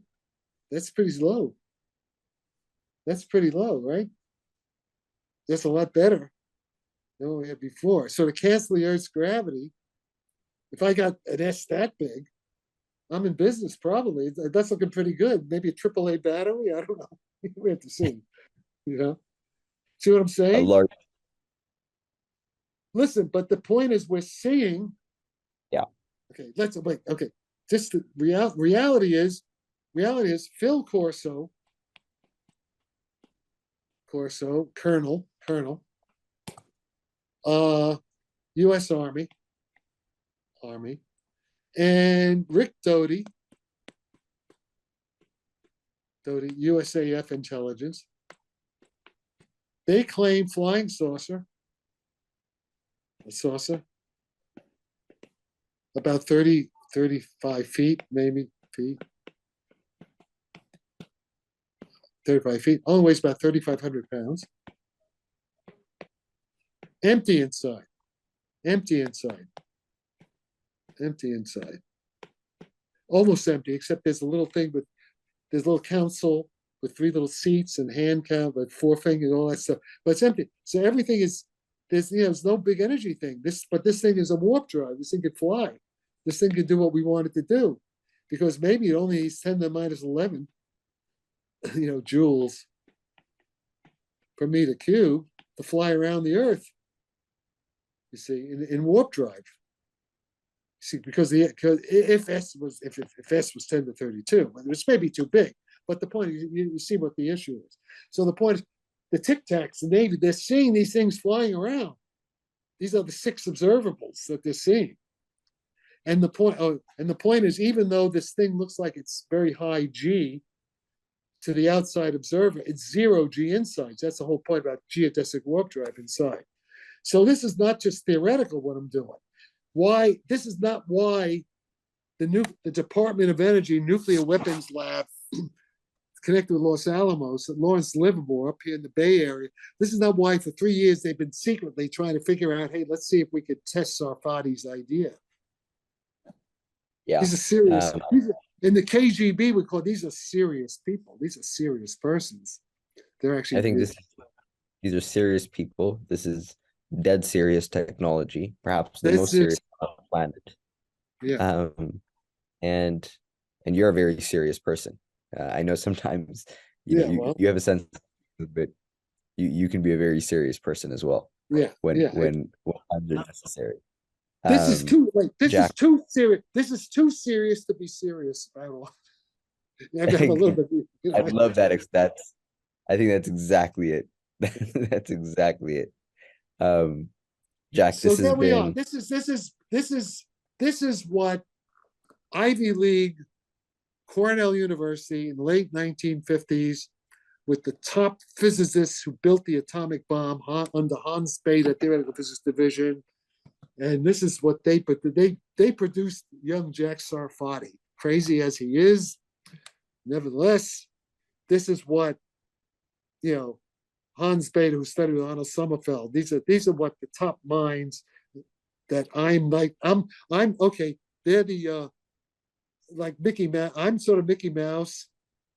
That's pretty low. That's pretty low, right? That's a lot better than what we had before. So to cancel the Earth's gravity, if I got an S that big, I'm in business probably. That's looking pretty good. Maybe a AAA battery. I don't know. We have to see. You know, see what I'm A saying? large, Listen, but the point is, we're seeing. yeah. Okay, let's wait. Okay, just the reality is Phil Corso, Colonel, U.S. Army, and Rick Doty, USAF intelligence. They claim flying saucer, about 35 feet, maybe feet. 35 feet, only weighs about 3,500 pounds. Empty inside. Almost empty, except there's a little thing with, there's a little console with 3 little seats and hand count, like 4 fingers and all that stuff, but it's empty. So everything is, there's no big energy thing. But this thing is a warp drive. This thing could fly. This thing could do what we want it to do, because maybe it only needs 10 to the minus 11, joules per meter cube to fly around the Earth. You see, in warp drive. See, because if S was 10 to 32, which may be too big, but the point is, you see what the issue is. So the point is, the Tic Tacs, the Navy, they're seeing these things flying around. These are the 6 observables that they're seeing. And the point is, even though this thing looks like it's very high G to the outside observer, it's 0 G inside. That's the whole point about geodesic warp drive inside. So this is not just theoretical what I'm doing. This is not why the Department of Energy Nuclear Weapons Lab connected with Los Alamos at Lawrence Livermore up here in the Bay Area. This is not why for 3 years they've been secretly trying to figure out, hey, let's see if we could test Sarfatti's idea. Yeah. These are serious. In the KGB, we call these are serious people. These are serious persons. They're actually. I think these are serious people. This is dead serious technology, perhaps the most serious on the planet. Yeah. And you're a very serious person. I know sometimes you have a sense, but you can be a very serious person as well. Yeah. When times are necessary. This is Um, too like this is Jack, too serious. This is too serious to be serious. I will. You have to have a little bit. I love that. I think that's exactly it. That's exactly it. Um, Jack, So this has there we are. been This is what Ivy League, Cornell University in the late 1950s, with the top physicists who built the atomic bomb under Hans Bethe Theoretical Physics Division, and this is what they put. They produced young Jack Sarfatti, crazy as he is. Nevertheless, this is what Hans Bethe, who studied with Arnold Sommerfeld. These are what the top minds that I'm like. I'm okay. They're the like Mickey Mouse. I'm sort of Mickey Mouse.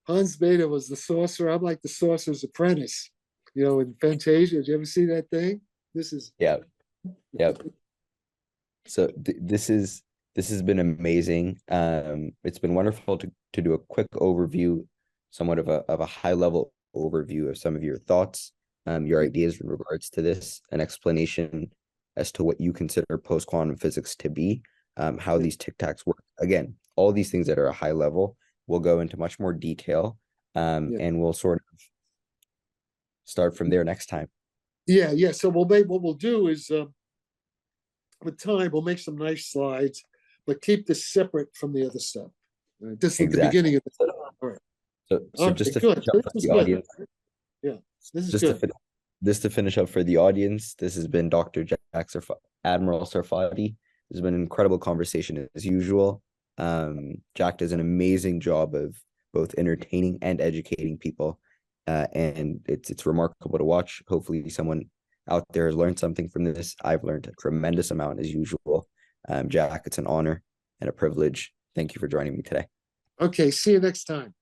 Hans Bethe was the sorcerer. I'm like the sorcerer's apprentice. In Fantasia. Did you ever see that thing? This is yeah, yeah. So this has been amazing. It's been wonderful to do a quick overview, somewhat of a high level overview of some of your thoughts, your ideas in regards to this, an explanation as to what you consider post quantum physics to be, how these tic tacs work. Again, all these things that are a high level, we'll go into much more detail, and we'll sort of start from there next time. Yeah. So what we'll do is with time we'll make some nice slides, but keep this separate from the other stuff. This is the beginning of the. All right. So just to good. finish up for This is the good. audience, Yeah, this is just good. to finish up for the audience, this has been Dr. Admiral Sarfatti. This has been an incredible conversation as usual. Jack does an amazing job of both entertaining and educating people, and it's remarkable to watch. Hopefully, someone out there has learned something from this. I've learned a tremendous amount as usual. Jack, it's an honor and a privilege. Thank you for joining me today. Okay, see you next time.